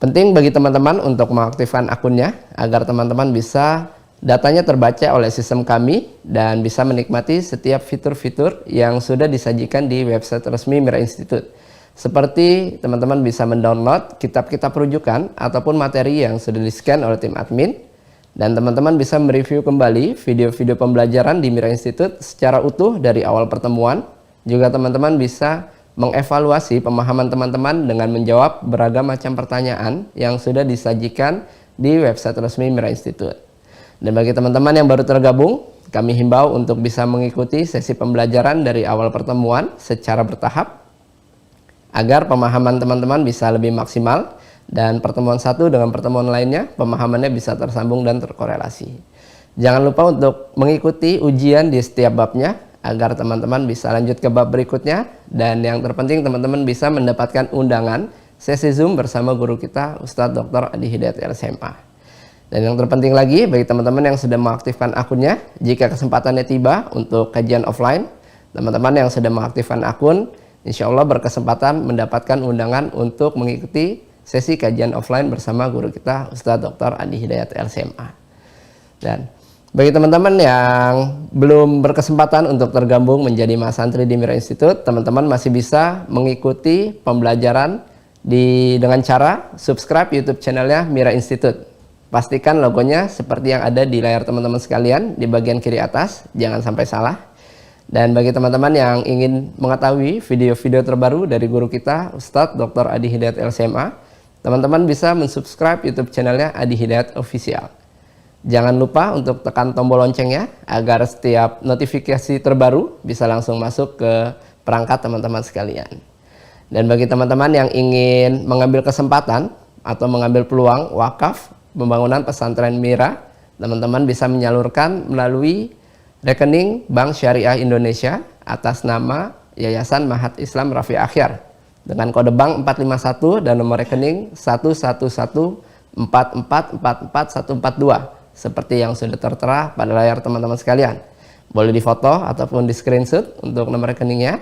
Penting bagi teman-teman untuk mengaktifkan akunnya agar teman-teman bisa datanya terbaca oleh sistem kami dan bisa menikmati setiap fitur-fitur yang sudah disajikan di website resmi Mira Institute. Seperti teman-teman bisa mendownload kitab-kitab rujukan ataupun materi yang sudah di-scan oleh tim admin, dan teman-teman bisa mereview kembali video-video pembelajaran di Mira Institute secara utuh dari awal pertemuan. Juga teman-teman bisa mengevaluasi pemahaman teman-teman dengan menjawab beragam macam pertanyaan yang sudah disajikan di website resmi Mira Institute. Dan bagi teman-teman yang baru tergabung, kami himbau untuk bisa mengikuti sesi pembelajaran dari awal pertemuan secara bertahap agar pemahaman teman-teman bisa lebih maksimal dan pertemuan satu dengan pertemuan lainnya pemahamannya bisa tersambung dan terkorelasi. Jangan lupa untuk mengikuti ujian di setiap babnya agar teman-teman bisa lanjut ke bab berikutnya, dan yang terpenting teman-teman bisa mendapatkan undangan sesi Zoom bersama guru kita Ustadz Dr. Adi Hidayat LSMA. Dan yang terpenting lagi bagi teman-teman yang sudah mengaktifkan akunnya, jika kesempatannya tiba untuk kajian offline, teman-teman yang sudah mengaktifkan akun insya Allah berkesempatan mendapatkan undangan untuk mengikuti sesi kajian offline bersama guru kita Ustadz Dr. Adi Hidayat LSMA. Dan bagi teman-teman yang belum berkesempatan untuk tergabung menjadi mahasantri di Mira Institute, teman-teman masih bisa mengikuti pembelajaran dengan cara subscribe YouTube channelnya Mira Institute. Pastikan logonya seperti yang ada di layar teman-teman sekalian di bagian kiri atas, jangan sampai salah. Dan bagi teman-teman yang ingin mengetahui video-video terbaru dari guru kita Ustadz Dr. Adi Hidayat LSMA, teman-teman bisa mensubscribe YouTube channelnya Adi Hidayat Official. Jangan lupa untuk tekan tombol loncengnya agar setiap notifikasi terbaru bisa langsung masuk ke perangkat teman-teman sekalian. Dan bagi teman-teman yang ingin mengambil kesempatan atau mengambil peluang wakaf pembangunan pesantren Mira, teman-teman bisa menyalurkan melalui rekening Bank Syariah Indonesia atas nama Yayasan Mahat Islam Rafi Akhyar dengan kode bank 451 dan nomor rekening 11144444142 seperti yang sudah tertera pada layar teman-teman sekalian. Boleh difoto ataupun di screenshot untuk nomor rekeningnya.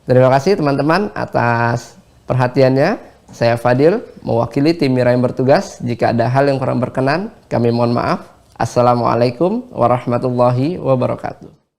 Terima kasih teman-teman atas perhatiannya. Saya Fadil, mewakili tim Mira yang bertugas. Jika ada hal yang kurang berkenan, kami mohon maaf. Assalamualaikum warahmatullahi wabarakatuh.